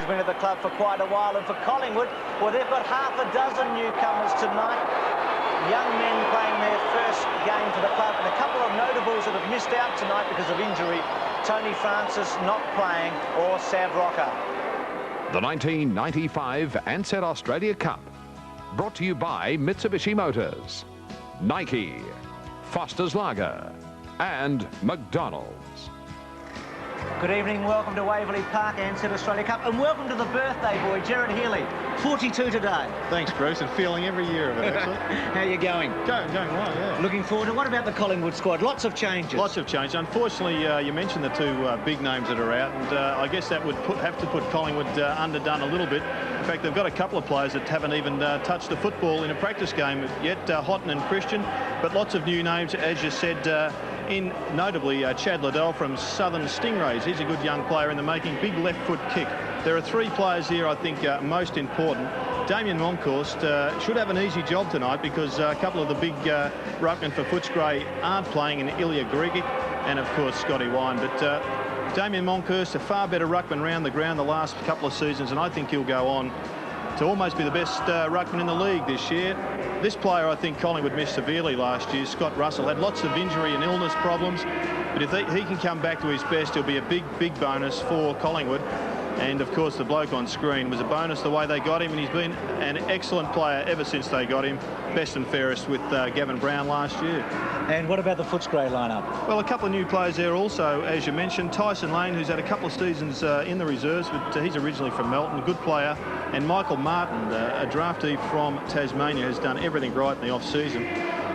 been at the club for quite a while. And for Collingwood, well, they've got half a dozen newcomers tonight. Young men playing their first game for the club, and a couple of notables that have missed out tonight because of injury. Tony Francis not playing, or Sav Rocker. The 1995 Ansett Australia Cup, brought to you by Mitsubishi Motors, Nike, Foster's Lager, and McDonald's. Good evening, welcome to Waverley Park, Ansett Australia Cup, and welcome to the birthday boy, Gerard Healy, 42 today. Thanks, Bruce, and feeling every year of it, actually. How are you going? Going well, yeah. Looking forward to, what about the Collingwood squad? Lots of changes. Lots of change. Unfortunately, you mentioned the two big names that are out, and I guess that would have to put Collingwood underdone a little bit. In fact, they've got a couple of players that haven't even touched the football in a practice game yet, Houghton and Christian, but lots of new names, as you said, in notably Chad Liddell from Southern Stingrays. He's a good young player in the making, big left foot kick. There are three players here I think most important. Damian Monkhorst should have an easy job tonight because a couple of the big ruckmen for Footscray aren't playing, in Ilya Grigic and of course Scotty Wine. But Damian Monkhorst, a far better ruckman round the ground the last couple of seasons, and I think he'll go on to almost be the best ruckman in the league this year. This player, I think Collingwood missed severely last year. Scott Russell had lots of injury and illness problems, but if he can come back to his best, he'll be a big bonus for Collingwood. And of course the bloke on screen was a bonus the way they got him, and he's been an excellent player ever since they got him. Best and fairest with Gavin Brown last year. And what about the Footscray lineup? Well, a couple of new players there also, as you mentioned. Tyson Lane, who's had a couple of seasons in the reserves, but he's originally from Melton, good player. And Michael Martin, a draftee from Tasmania, has done everything right in the off-season.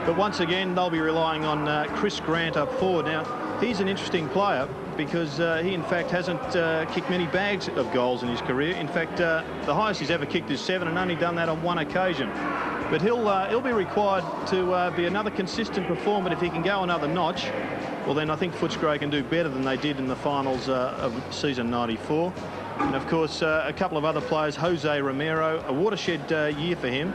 But once again, they'll be relying on Chris Grant up forward. Now, he's an interesting player because he, in fact, hasn't kicked many bags of goals in his career. In fact, the highest he's ever kicked is 7, and only done that on one occasion. But he'll be required to be another consistent performer. But if he can go another notch, well, then I think Footscray can do better than they did in the finals of season 94. And, of course, a couple of other players. Jose Romero, a watershed year for him.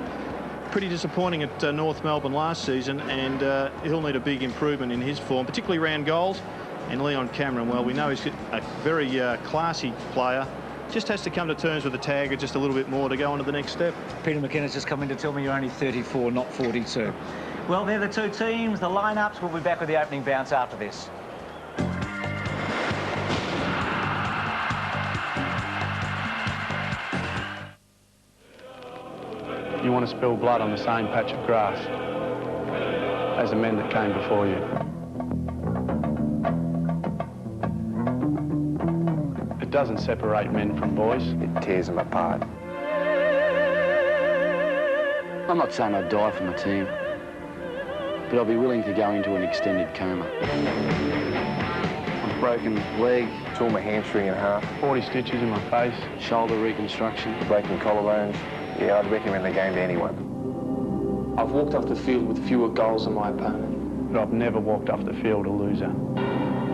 Pretty disappointing at North Melbourne last season, and he'll need a big improvement in his form, particularly around goals. And Leon Cameron, well, we know he's a very classy player. Just has to come to terms with the tagger just a little bit more to go on to the next step. Peter McKenna's just come in to tell me you're only 34, not 42. Well, they're the two teams, the lineups. We'll be back with the opening bounce after this. You want to spill blood on the same patch of grass as the men that came before you. It doesn't separate men from boys. It tears them apart. I'm not saying I'd die for my team, but I'll be willing to go into an extended coma. A broken leg. Tore my hamstring in half. 40 stitches in my face. Shoulder reconstruction. Broken collarbones. Yeah, I'd recommend the game to anyone. I've walked off the field with fewer goals than my opponent, but I've never walked off the field a loser.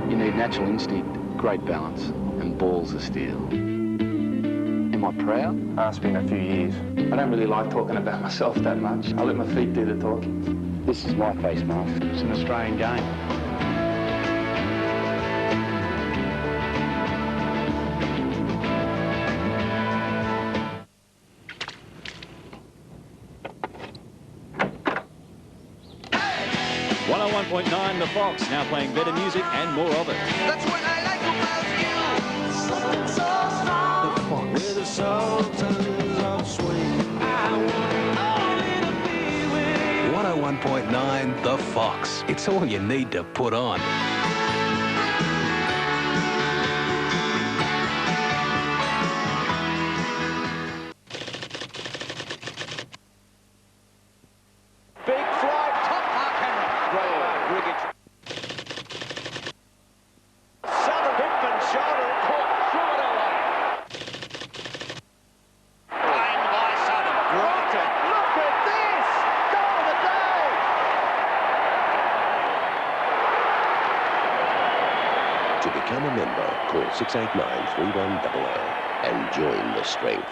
You need natural instinct, great balance, and balls of steel. Am I proud? Ask me in a few years. I don't really like talking about myself that much. I let my feet do the talking. This is my face mask. It's an Australian game. .9 The Fox, now playing better music and more of it. That's what I like about you. Something so strong. The Fox. With the sultans of swing. I want only to be with you. 101.9 The Fox. It's all you need to put on. To become a member, call 689-3100 and join the strength.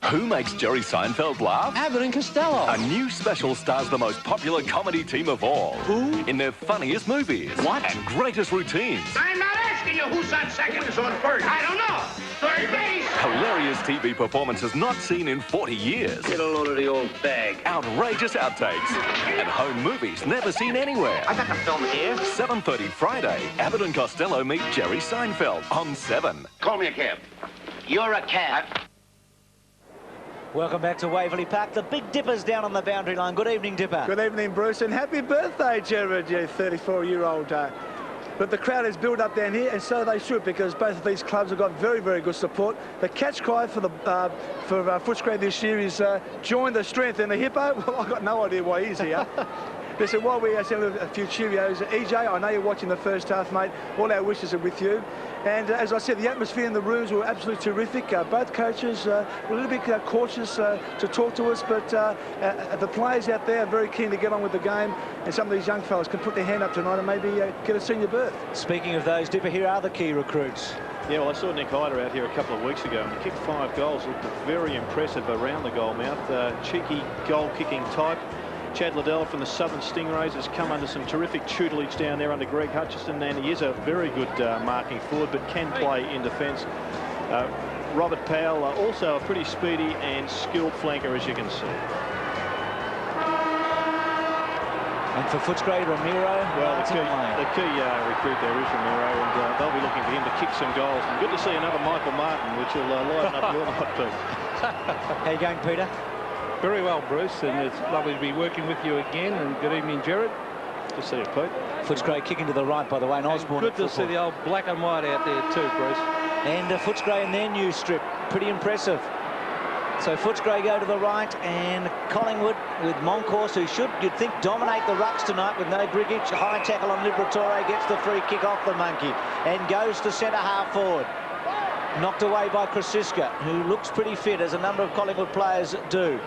Who makes Jerry Seinfeld laugh? Abbott and Costello. A new special stars the most popular comedy team of all. Who? In their funniest movies. What? And greatest routines. I'm not asking you who's on second is on first. I don't know. Third base. Hilarious TV performances not seen in 40 years. Get a load of the old bag. Outrageous outtakes. And home movies never seen anywhere. I got the film here. 7:30 Friday. Abbott and Costello meet Jerry Seinfeld on 7. Call me a cab. You're a cab. Welcome back to Waverley Park. The Big Dipper's down on the boundary line. Good evening, Dipper. Good evening, Bruce, and happy birthday, Jared, you 34-year-old. But the crowd is built up down here, and so they should, because both of these clubs have got very, very good support. The catch cry for Footscray this year is join the strength. And the hippo, well, I've got no idea why he's here. Listen, while we send a few Cheerios, EJ, I know you're watching the first half, mate. All our wishes are with you. And as I said, the atmosphere in the rooms were absolutely terrific. Both coaches were a little bit cautious to talk to us, but the players out there are very keen to get on with the game. And some of these young fellas can put their hand up tonight and maybe get a senior berth. Speaking of those, Dipper, here are the key recruits. Yeah, well, I saw Nick Hyder out here a couple of weeks ago, and he kicked 5 goals. Looked very impressive around the goal mouth. Cheeky goal-kicking type. Chad Liddell from the Southern Stingrays has come under some terrific tutelage down there under Greg Hutchison, and he is a very good marking forward, but can play in defence. Robert Powell, also a pretty speedy and skilled flanker, as you can see. And for Footscray, Ramiro. Well, the key recruit there is Ramiro, and they'll be looking for him to kick some goals. And good to see another Michael Martin, which will lighten up your night, Pete. How you going, Peter? Very well, Bruce, and it's lovely to be working with you again. And good evening, Jared. Good to see you, Pete. Footscray kicking to the right, by the way, and Osborne. Good to see the old black and white out there too, Bruce. And Footscray in their new strip, pretty impressive. So Footscray go to the right, and Collingwood with Moncourse, who should, you'd think, dominate the rucks tonight with no Grigic. High tackle on Liberatore, gets the free kick off the monkey and goes to centre half forward. Knocked away by Krasiska, who looks pretty fit, as a number of Collingwood players do.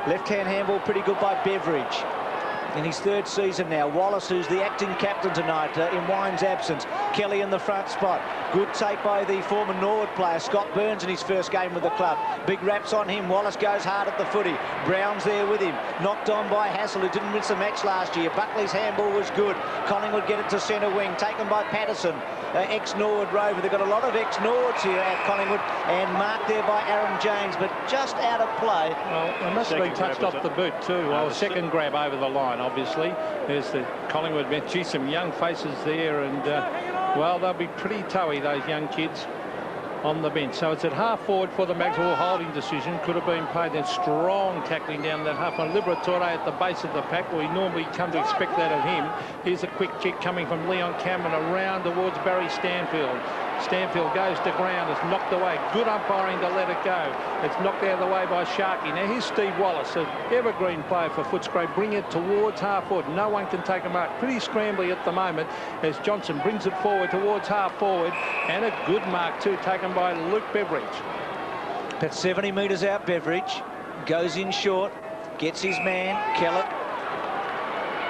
Left-hand handball pretty good by Beveridge. In his 3rd season now, Wallace, who's the acting captain tonight in Wine's absence. Kelly in the front spot. Good take by the former Norwood player, Scott Burns, in his first game with the club. Big raps on him. Wallace goes hard at the footy. Brown's there with him. Knocked on by Hassall, who didn't miss a match last year. Buckley's handball was good. Collingwood get it to centre wing, taken by Patterson. Ex-Norwood Rover. They've got a lot of ex-Norwoods here at Collingwood, and marked there by Aaron James, but just out of play. Well, it must have been touched off the boot too. Well, second grab over the line, obviously. There's the Collingwood bench. Gee, some young faces there, and well, they'll be pretty toey, those young kids on the bench. So it's at half forward for the Maxwell holding decision. Could have been played in strong tackling down that half. On Liberatore at the base of the pack. We normally come to expect that of him. Here's a quick kick coming from Leon Cameron around towards Barry Stanfield. Stanfield goes to ground. It's knocked away. Good umpiring to let it go. It's knocked out of the way by Sharkey. Now here's Steve Wallace, an evergreen player for Footscray. Bring it towards half forward. No one can take a mark. Pretty scrambly at the moment as Johnson brings it forward towards half forward. And a good mark too, taken by Luke Beveridge. About 70 metres out, Beveridge. Goes in short. Gets his man, Kellett.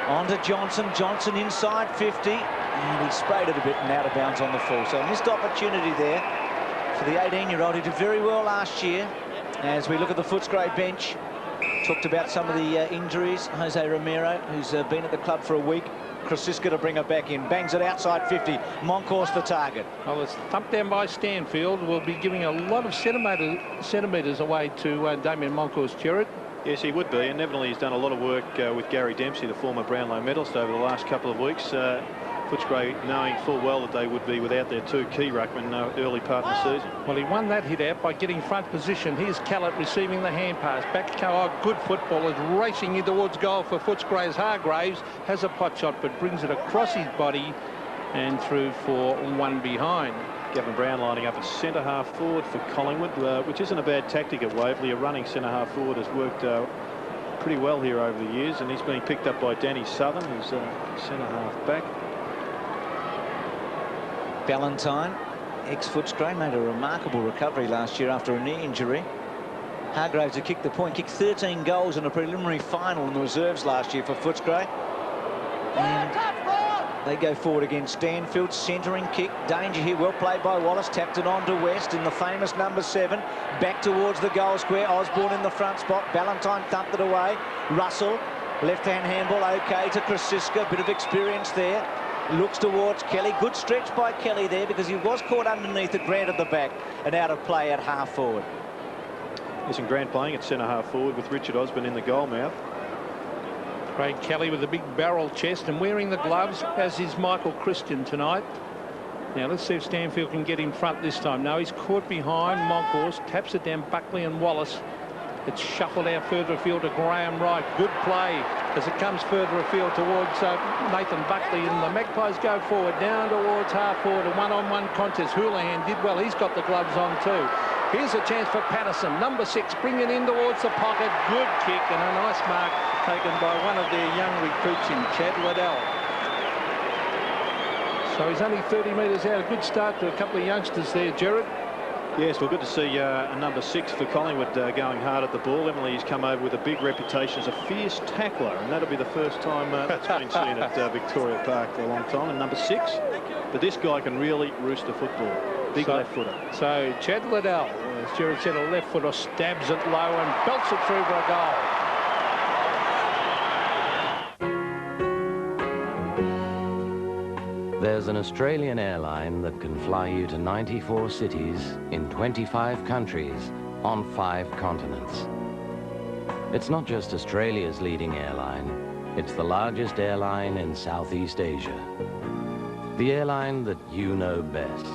On to Johnson. Johnson inside 50. And he sprayed it a bit and out of bounds on the full. So missed opportunity there for the 18-year-old. He did very well last year. As we look at the Footscray bench, talked about some of the injuries. Jose Ramiro, who's been at the club for a week. Krasiska to bring it back in. Bangs it outside 50. Moncourse the target. Well, it's thumped down by Stanfield. Will be giving a lot of centimetres away to Damian Moncourse, Jared. Yes, he would be, and evidently he's done a lot of work with Gary Dempsey, the former Brownlow medalist, over the last couple of weeks. Footscray knowing full well that they would be without their 2 key ruckmen early part of the season. Well, he won that hit out by getting front position. Here's Kellett receiving the hand pass. Back to good football is racing in towards goal for Footscray as Hargraves has a pot shot but brings it across his body and through for one behind. Gavin Brown lining up at centre half forward for Collingwood, which isn't a bad tactic at Waverley. A running centre half forward has worked pretty well here over the years, and he's being picked up by Danny Southern, who's centre half back. Ballantyne, ex-Footscray, made a remarkable recovery last year after a knee injury. Hargraves had kicked the point, kicked 13 goals in a preliminary final in the reserves last year for Footscray. And they go forward against Stanfield, centering kick. Danger here, well played by Wallace. Tapped it on to West in the famous number 7. Back towards the goal square. Osborne in the front spot. Ballantyne thumped it away. Russell, left-hand handball, okay to Krasiska. Bit of experience there. Looks towards Kelly. Good stretch by Kelly there because he was caught underneath it. Grant at the back and out of play at half forward. Isn't Grant playing at centre half forward with Richard Osborne in the goal mouth? Craig Kelly with a big barrel chest and wearing the gloves, as is Michael Christian tonight. Now let's see if Stanfield can get in front this time. No, he's caught behind Monkhorst, taps it down Buckley and Wallace. It's shuffled out further afield to Graham Wright. Good play as it comes further afield towards Nathan Buckley, and the Magpies go forward down towards half forward. A one-on-one contest. Houlihan did well. He's got the gloves on too. Here's a chance for Patterson, number 6, bringing in towards the pocket. Good kick and a nice mark taken by one of their young recruits in Chad Liddell. So he's only 30 metres out. A good start to a couple of youngsters there, Gerard. Yes, well, good to see a number 6 for Collingwood going hard at the ball. Emily has come over with a big reputation as a fierce tackler, and that'll be the first time that's been seen at Victoria Park for a long time. And number 6, but this guy can really roost the football. Big left footer. So Chad Liddell, as Gerard said, a left footer, stabs it low and belts it through for a goal. There's an Australian airline that can fly you to 94 cities in 25 countries on 5 continents. It's not just Australia's leading airline, it's the largest airline in Southeast Asia. The airline that you know best.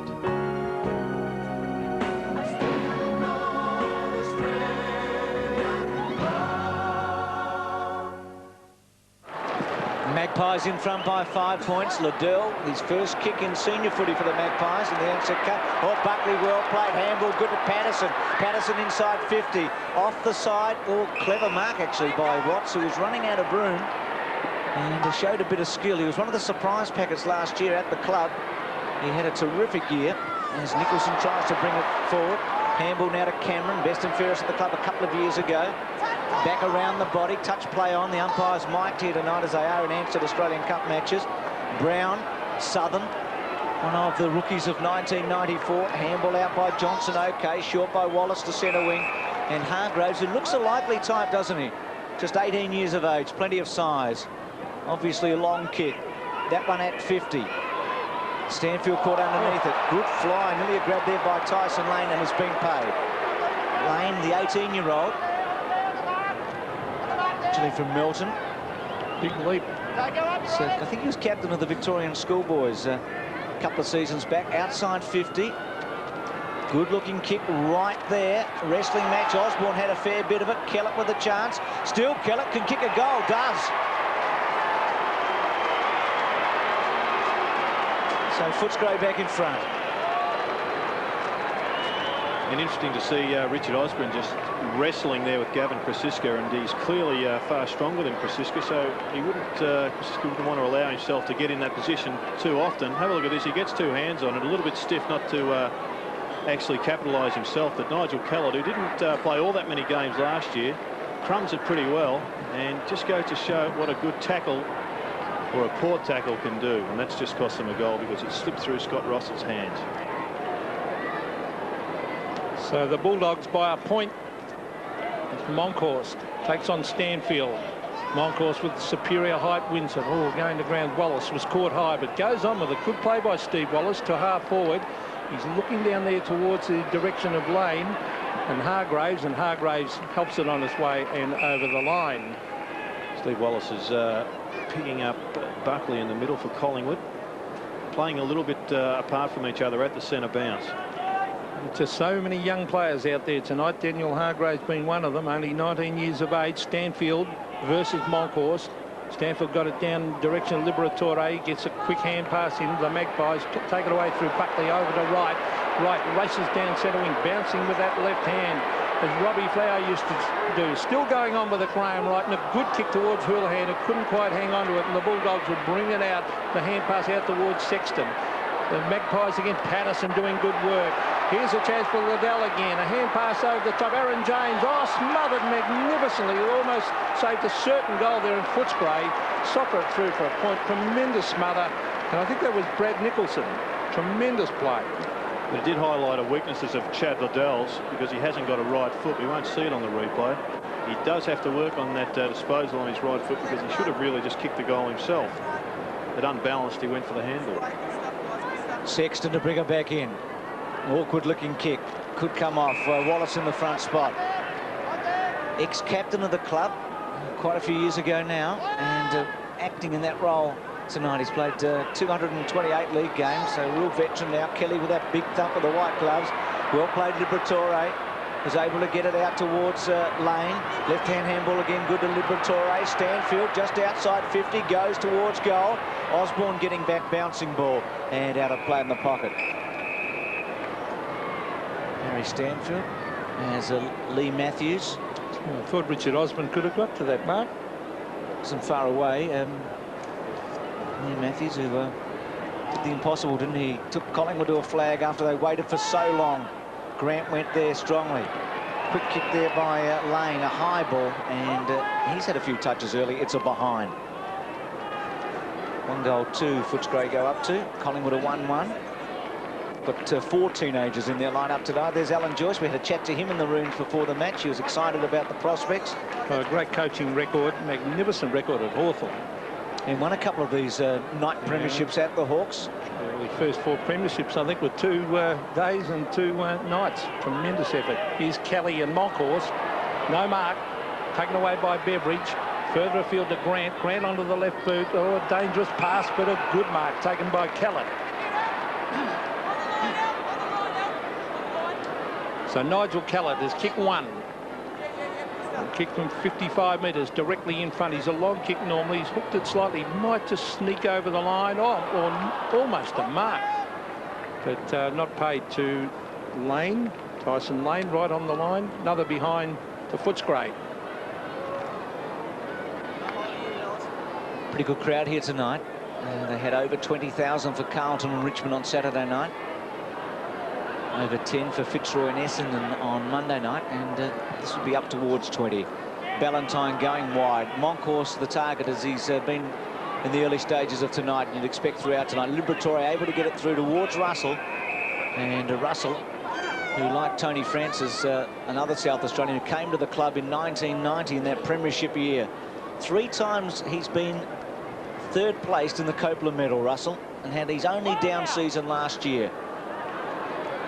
Magpies in front by 5 points. Liddell, his first kick in senior footy for the Magpies in the Ansett Cup. Oh, Buckley, well played. Handball good to Patterson. Patterson inside 50. Off the side. Oh, clever mark actually by Watts, who was running out of room. And he showed a bit of skill. He was one of the surprise packets last year at the club. He had a terrific year as Nicholson tries to bring it forward. Handball now to Cameron. Best and fairest at the club a couple of years ago. Back around the body, touch play on. The umpires mic'd here tonight as they are in Ansett Australian Cup matches. Brown, Southern, one of the rookies of 1994. Handball out by Johnson, okay. Short by Wallace to centre wing. And Hargraves, who looks a likely type, doesn't he? Just 18 years of age, plenty of size. Obviously a long kick. That one at 50. Stanfield caught underneath it. Good fly, nearly a grab there by Tyson Lane, and has been paid. Lane, the 18-year-old. Actually from Melton. Big leap. So I think he was captain of the Victorian schoolboys a couple of seasons back. Outside 50. Good looking kick right there. Wrestling match. Osborne had a fair bit of it. Kellett with a chance. Still Kellett can kick a goal. Does. So Footscray back in front. And interesting to see Richard Osborne just wrestling there with Gavin Krasiska, and he's clearly far stronger than Krasiska, so he Krasiska wouldn't want to allow himself to get in that position too often. Have a look at this. He gets 2 hands on it, a little bit stiff not to actually capitalise himself. But Nigel Kellett, who didn't play all that many games last year, crumbs it pretty well, and just goes to show what a good tackle or a poor tackle can do, and that's just cost them a goal because it slipped through Scott Ross's hands. So the Bulldogs by a point. Monkhorst takes on Stanfield. Monkhorst with superior height wins it. Oh, going to ground. Wallace was caught high, but goes on with a good play by Steve Wallace to half forward. He's looking down there towards the direction of Lane and Hargraves helps it on its way and over the line. Steve Wallace is picking up Buckley in the middle for Collingwood, playing a little bit apart from each other at the centre bounce. Just so many young players out there tonight. Daniel Hargraves being one of them, only 19 years of age. Stanfield versus Monkhorst. Stanfield got it down direction of Liberatore. Gets a quick hand pass in. The Magpies take it away through Buckley over to Wright. Wright races down centre wing, bouncing with that left hand, as Robbie Flower used to do. Still going on with it, Graham Wright, and a good kick towards Houlihan, who couldn't quite hang on to it, and the Bulldogs would bring it out. The hand pass out towards Sexton. The Magpies again, Patterson doing good work. Here's a chance for Liddell again. A hand pass over the top. Aaron James, smothered magnificently. Almost saved a certain goal there in Footscray. Soccer it through for a point. Tremendous smother. And I think that was Brad Nicholson. Tremendous play. But it did highlight a weaknesses of Chad Liddell's because he hasn't got a right foot. We won't see it on the replay. He does have to work on that disposal on his right foot because he should have really just kicked the goal himself. it unbalanced, he went for the handball. Sexton to bring her back in. Awkward-looking kick. Could come off. Wallace in the front spot. Ex-captain of the club quite a few years ago now, and acting in that role tonight. He's played 228 league games, so a real veteran now. Kelly with that big thump of the white gloves. Well played, Liberatore. Was able to get it out towards Lane. Left-hand handball again, good to Liberatore. Stanfield just outside 50, goes towards goal. Osborne getting back, bouncing ball, and out of play in the pocket. Harry Stanfield as Lee Matthews. I thought Richard Osborne could have got to that mark. Wasn't far away. Lee Matthews, who did the impossible, didn't he? Took Collingwood to a flag after they waited for so long. Grant went there strongly. Quick kick there by Lane, a high ball, and he's had a few touches early. It's a behind. 1 goal, 2 Footscray go up to. Collingwood a 1-1. Got 4 teenagers in their lineup today. There's Alan Joyce. We had a chat to him in the rooms before the match. He was excited about the prospects. Well, a great coaching record, magnificent record at Hawthorn. And won a couple of these night premierships at the Hawks. The first 4 premierships, I think, were 2 days and 2 nights. Tremendous effort. Here's Kelly and Monkhorst. No mark. Taken away by Beveridge. Further afield to Grant. Grant onto the left boot. Oh, a dangerous pass, but a good mark taken by Keller. So Nigel Keller does kick 1. Kick from 55 metres directly in front. He's a long kick normally. He's hooked it slightly. Might just sneak over the line. Oh, or almost a mark. But not paid to Lane. Tyson Lane right on the line. Another behind to Footscray. Pretty good crowd here tonight. They had over 20,000 for Carlton and Richmond on Saturday night. Over 10 for Fitzroy and Essendon on Monday night, and this will be up towards 20. Ballantyne going wide. Monkhorst the target as he's been in the early stages of tonight, and you'd expect throughout tonight. Liberatore able to get it through towards Russell, and Russell, who like Tony Francis, another South Australian who came to the club in 1990 in that premiership year. 3 times he's been 3rd placed in the Copeland medal, Russell, and had his only down season last year.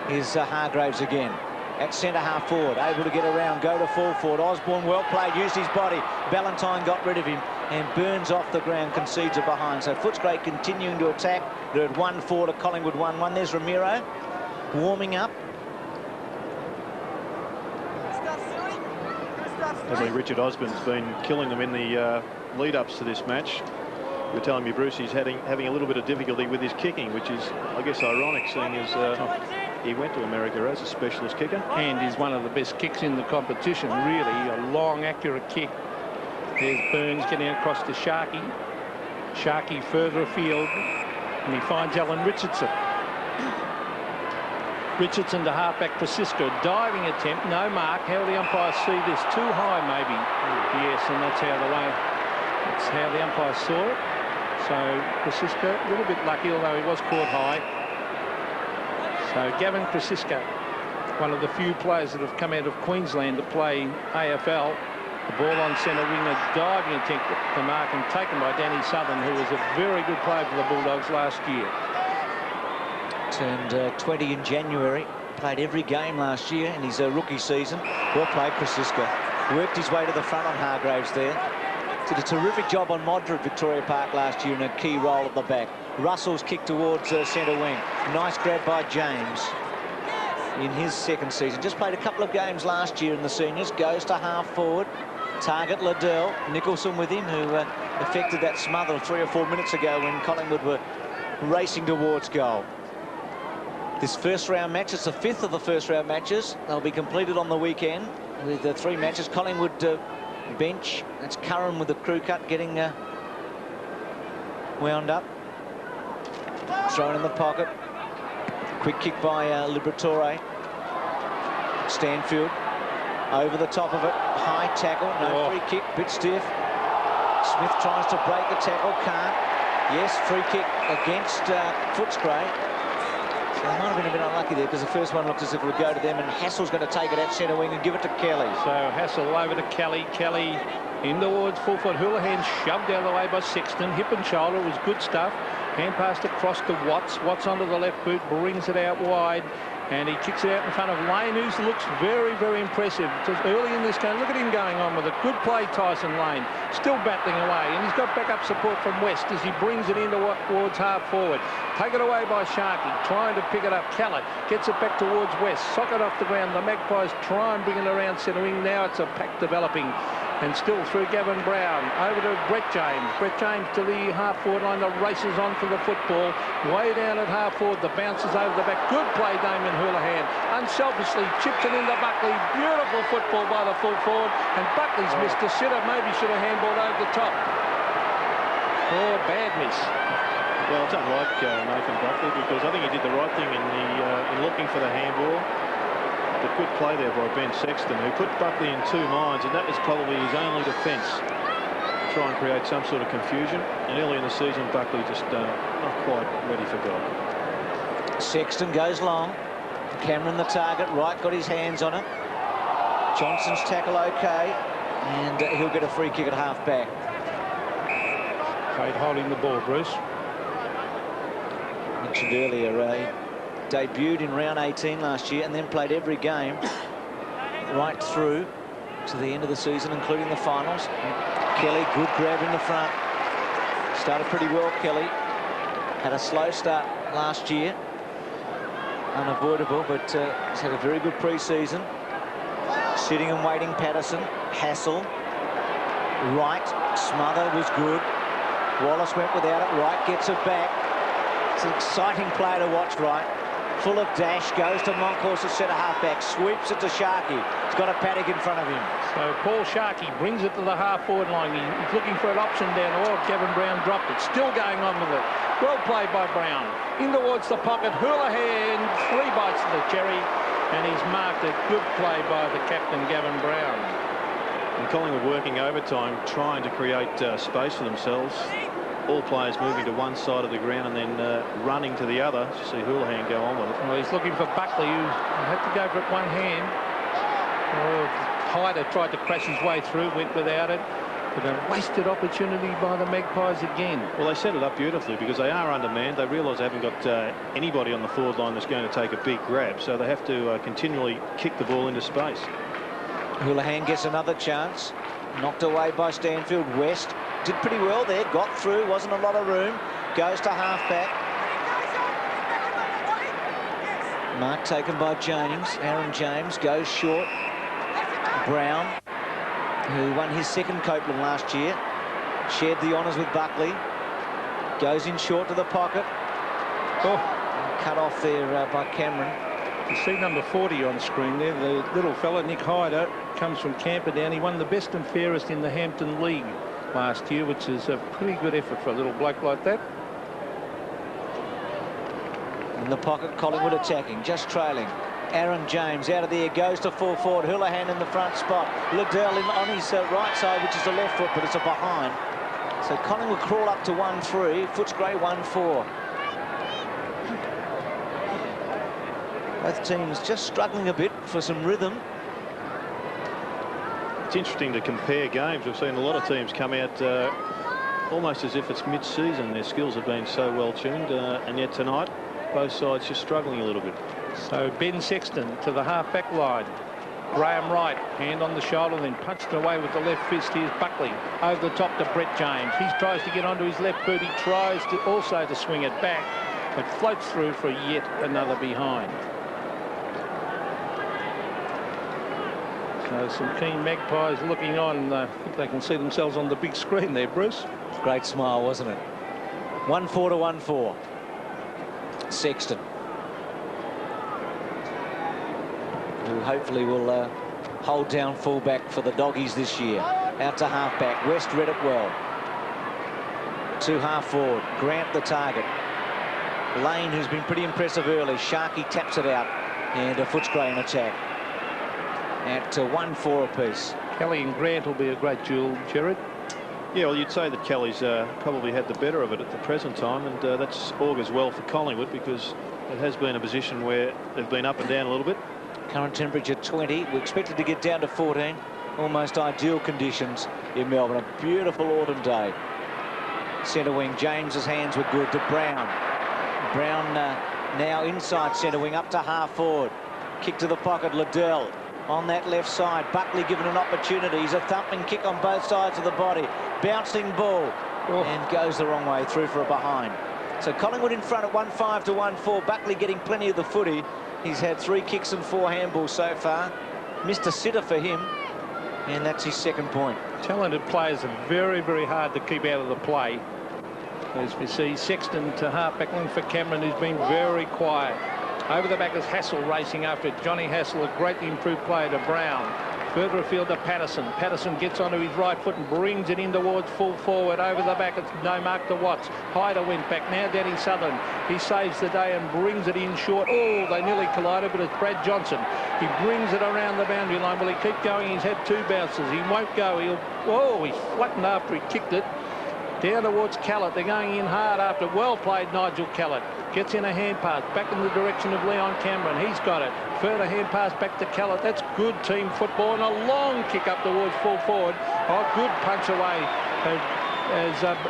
Here's Hargraves again at centre half forward, able to get around, go to full forward. Osborne well played, used his body. Ballantyne got rid of him, and Burns off the ground, concedes a behind. So Footscray continuing to attack. They're at 1-4 to Collingwood 1-1. There's Ramiro warming up. Richard Osborne's been killing them in the lead-ups to this match. You're telling me, Bruce, he's having a little bit of difficulty with his kicking, which is, I guess, ironic, seeing as he went to America as a specialist kicker. And he's one of the best kicks in the competition, really. A long, accurate kick. There's Burns getting across to Sharkey. Sharkey further afield, and he finds Alan Richardson. Richardson to halfback Francisco. Diving attempt, no mark. How the umpires see this? Too high, maybe. Yes, and that's how the umpires saw it. So Francisco, a little bit lucky, although he was caught high. So Gavin Francisco, one of the few players that have come out of Queensland to play AFL. The ball on centre wing, a diving attempt to mark and taken by Danny Southern, who was a very good player for the Bulldogs last year. Turned 20 in January. Played every game last year in his rookie season. Well played, Francisco. Worked his way to the front on Hargraves there. Did a terrific job on Modra at Victoria Park last year in a key role at the back. Russell's kick towards centre wing. Nice grab by James in his 2nd season. Just played a couple of games last year in the seniors. Goes to half forward. Target Liddell. Nicholson with him, who effected that smother 3 or 4 minutes ago when Collingwood were racing towards goal. This first round match, it's the 5th of the first round matches. They'll be completed on the weekend with 3 matches. Collingwood bench. That's Curran with the crew cut getting wound up. Thrown in the pocket. Quick kick by Liberatore. Stanfield over the top of it. High tackle. No free kick. Bit stiff. Smith tries to break the tackle. Can't. Yes, free kick against Footscray. So they might have been a bit unlucky there because the first one looked as if it would go to them, and Hassall's going to take it at centre wing and give it to Kelly. So Hassall over to Kelly. Kelly in towards full foot. Houlihan shoved out of the way by Sexton. Hip and shoulder. It was good stuff. Hand passed across to Watts. Watts onto the left boot. Brings it out wide. And he kicks it out in front of Lane, who looks very, very impressive. Just early in this game, look at him going on with it. Good play, Tyson Lane. Still battling away. And he's got backup support from West as he brings it in towards half forward. Taken away by Sharkey, trying to pick it up. Keller gets it back towards West. Sock it off the ground. The Magpies try and bring it around centre wing. Now it's a pack developing. And still through Gavin Brown. Over to Brett James. Brett James to the half-forward line. The races on for the football. Way down at half-forward. The bounces over the back. Good play, Damian Houlihan. Unselfishly chips it into Buckley. Beautiful football by the full forward. And Buckley's missed a sitter. Maybe should have handballed over the top. Oh, bad miss. Well, it's unlike Nathan Buckley, because I think he did the right thing in looking for the handball. But good play there by Ben Sexton, who put Buckley in two minds, and that was probably his only defence. Try and create some sort of confusion. And early in the season, Buckley just not quite ready for goal. Sexton goes long. Cameron the target. Wright got his hands on it. Johnson's tackle okay. And he'll get a free kick at half-back. Cade holding the ball, Bruce. Mentioned earlier, debuted in round 18 last year and then played every game right through to the end of the season, including the finals. Kelly, good grab in the front. Started pretty well, Kelly. Had a slow start last year. Unavoidable, but he's had a very good pre-season. Sitting and waiting, Patterson. Hassall. Wright. Smother was good. Wallace went without it. Wright gets it back. It's an exciting play to watch, Wright. Full of dash, goes to Monkhorst at centre half-back, sweeps it to Sharkey. He's got a paddock in front of him. So Paul Sharkey brings it to the half-forward line. He's looking for an option down. Oh, Gavin Brown dropped it. Still going on with it. Well played by Brown. In towards the pocket. Houlihan, 3 bites of the cherry. And he's marked a good play by the captain, Gavin Brown. And Collingwood working overtime, trying to create space for themselves. All players moving to one side of the ground and then running to the other. You see Houlihan go on with it. Well, he's looking for Buckley, who had to go for it one hand. Oh, Hyder tried to crash his way through, went without it. But a wasted opportunity by the Magpies again. Well, they set it up beautifully because they are undermanned. They realise they haven't got anybody on the forward line that's going to take a big grab, so they have to continually kick the ball into space. Houlihan gets another chance. Knocked away by Stanfield. West did pretty well there. Got through. Wasn't a lot of room. Goes to halfback. Mark taken by James. Aaron James goes short. Brown, who won his second Copeland last year, shared the honours with Buckley. Goes in short to the pocket. Oh. Cut off there by Cameron. You see number 40 on screen there, the little fella, Nick Hyder, comes from Camperdown. He won the best and fairest in the Hampton League last year, which is a pretty good effort for a little bloke like that. In the pocket, Collingwood attacking, just trailing. Aaron James out of there, goes to full forward. Houlihan in the front spot. Liddell on his right side, which is the left foot, but it's a behind. So Collingwood crawl up to 1-3. Footscray 1-4. Both teams just struggling a bit for some rhythm. It's interesting to compare games. We've seen a lot of teams come out almost as if it's mid-season. Their skills have been so well tuned, and yet tonight both sides just struggling a little bit. So Ben Sexton to the half-back line. Graham Wright, hand on the shoulder, then punched away with the left fist. Here's Buckley over the top to Brett James. He tries to get onto his left boot. He tries to also to swing it back, but floats through for yet another behind. So some keen Magpies looking on. I think they can see themselves on the big screen there, Bruce. Great smile, wasn't it? 1-4 to 1-4. Sexton, who hopefully will hold down fullback for the Doggies this year. Out to halfback. West read it well. To half forward. Grant the target. Lane, who's been pretty impressive early. Sharkey taps it out. And a Footscray in attack. At 1-4 apiece. Kelly and Grant will be a great duel, Gerard. Yeah, well, you'd say that Kelly's probably had the better of it at the present time, and that's augurs well for Collingwood because it has been a position where they've been up and down a little bit. Current temperature 20. We're expected to get down to 14. Almost ideal conditions in Melbourne. A beautiful autumn day. Centre wing, James's hands were good to Brown. Brown now inside centre wing, up to half forward. Kick to the pocket, Liddell. On that left side, Buckley given an opportunity. He's a thumping kick on both sides of the body. Bouncing ball. And goes the wrong way, through for a behind. So Collingwood in front at 1-5 to 1-4. Buckley getting plenty of the footy. He's had 3 kicks and 4 handballs so far. Missed a sitter for him. And that's his second point. Talented players are very, very hard to keep out of the play. As we see Sexton to half-back line for Cameron, who's been very quiet. Over the back is Hassall racing after it. Johnny Hassall, a greatly improved player, to Brown. Further afield to Patterson. Patterson gets onto his right foot and brings it in towards full forward. Over the back, it's no mark to Watts. Hyder went back. Now Danny Southern. He saves the day and brings it in short. Oh, they nearly collided, but it's Brad Johnson. He brings it around the boundary line. Will he keep going? He's had 2 bounces. He won't go. He's flattened after he kicked it. Down towards Callett. They're going in hard after. Well played, Nigel Callett. Gets in a hand pass back in the direction of Leon Cameron. He's got it. Further hand pass back to Callett. That's good team football, and a long kick up towards full forward. Oh, good punch away.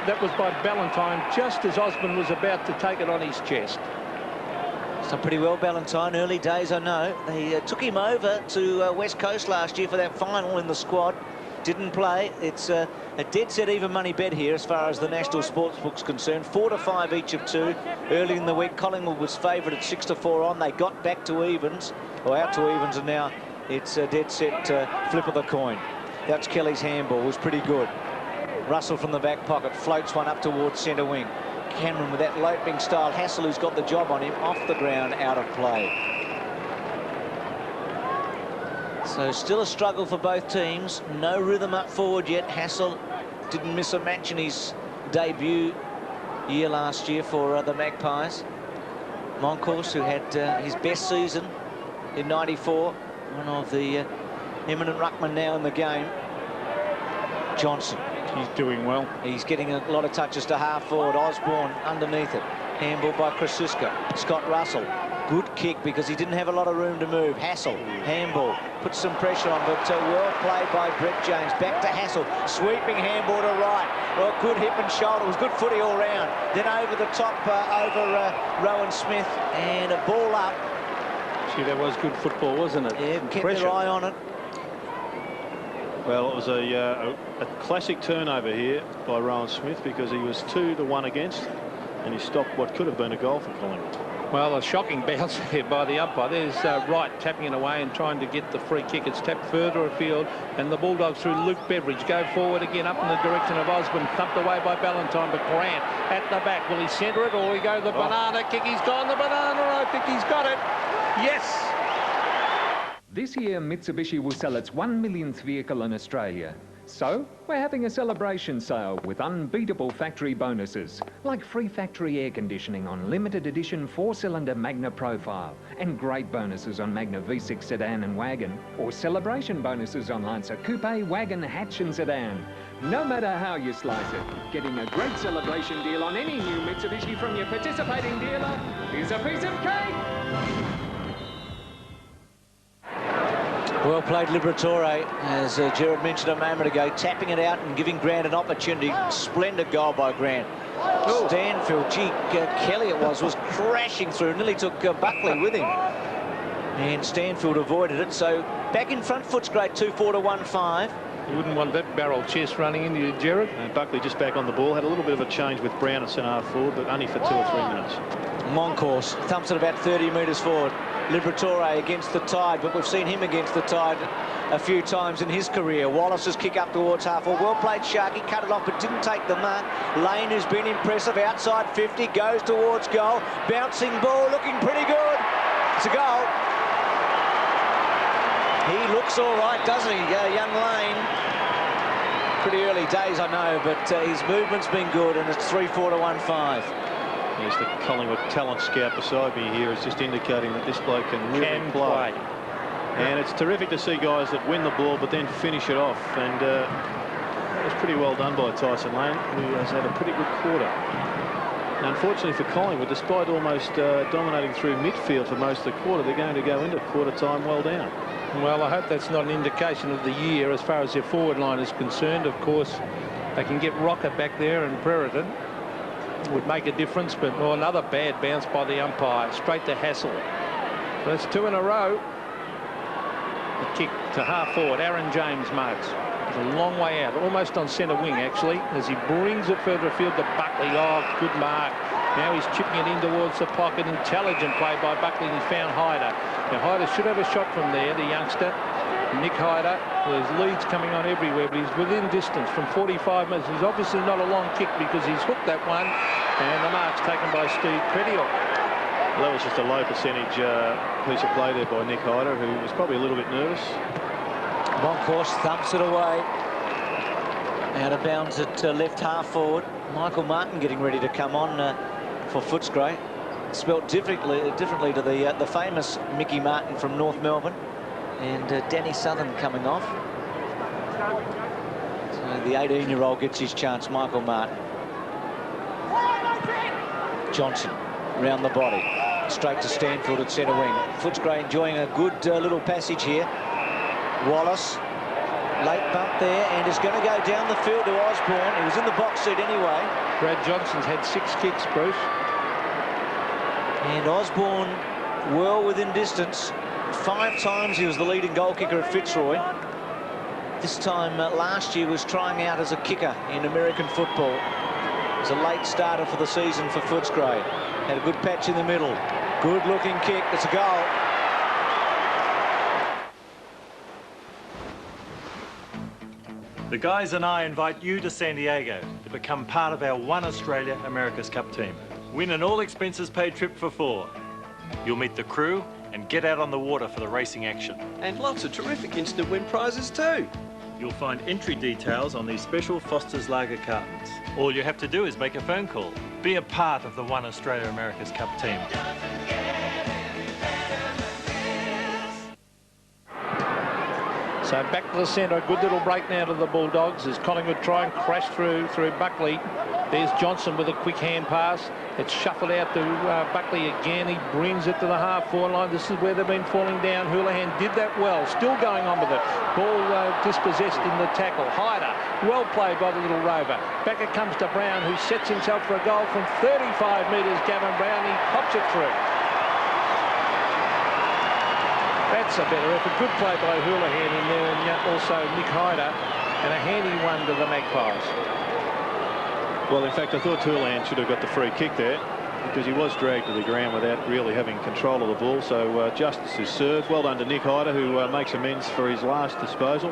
That was by Ballantyne, just as Osborne was about to take it on his chest. Done pretty well, Ballantyne. Early days, I know. They took him over to West Coast last year for that final in the squad. Didn't play. It's a dead set even money bet here as far as the National Sportsbook's concerned. 4 to 5 each of 2. Early in the week, Collingwood was favoured at 6 to 4 on. They got back to evens, or out to evens, and now it's a dead set flip of the coin. That's Kelly's handball. Was pretty good. Russell from the back pocket floats one up towards centre wing. Cameron with that loping style. Hassall, who's got the job on him, off the ground, out of play. So still a struggle for both teams. No rhythm up forward yet. Hassall didn't miss a match in his debut year last year for the Magpies. Moncourse, who had his best season in '94, one of the eminent ruckmen now in the game. Johnson. He's doing well. He's getting a lot of touches to half forward. Osborne underneath it. Handball by Krasuska. Scott Russell. Good kick because he didn't have a lot of room to move. Hassall, handball, puts some pressure on, but well played by Brett James. Back to Hassall, sweeping handball to right. Well, good hip and shoulder. It was good footy all round. Then over the top, over Rowan Smith, and a ball up. Gee, that was good football, wasn't it? Yeah, kept their eye on it. Well, it was a classic turnover here by Rowan Smith because he was 2 to 1 against, and he stopped what could have been a goal for Collingwood. Well, a shocking bounce here by the umpire. There's Wright tapping it away and trying to get the free kick. It's tapped further afield, and the Bulldogs through Luke Beveridge go forward again up in the direction of Osborne. Thumped away by Ballantyne, but Grant at the back. Will he centre it, or will he go the banana kick? He's gone the banana. I think he's got it. Yes! This year, Mitsubishi will sell its 1 millionth vehicle in Australia. So, we're having a celebration sale with unbeatable factory bonuses, like free factory air conditioning on limited edition 4-cylinder Magna Profile, and great bonuses on Magna V6 sedan and wagon, or celebration bonuses on Lancer Coupe, wagon, hatch and sedan. No matter how you slice it, getting a great celebration deal on any new Mitsubishi from your participating dealer is a piece of cake! Well played, Liberatore, as Gerard mentioned a moment ago, tapping it out and giving Grant an opportunity. Splendid goal by Grant. Stanfield, gee, Kelly it was crashing through, nearly took Buckley with him. And Stanfield avoided it, so back in front, Footscray 2-4 to 1-5. You wouldn't want that barrel chest running into you, Gerard. And Buckley just back on the ball, had a little bit of a change with Brown at centre half forward, but only for 2 or 3 minutes. Moncourse thumps it about 30 metres forward. Liberatore against the Tide, but we've seen him against the Tide a few times in his career. Wallace's kick up towards half. Well played, Sharkey, cut it off but didn't take the mark. Lane, who's been impressive, outside 50, goes towards goal. Bouncing ball, looking pretty good. It's a goal. He looks all right, doesn't he, young Lane? Pretty early days, I know, but his movement's been good, and it's 3-4 to 1-5. Yes, the Collingwood talent scout beside me here is just indicating that this bloke can really play. And it's terrific to see guys that win the ball but then finish it off. And it was pretty well done by Tyson Lane, who has had a pretty good quarter. And unfortunately for Collingwood, despite almost dominating through midfield for most of the quarter, they're going to go into quarter time well down. Well, I hope that's not an indication of the year as far as their forward line is concerned. Of course, they can get Rocker back there and Brereton would make a difference, but another bad bounce by the umpire, straight to Hassall. So that's 2 in a row. The kick to half forward, Aaron James marks. It's a long way out, almost on centre wing actually, as he brings it further afield to Buckley. Oh, good mark. Now he's chipping it in towards the pocket. Intelligent play by Buckley, and he found Hyder. Now Hyder should have a shot from there, the youngster. Nick Hyder, there's leads coming on everywhere, but he's within distance from 45 metres. He's obviously not a long kick because he's hooked that one, and the mark's taken by Steve Credior. Well, that was just a low percentage piece of play there by Nick Hyder, who was probably a little bit nervous. Moncourse thumps it away. Out of bounds at left half forward. Michael Martin getting ready to come on for Footscray. Spelt differently to the famous Mickey Martin from North Melbourne. And Danny Southern coming off. So the 18-year-old gets his chance, Michael Martin. Johnson round the body. Straight to Stanfield at centre wing. Footscray enjoying a good little passage here. Wallace, late bump there, and is going to go down the field to Osborne. He was in the box seat anyway. Brad Johnson's had 6 kicks, Bruce. And Osborne well within distance. 5 times he was the leading goal kicker at Fitzroy. This time last year was trying out as a kicker in American football. It was a late starter for the season for Footscray. Had a good patch in the middle. Good looking kick. It's a goal. The guys and I invite you to San Diego to become part of our One Australia America's Cup team. Win an all-expenses-paid trip for 4. You'll meet the crew and get out on the water for the racing action. And lots of terrific instant win prizes too. You'll find entry details on these special Foster's Lager cartons. All you have to do is make a phone call. Be a part of the One Australia America's Cup team. So back to the centre, a good little break now to the Bulldogs as Collingwood try and crash through Buckley. There's Johnson with a quick hand pass. It's shuffled out to Buckley again. He brings it to the half-forward line. This is where they've been falling down. Houlihan did that well, still going on with it. Ball dispossessed in the tackle. Hyder, well played by the little rover. Back it comes to Brown, who sets himself for a goal from 35 metres. Gavin Brown, he pops it through. That's a better effort. Good play by Houlihan in there, and also Nick Hyder, and a handy one to the Magpies. Well, in fact, I thought Houlihan should have got the free kick there because he was dragged to the ground without really having control of the ball. So justice is served. Well done to Nick Hyder, who makes amends for his last disposal.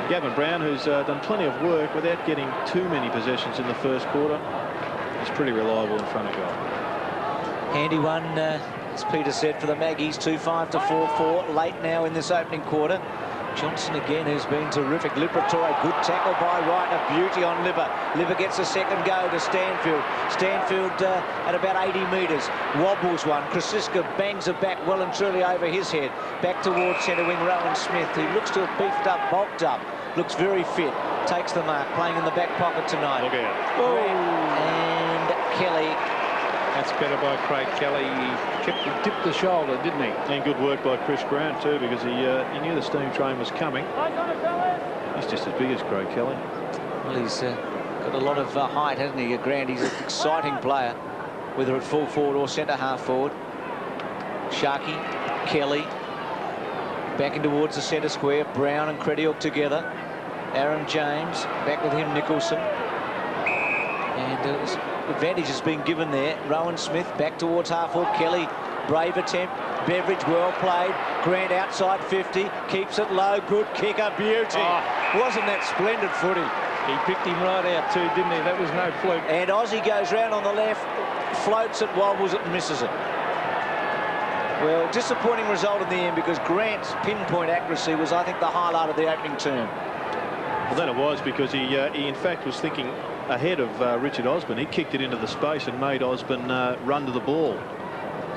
Gavin Brown, who's done plenty of work without getting too many possessions in the first quarter, is pretty reliable in front of goal. Handy one, as Peter said, for the Maggies. 2-5 to 4-4 late now in this opening quarter. Johnson again, who's been terrific. Liberatore, good tackle by Wright, a beauty on Libber. Libber gets a second go to Stanfield. Stanfield at about 80 metres. Wobbles one. Krasiska bangs it back well and truly over his head. Back towards centre wing Rowan Smith, who looks to have beefed up, bulked up. Looks very fit. Takes the mark, playing in the back pocket tonight. Look out. Oh. And Kelly. That's better by Craig Kelly. He dipped the shoulder, didn't he? And good work by Chris Grant too, because he knew the steam train was coming. He's just as big as Craig Kelly. Well, he's got a lot of height, hasn't he, Grant? He's an exciting player, whether at full forward or centre half forward. Sharkey, Kelly, back in towards the centre square. Brown and Credior together. Aaron James, back with him, Nicholson. And advantage has been given there. Rowan Smith back towards half-forward. Kelly, brave attempt. Beveridge well played. Grant outside 50, keeps it low. Good kicker, beauty. Wasn't that splendid footy? He picked him right out too, didn't he? That was no fluke. And Aussie goes round on the left, floats it, wobbles it, and misses it. Well, disappointing result in the end because Grant's pinpoint accuracy was, I think, the highlight of the opening term. Well, then it was because he in fact was thinking ahead of Richard Osborne. He kicked it into the space and made Osborne run to the ball.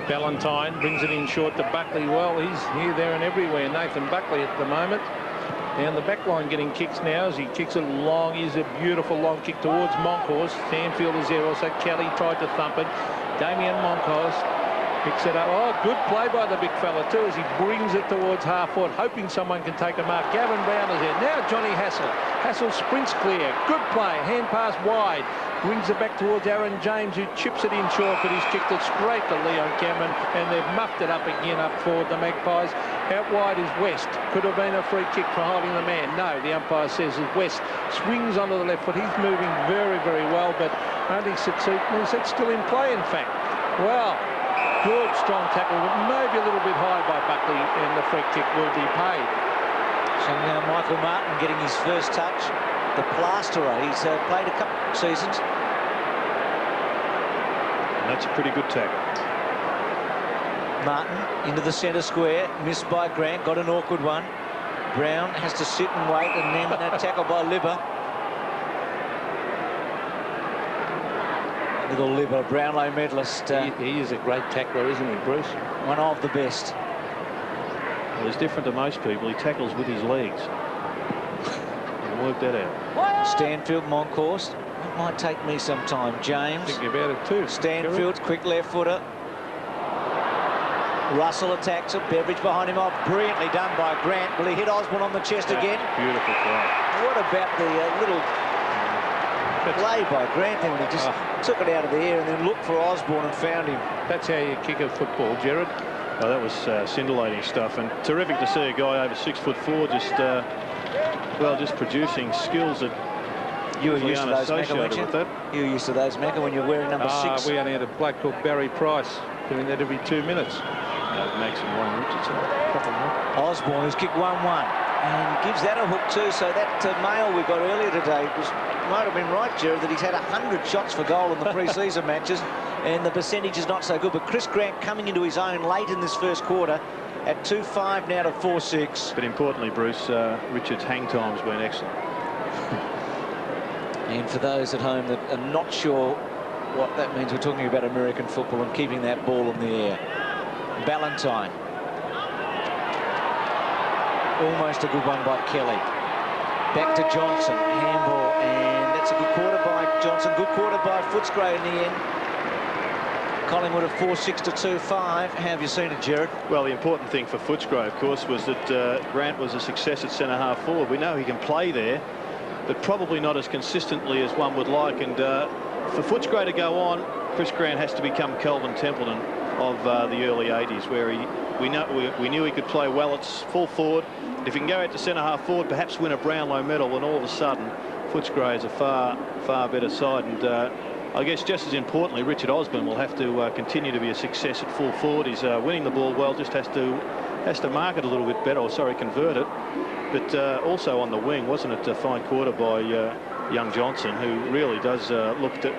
Ballantyne brings it in short to Buckley. Well, he's here, there and everywhere, Nathan Buckley at the moment. Down the back line getting kicks now as he kicks it long. Here's a beautiful long kick towards Monkhorst. Stanfield is there also. Kelly tried to thump it. Damian Monkhorst picks it up. Oh, good play by the big fella too as he brings it towards half-forward, hoping someone can take a mark. Gavin Brown is there. Now Johnny Hassall. Hassall sprints clear. Good play. Hand pass wide. Brings it back towards Aaron James, who chips it in short, but he's kicked it straight to Leon Cameron, and they've muffed it up again up forward, the Magpies. Out wide is West. Could have been a free kick for holding the man. No, the umpire says is West swings onto the left foot. He's moving very, very well, but only sits still in play, in fact. Well, good, strong tackle, but maybe a little bit high by Buckley, and the free kick will be paid. So now Michael Martin getting his first touch. The plasterer, he's played a couple of seasons. And that's a pretty good tackle. Martin into the centre square, missed by Grant, got an awkward one. Brown has to sit and wait, and then that tackle by Libber. Little Libber, Brownlow medalist. He is a great tackler, isn't he, Bruce? One of the best. Well, he's different to most people. He tackles with his legs. Work that out. Stanfield, Monkhorst. It might take me some time. James. Thinking about it too. Stanfield, quick left footer. Russell attacks it. Beveridge behind him. Brilliantly done by Grant. Will he hit Osborne on the chest again? Beautiful play. What about the little play by Grant then when he just took it out of the air and then looked for Osborne and found him? That's how you kick a football, Gerard. Oh, that was scintillating stuff, and terrific to see a guy over 6'4" just. Well, just producing skills that you were used to those, Macca, weren't you? With that. You were used to those, Macca, when you're wearing number 6. We only had a bloke called Barry Price doing that every 2 minutes. Maxim Warren Richardson, a couple more. Osborne has kicked 1-1 and gives that a hook too. So that mail we got earlier today might have been right, Gerard, that he's had 100 shots for goal in the pre-season matches, and the percentage is not so good. But Chris Grant coming into his own late in this first quarter. At 2-5 now to 4-6. But importantly, Bruce, Richard's hang time's been excellent. And for those at home that are not sure what that means, we're talking about American football and keeping that ball in the air. Ballantyne. Almost a good one by Kelly. Back to Johnson. Handball. And that's a good quarter by Johnson. Good quarter by Footscray in the end. Collingwood at 4-6 to 2-5. How have you seen it, Gerard? Well, the important thing for Footscray, of course, was that Grant was a success at centre-half forward. We know he can play there, but probably not as consistently as one would like. And for Footscray to go on, Chris Grant has to become Kelvin Templeton of the early 80s, where we knew he could play well at full forward. If he can go out to centre-half forward, perhaps win a Brownlow medal, and all of a sudden, Footscray is a far, far better side. And I guess just as importantly, Richard Osborne will have to continue to be a success at full forward. He's winning the ball well, just has to mark it a little bit better, or sorry, convert it. But also on the wing, wasn't it a fine quarter by young Johnson, who really does look to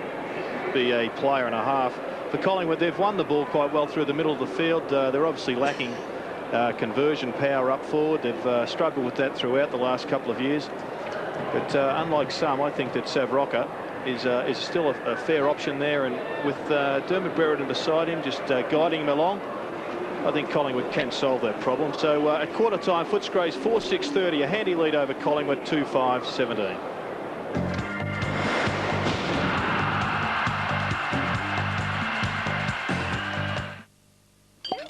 be a player and a half. For Collingwood, they've won the ball quite well through the middle of the field. They're obviously lacking conversion power up forward. They've struggled with that throughout the last couple of years. But unlike some, I think that Savroka is still a fair option there, and with Dermot Brereton beside him, just guiding him along, I think Collingwood can solve that problem. So at quarter time, Footscray's 4-6-30, a handy lead over Collingwood, 2-5-17.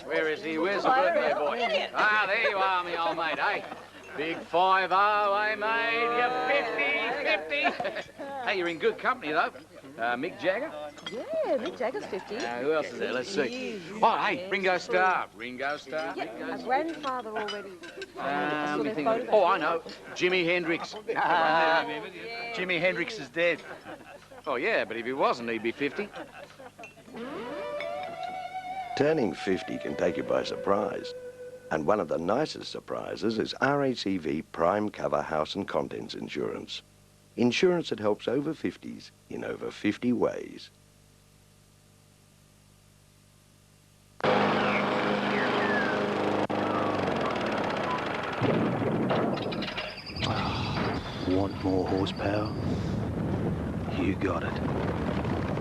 Where is he? Where's the birthday boy? Ah, there you are, me old mate, eh? Big 5-0, eh, mate? You're 50. Hey, you're in good company, though. Mick Jagger? Yeah, Mick Jagger's 50. Who else is there? Let's see. Oh, hey, Ringo Starr. Ringo Starr. Yeah, a grandfather already. Let me think. Oh, I know. Jimi Hendrix. Jimi Hendrix is dead. Oh, yeah, but if he wasn't, he'd be 50. Turning 50 can take you by surprise. And one of the nicest surprises is RACV Prime Cover House and Contents Insurance. Insurance that helps over 50s in over 50 ways. Want more horsepower? You got it.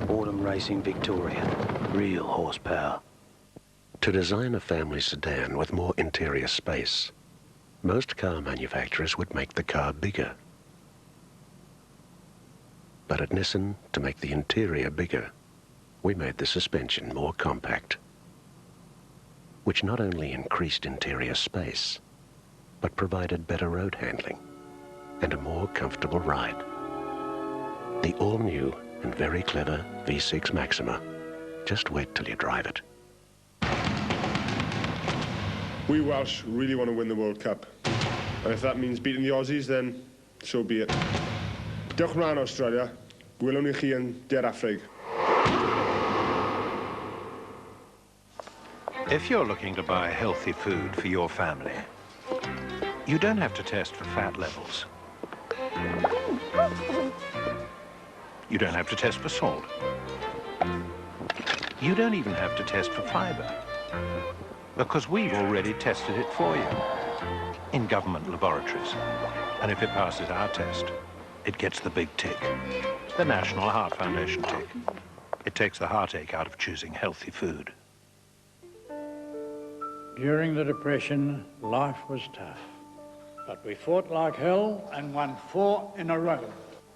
Autumn Racing Victoria. Real horsepower. To design a family sedan with more interior space, Most car manufacturers would make the car bigger. But at Nissan, to make the interior bigger, we made the suspension more compact, which not only increased interior space, but provided better road handling and a more comfortable ride. The all-new and very clever V6 Maxima. Just wait till you drive it. We Welsh really want to win the World Cup. And if that means beating the Aussies, then so be it. Diolch yn fawr Australia. Gwelwn ni chi yn Der Affrig. If you're looking to buy healthy food for your family, you don't have to test for fat levels. You don't have to test for salt. You don't even have to test for fibre, because we've already tested it for you in government laboratories. And if it passes our test, it gets the big tick, the National Heart Foundation tick. It takes the heartache out of choosing healthy food. During the Depression, life was tough, but we fought like hell and won 4 in a row.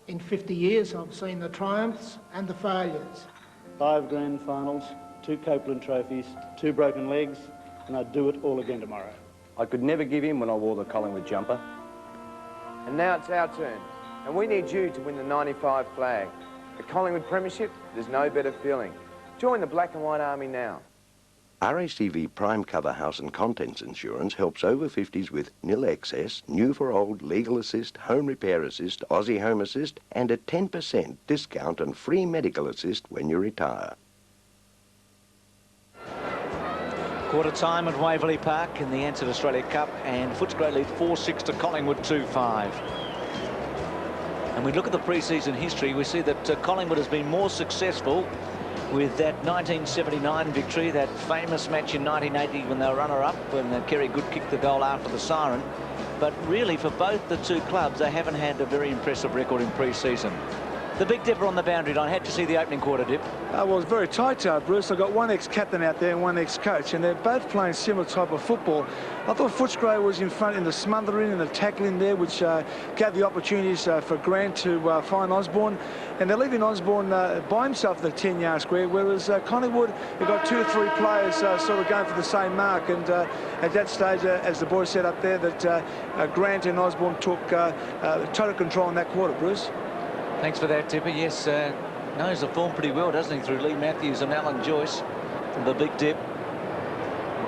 In 50 years, I've seen the triumphs and the failures. 5 grand finals, 2 Copeland trophies, 2 broken legs, and I'd do it all again tomorrow. I could never give in when I wore the Collingwood jumper. And now it's our turn, and we need you to win the 95 flag. The Collingwood Premiership, there's no better feeling. Join the Black and White Army now. RACV Prime Cover House and Contents Insurance helps over 50s with nil excess, new for old, legal assist, home repair assist, Aussie Home Assist, and a 10% discount and free medical assist when you retire. Quarter time at Waverley Park in the Ansett Australia Cup, and Footscray lead 4-6 to Collingwood 2-5. And we look at the pre-season history, we see that Collingwood has been more successful with that 1979 victory, that famous match in 1980 when they were runner-up, when Kerry Good kicked the goal after the siren. But really, for both the two clubs, they haven't had a very impressive record in pre-season. The big dipper on the boundary line. How'd you see the opening quarter, Dip? Well, it's very tight, Bruce. I've got one ex-captain out there and one ex-coach, and they're both playing similar type of football. I thought Footscray was in front in the smothering and the tackling there, which gave the opportunities for Grant to find Osborne. And they're leaving Osborne by himself in the 10-yard square, whereas Collingwood, they've got 2 or 3 players sort of going for the same mark. And at that stage, as the boys said up there, that Grant and Osborne took total control in that quarter, Bruce. Thanks for that, Tipper. Yes, knows the form pretty well, doesn't he, through Lee Matthews and Alan Joyce. The big Dip.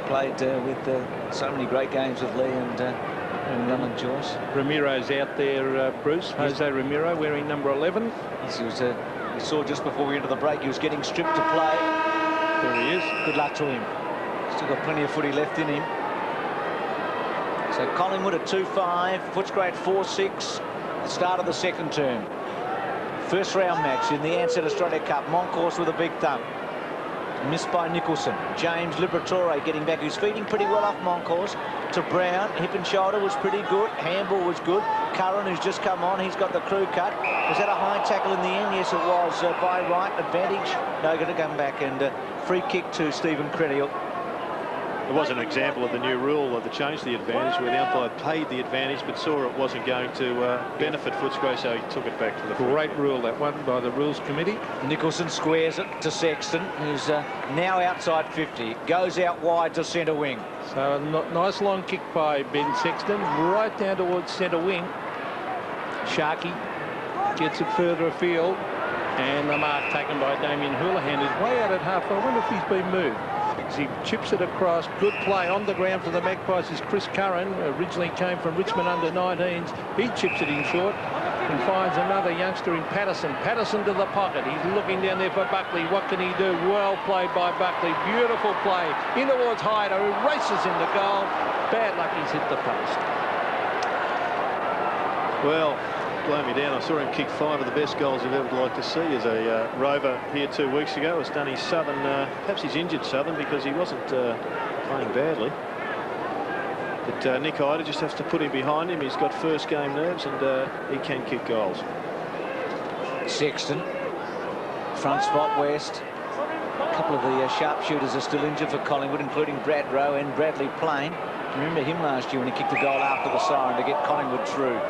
Played with so many great games with Lee and Alan Joyce. Ramiro's out there, Bruce. Jose Ramiro wearing number 11. Yes, he was, we saw just before we entered the break, he was getting stripped to play. There he is. Good luck to him. Still got plenty of footy left in him. So Collingwood at 2-5, Footscray at 4-6, the start of the second term. First round match in the Ansett Australia Cup. Moncourse with a big thump. Missed by Nicholson. James Liberatore getting back, who's feeding pretty well off Moncourse. To Brown. Hip and shoulder was pretty good. Handball was good. Curran, who's just come on, he's got the crew cut. Was that a high tackle in the end? Yes, it was. By right, advantage. No, going to come back, and free kick to Stephen Credill. It was an example of the new rule that changed the advantage, where the umpire paid the advantage but saw it wasn't going to benefit Footscray, so he took it back to the great rule, that one, by the Rules Committee. Nicholson squares it to Sexton, who's now outside 50. Goes out wide to centre wing. So a nice long kick by Ben Sexton, right down towards centre wing. Sharkey gets it further afield, and the mark taken by Damian Houlihan is way out at half. I wonder if he's been moved. He chips it across. Good play on the ground for the Magpies is Chris Curran. Originally came from Richmond under-19s. He chips it in short and finds another youngster in Patterson. Patterson to the pocket. He's looking down there for Buckley. What can he do? Well played by Buckley. Beautiful play. In towards Hyder, who races into goal. Bad luck, he's hit the post. Well, blow me down. I saw him kick 5 of the best goals you've ever liked to see as a rover here 2 weeks ago. It's done his Southern, perhaps he's injured Southern because he wasn't playing badly. But Nick Hyder just has to put him behind him. He's got first game nerves, and he can kick goals. Sexton, front spot west. A couple of the sharpshooters are still injured for Collingwood, including Brad Rowe and Bradley Plain. Remember him last year when he kicked a goal after the siren to get Collingwood through.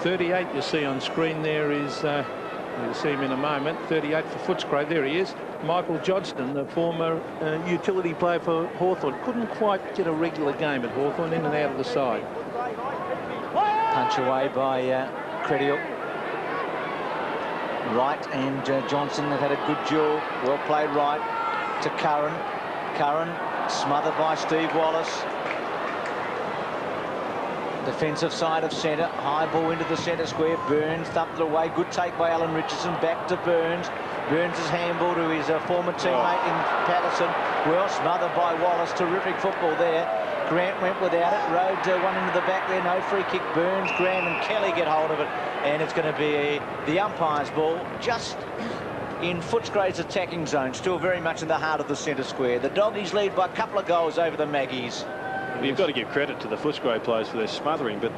38 you see on screen there is, you'll see him in a moment, 38 for Footscray. There he is. Michael Johnston, the former utility player for Hawthorn. Couldn't quite get a regular game at Hawthorn, in and out of the side. Punch away by Credill. Wright and Johnson have had a good duel. Well played Wright to Curran. Curran smothered by Steve Wallace. Defensive side of centre. High ball into the centre square. Burns thumped it away. Good take by Alan Richardson. Back to Burns. Burns' handball to his former teammate in Patterson. Well smothered by Wallace. Terrific football there. Grant went without it. Rode one into the back there. No free kick. Burns, Grant and Kelly get hold of it. And it's going to be the umpire's ball just in Footscray's attacking zone. Still very much in the heart of the centre square. The Doggies lead by a couple of goals over the Maggies. Well, you've got to give credit to the Footscray players for their smothering, but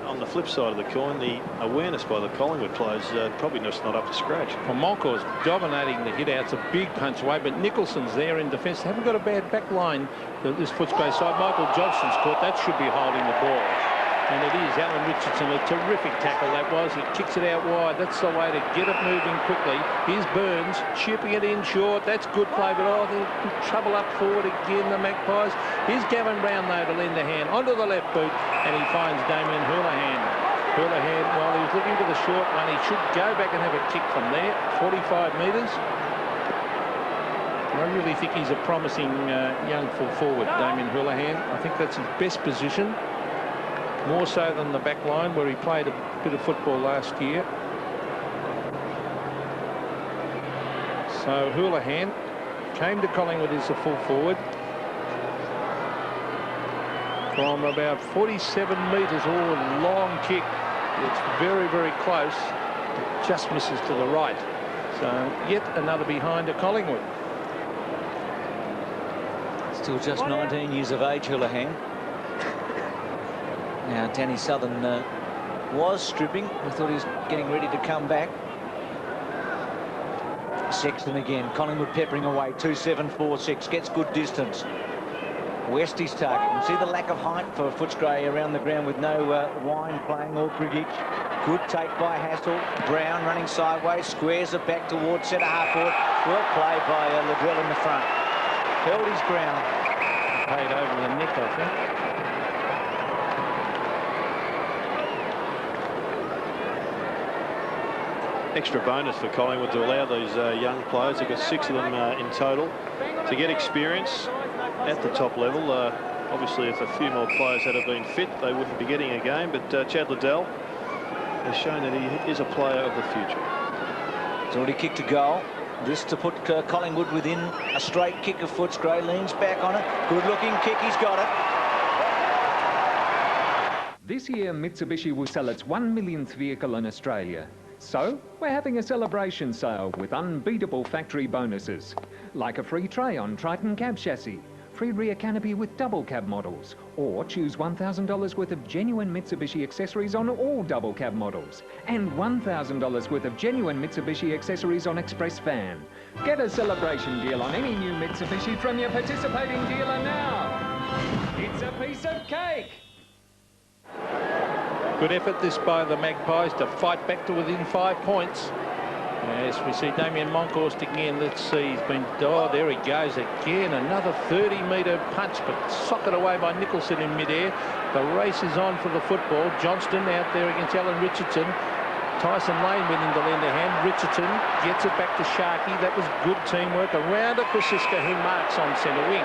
on the flip side of the coin, the awareness by the Collingwood players probably just not up to scratch. Well, Monco's dominating the hit-outs, a big punch away, but Nicholson's there in defence. They haven't got a bad back line, this Footscray side. Michael Johnston's caught. That should be holding the ball. And it is. Alan Richardson, a terrific tackle that was. He kicks it out wide. That's the way to get it moving quickly. Here's Burns chipping it in short. That's good play, but they're in trouble up forward again, the Magpies. Here's Gavin Brown, though, to lend a hand onto the left boot, and he finds Damian Houlihan. Houlihan, while he was looking for the short one, he should go back and have a kick from there, 45 metres. I really think he's a promising young full forward, Damian Houlihan. I think that's his best position. More so than the back line, where he played a bit of football last year. So Houlihan came to Collingwood as a full forward. From about 47 metres, long kick. It's very, very close. It just misses to the right. So yet another behind to Collingwood. Still just 19 years of age, Houlihan. Now, Danny Southern was stripping. I thought he was getting ready to come back. Sexton again. Collingwood peppering away. 2-7-4-6. Gets good distance. Westie's target. You see the lack of height for Footscray around the ground with no Wine playing or Brigich. Good take by Hassall. Brown running sideways. Squares it back towards centre half forward. Well played by Liddell in the front. Held his ground. Paid over the neck, I think. Extra bonus for Collingwood to allow these young players. They've got 6 of them in total to get experience at the top level. Obviously, if a few more players had been fit, they wouldn't be getting a game. But Chad Liddell has shown that he is a player of the future. He's already kicked a goal. This to put Collingwood within a straight kick of Footscray. Leans back on it. Good-looking kick. He's got it. This year, Mitsubishi will sell its 1 millionth vehicle in Australia. So, we're having a celebration sale with unbeatable factory bonuses, like a free tray on Triton cab chassis, free rear canopy with double cab models, or choose $1,000 worth of genuine Mitsubishi accessories on all double cab models, and $1,000 worth of genuine Mitsubishi accessories on Express Van. Get a celebration deal on any new Mitsubishi from your participating dealer now. It's a piece of cake. Good effort this by the Magpies to fight back to within 5 points. As we see Damien Moncourt sticking in. Let's see, he's been, there he goes again. Another 30-metre punch, but socked away by Nicholson in midair. The race is on for the football. Johnston out there against Alan Richardson. Tyson Lane with him to lend a hand. Richardson gets it back to Sharkey. That was good teamwork. Around to Krasiska, who marks on centre wing.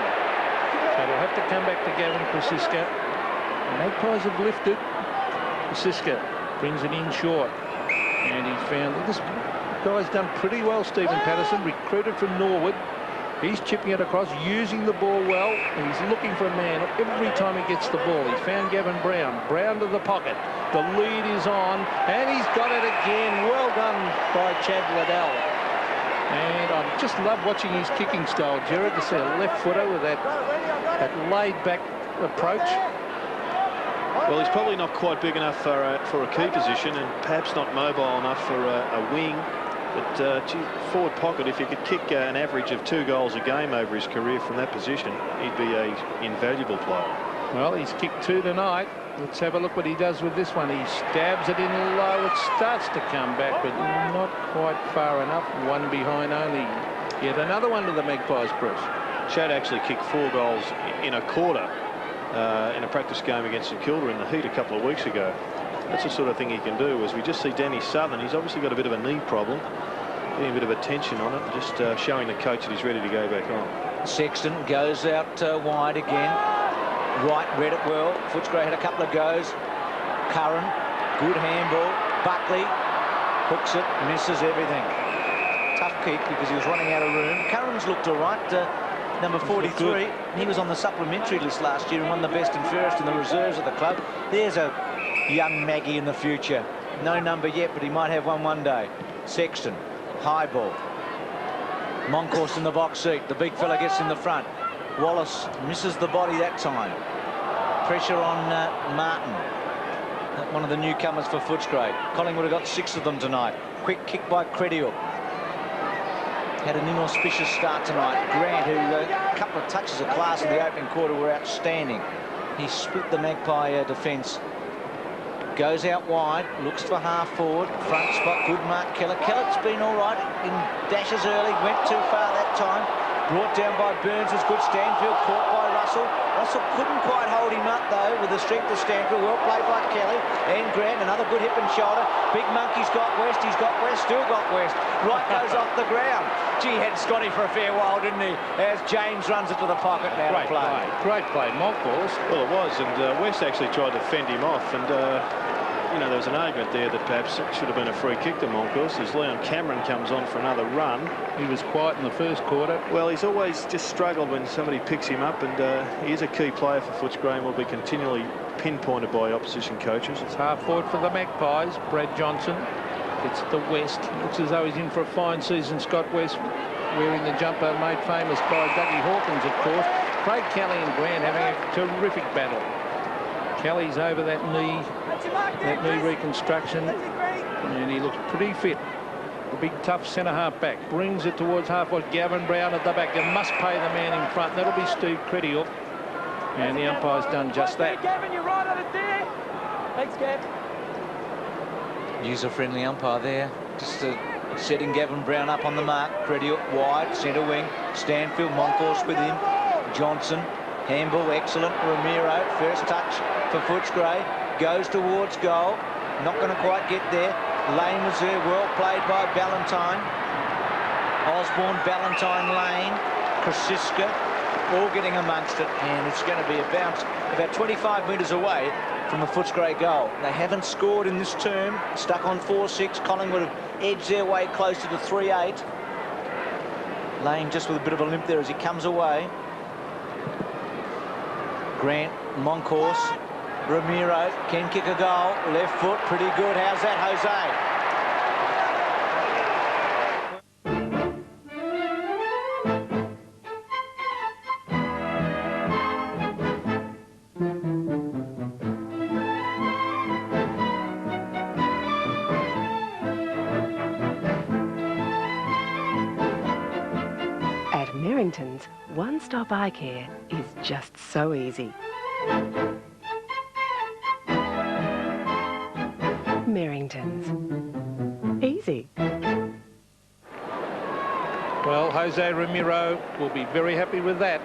So we'll have to come back to Gavin Krasiska. The Magpies have lifted. Krasiska brings it in short, and he's found this guy's done pretty well. Stephen Patterson, recruited from Norwood. He's chipping it across, using the ball well, and he's looking for a man every time he gets the ball. He's found Gavin Brown. Brown to the pocket. The lead is on, and he's got it again. Well done by Chad Liddell. And I just love watching his kicking style, Gerard, to see a left footer with that laid-back approach. Well, he's probably not quite big enough for a key position, and perhaps not mobile enough for a wing. But forward pocket, if he could kick an average of 2 goals a game over his career from that position, he'd be an invaluable player. Well, he's kicked 2 tonight. Let's have a look what he does with this one. He stabs it in low. It starts to come back, but not quite far enough. One behind only. Yet another one to the Magpies, Bruce. Shad actually kicked 4 goals in a quarter in a practice game against St Kilda in the heat a couple of weeks ago. That's the sort of thing he can do. As we just see Danny Southern, he's obviously got a bit of a knee problem. Getting a bit of attention on it, just showing the coach that he's ready to go back on. Sexton goes out wide again. White read it well. Footscray had a couple of goes. Curran, good handball. Buckley hooks it, misses everything. Tough kick because he was running out of room. Curran's looked all right. Number 43. He was on the supplementary list last year and won the best and fairest in the reserves of the club. There's a young Maggie in the future. No number yet, but he might have one day. Sexton, high ball. Moncourse in the box seat. The big fella gets in the front. Wallace misses the body that time. Pressure on Martin. One of the newcomers for Footscray. Collingwood have got 6 of them tonight. Quick kick by Credial. Had an inauspicious start tonight. Grant, who a couple of touches of class in the opening quarter were outstanding. He split the Magpie defence. Goes out wide, looks for half forward. Front spot, good mark. Kellett's been all right in dashes early. Went too far that time. Brought down by Burns was good. Stanfield caught by Russell. Russell couldn't quite hold him up, though, with the strength of Stanfield. Well played by Kelly. And Grant, another good hip and shoulder. Big Monkey's got West. He's got West. Still got West. Right goes off the ground. Gee, had Scotty for a fair while, didn't he? As James runs it to the pocket now to play. Great play, Moncourse. Well, it was, and West actually tried to fend him off, and you know, there was an argument there that perhaps it should have been a free kick to Moncourse as Leon Cameron comes on for another run. He was quiet in the first quarter. Well, he's always just struggled when somebody picks him up, and he is a key player for Footscray and will be continually pinpointed by opposition coaches. It's half forward for the Magpies. Brad Johnson gets to West. Looks as though he's in for a fine season. Scott West wearing the jumper made famous by Dougie Hawkins, of course. Craig Kelly and Grant having a terrific battle. Kelly's over that knee reconstruction, and he looks pretty fit. The big tough centre half back brings it towards half forward. Gavin Brown at the back. You must pay the man in front. That'll be Steve Credial, and the umpire's done just that. Gavin, you're right on it there. Thanks, Gav. User-friendly umpire there, just setting Gavin Brown up on the mark. Credial wide, centre wing. Stanfield, Moncourse with him. Johnson. Handball, excellent. Ramiro, first touch for Footscray. Goes towards goal. Not going to quite get there. Lane was there. Well played by Ballantyne. Osborne, Ballantyne, Lane, Krasiska, all getting amongst it. And it's going to be a bounce about 25 metres away from the Footscray goal. They haven't scored in this term. Stuck on 4-6. Collingwood have edged their way closer to 3-8. Lane just with a bit of a limp there as he comes away. Grant, Moncourse, Ramiro can kick a goal. Left foot, pretty good. How's that, Jose? At Merrington's, one-stop eye care is just so easy. Merrington's. Easy. Well, Jose Ramiro will be very happy with that.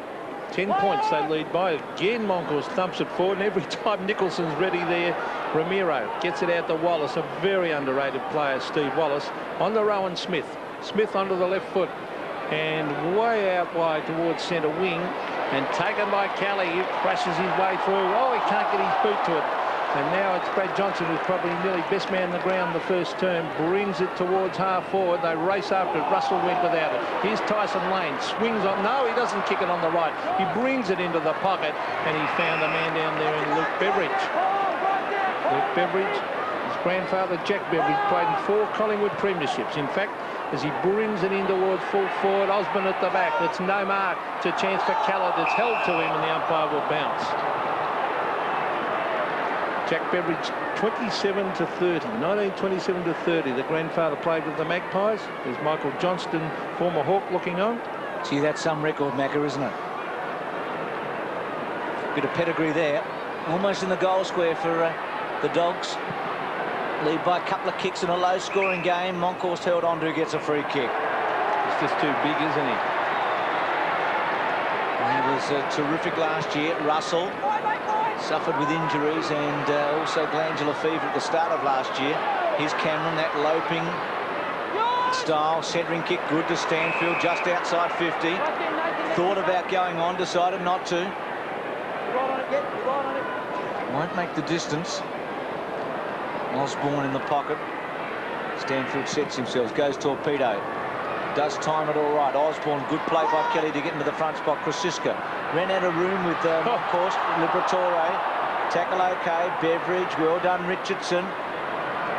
10 points they lead by. Again, Moncourse thumps it forward, and every time Nicholson's ready there, Ramiro gets it out to Wallace, a very underrated player, Steve Wallace, on the Rowan Smith. Smith onto the left foot, and way out wide towards centre wing, and taken by Kelly. He crashes his way through. Oh, he can't get his boot to it. And now it's Brad Johnson, who's probably nearly best man on the ground the first term, brings it towards half forward. They race after it. Russell went without it. Here's Tyson Lane, swings on. No, he doesn't kick it on the right. He brings it into the pocket, and he found a man down there in Luke Beveridge. Luke Beveridge, his grandfather Jack Beveridge played in 4 Collingwood premierships. In fact, as he brings it in towards full forward, Osborne at the back. It's no mark. It's a chance for Callard. It's held to him, and the umpire will bounce. Jack Beveridge, 27-30, 1927-30. The grandfather played with the Magpies. There's Michael Johnston, former Hawk, looking on. Gee, that's some record, Macca, isn't it? Bit of pedigree there. Almost in the goal square for the Dogs. Lead by a couple of kicks in a low-scoring game. Monkhorst held on to, gets a free kick. He's just too big, isn't he? He was terrific last year. Russell suffered with injuries and also glandular fever at the start of last year. Here's Cameron, that loping style, centering kick, good to Stanfield, just outside 50. Thought about going on, decided not to. Won't make the distance. Osborne in the pocket. Stanfield sets himself, goes torpedo. Does time it all right. Osborne, good play by Kelly to get into the front spot. Krasiska ran out of room with Monkhorst. Liberatore. Tackle okay. Beveridge, well done. Richardson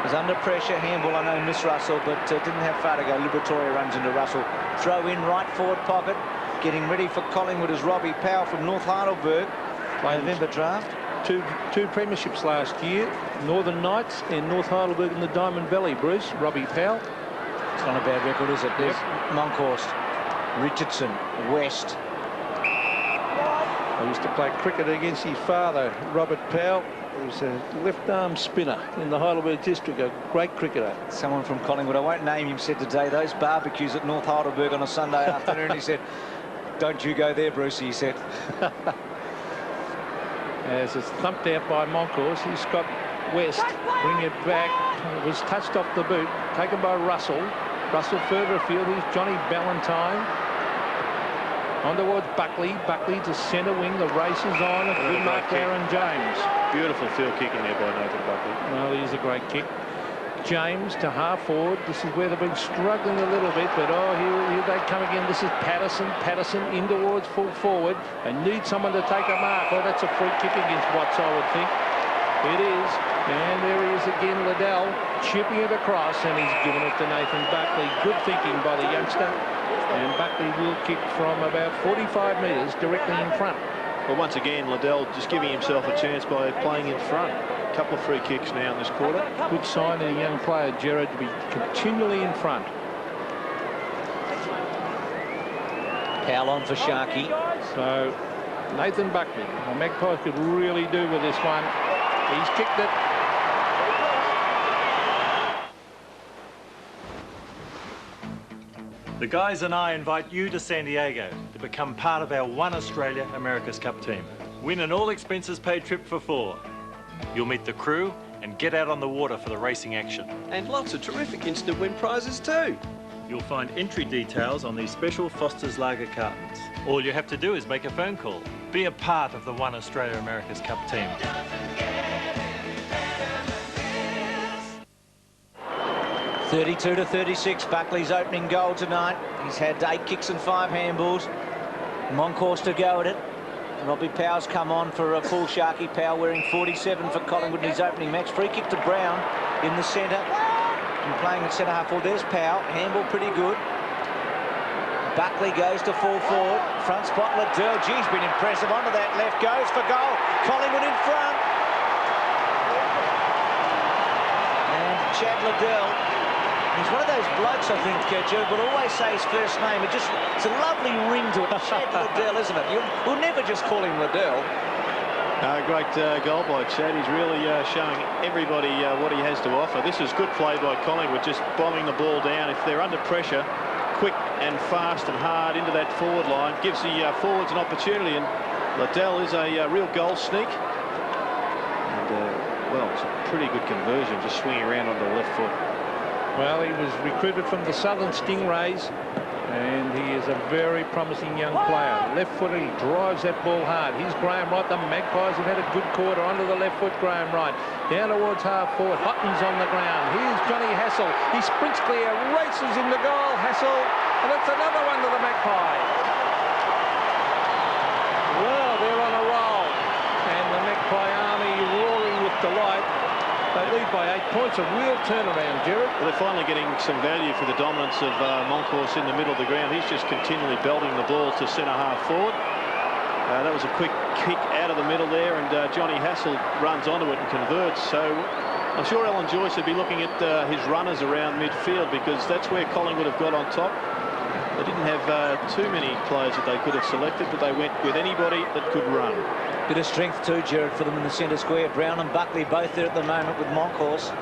was under pressure. Handball, I know, miss Russell, but didn't have far to go. Liberatore runs into Russell. Throw in right forward pocket. Getting ready for Collingwood is Robbie Powell from North Heidelberg. November draft. Two premierships last year. Northern Knights and North Heidelberg in the Diamond Valley, Bruce. Robbie Powell. It's not a bad record, is it? There's Monkhorst, Richardson, West. I used to play cricket against his father, Robert Powell. He was a left-arm spinner in the Heidelberg district, a great cricketer. Someone from Collingwood, I won't name him, said today, those barbecues at North Heidelberg on a Sunday afternoon, he said, don't you go there, Brucey, he said. As it's thumped out by Monkhorst, he's got West, bring it back. It was touched off the boot, taken by Russell. Russell further afield, here's Johnny Ballantyne. On towards Buckley. Buckley to centre wing, the race is on. A good mark, Aaron James. Beautiful field kicking there by Nathan Buckley. Well, he's a great kick. James to half forward. This is where they've been struggling a little bit, but here they come again. This is Patterson. Patterson in towards full forward. They need someone to take a mark. Oh, that's a free kick against Watts, I would think. It is. And there he is again, Liddell, chipping it across, and he's given it to Nathan Buckley. Good thinking by the youngster. And Buckley will kick from about 45 metres directly in front. Well, once again, Liddell just giving himself a chance by playing in front. A couple of free kicks now in this quarter. Good sign in a young player, Gerard, to be continually in front. Powell on for Sharkey. So, Nathan Buckley, the Magpies could really do with this one. He's kicked it. The guys and I invite you to San Diego to become part of our One Australia America's Cup team. Win an all-expenses-paid trip for 4. You'll meet the crew and get out on the water for the racing action. And lots of terrific instant win prizes too. You'll find entry details on these special Foster's Lager cartons. All you have to do is make a phone call. Be a part of the One Australia America's Cup team. 32-36, Buckley's opening goal tonight. He's had 8 kicks and 5 handballs. Monkhorst to go at it. Robbie Powell's come on for a full Sharky. Powell wearing 47 for Collingwood in his opening match. Free kick to Brown in the centre. And playing at centre half forward. There's Powell. Handball pretty good. Buckley goes to full forward. Front spot, Liddell. Geez, been impressive. Onto that left. Goes for goal. Collingwood in front. And Chad Liddell. He's one of those blokes, I think, Gerard, would always say his first name. It's a lovely ring to it. Chad Liddell, isn't it? We'll never just call him Liddell. Great goal by Chad. He's really showing everybody what he has to offer. This is good play by Collingwood, just bombing the ball down. If they're under pressure, quick and fast and hard into that forward line, gives the forwards an opportunity. And Liddell is a real goal sneak. And, well, it's a pretty good conversion, just swinging around on the left foot. Well, he was recruited from the Southern Stingrays, and he is a very promising young player. Left-footed, he drives that ball hard. Here's Graham Wright. The Magpies have had a good quarter. Onto the left foot, Graham Wright. Down towards half forward. Hutton's on the ground. Here's Johnny Hassall. He sprints clear, races into goal. Hassall, and it's another one to the Magpies. Well, they're on a roll, and the Magpie Army roaring with delight. They lead by 8 points, a real turnaround, Gerard. Well, they're finally getting some value for the dominance of Monkhorst in the middle of the ground. He's just continually belting the ball to centre half forward. That was a quick kick out of the middle there, and Johnny Hassall runs onto it and converts. So I'm sure Alan Joyce would be looking at his runners around midfield, because that's where Collingwood have got on top. They didn't have too many players that they could have selected, but they went with anybody that could run. Bit of strength too, Gerard, for them in the centre square. Brown and Buckley both there at the moment with Monkhorst.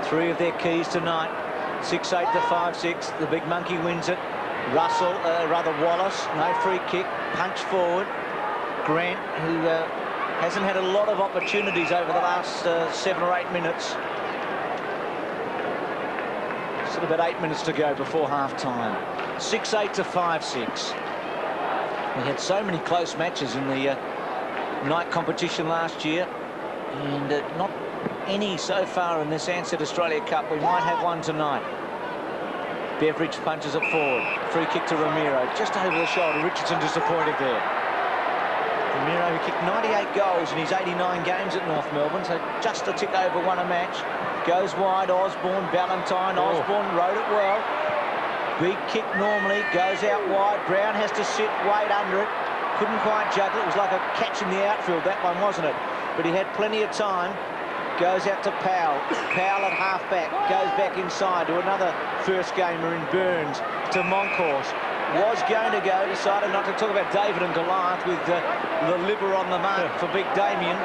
3 of their keys tonight. 6-8 to 5-6. The big monkey wins it. Wallace, no free kick, punch forward. Grant, who hasn't had a lot of opportunities over the last 7 or 8 minutes. Still about 8 minutes to go before half-time. 6-8 to 5-6. We had so many close matches in the night competition last year, and not any so far in this Ansett Australia Cup. We might have one tonight. Beveridge punches it forward. Free kick to Ramiro, just over the shoulder. Richardson disappointed there. Ramiro, who kicked 98 goals in his 89 games at North Melbourne, so just a tick over one a match. Goes wide, Osborne, Ballantyne. Osborne rode it well. Big kick normally, goes out wide. Brown has to sit, wait under it. Couldn't quite juggle it. It was like a catch in the outfield, that one, wasn't it? But he had plenty of time. Goes out to Powell. Powell at half-back. Goes back inside to another first gamer in Burns. To Monkhorst. Was going to go. Decided not to talk about David and Goliath with the liver on the mark for big Damian.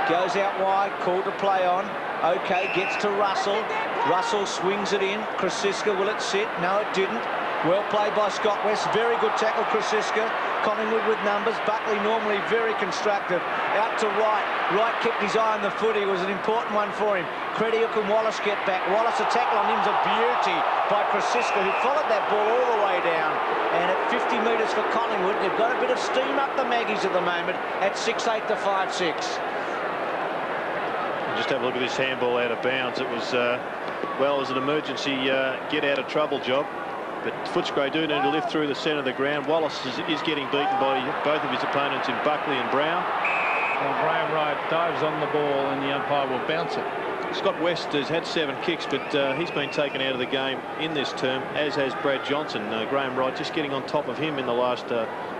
Goes out wide. Called to play on. OK, gets to Russell. Russell swings it in. Krasiska, will it sit? No, it didn't. Well played by Scott West. Very good tackle, Krasiska. Collingwood with numbers. Buckley normally very constructive. Out to Wright. Wright kept his eye on the footy. It was an important one for him. Crediuk and Wallace get back. Wallace, a tackle on him's a beauty by Krasiska, who followed that ball all the way down. And at 50 metres for Collingwood, they've got a bit of steam up the Maggies at the moment at 6-8 to 5-6. Just have a look at this handball out of bounds. It was, well, it was an emergency get-out-of-trouble job. But Footscray do need to lift through the centre of the ground. Wallace is getting beaten by both of his opponents in Buckley and Brown. Well, Graham Wright dives on the ball and the umpire will bounce it. Scott West has had 7 kicks, but he's been taken out of the game in this term, as has Brad Johnson. Graham Wright just getting on top of him in the last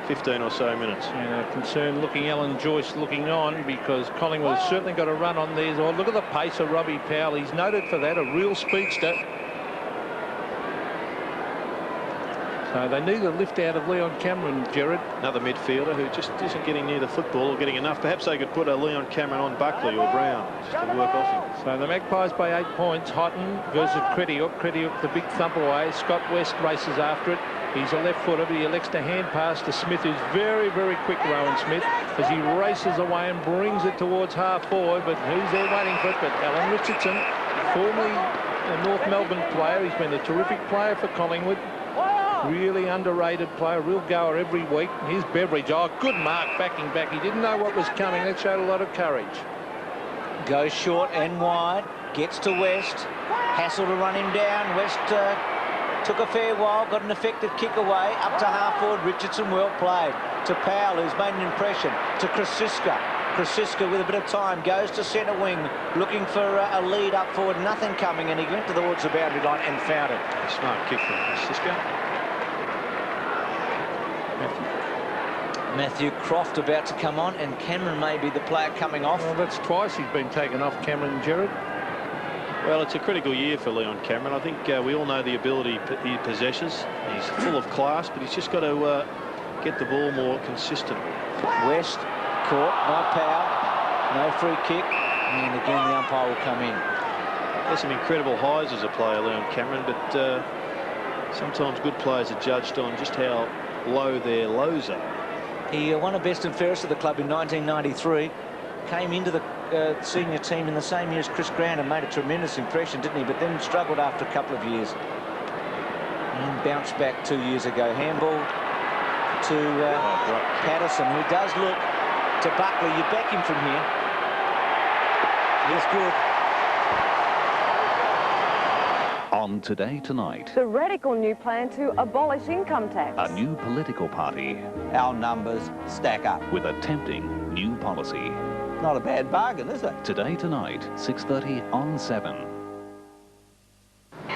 15 or so minutes. And concerned looking Alan Joyce looking on, because Collingwood has certainly got a run on these. Oh, look at the pace of Robbie Powell. He's noted for that, a real speedster. So they need a lift out of Leon Cameron, Gerard. Another midfielder who just isn't getting near the football or getting enough. Perhaps they could put a Leon Cameron on Buckley or Brown just to work off him. So the Magpies by 8 points. Houghton versus Crediuk. Crediuk the big thump away. Scott West races after it. He's a left footer, but he elects to hand pass to Smith, who's very, very quick, Rowan Smith, as he races away and brings it towards half forward. But who's there waiting for it? But Alan Richardson, formerly a North Melbourne player. He's been a terrific player for Collingwood. Really underrated player, real goer every week. Here's Beveridge. Oh, good mark, backing back. He didn't know what was coming. That showed a lot of courage. Goes short and wide. Gets to West. Hassall to run him down. West took a fair while. Got an effective kick away. Up to half forward. Richardson, well played. To Powell, who's made an impression. To Krasiska. Krasiska with a bit of time goes to centre wing, looking for a lead up forward. Nothing coming, and he went towards the boundary line and found it. A smart kick from Krasiska. Matthew Croft about to come on, and Cameron may be the player coming off. Well, that's twice he's been taken off, Cameron, Gerard. Well, it's a critical year for Leon Cameron. I think we all know the ability he possesses. He's full of class, but he's just got to get the ball more consistent. West caught by Powell. No free kick, and again the umpire will come in. There's some incredible highs as a player, Leon Cameron, but sometimes good players are judged on just how low their lows are. He won a best and fairest of the club in 1993. Came into the senior team in the same year as Chris Grant and made a tremendous impression, didn't he? But then struggled after a couple of years. And bounced back 2 years ago. Handball to Patterson, who does look to Buckley. You back him from here. He's good. On Today Tonight, the radical new plan to abolish income tax. a new political party Our numbers stack up. with a tempting new policy. Not a bad bargain, is it? Today Tonight, 6:30 on 7.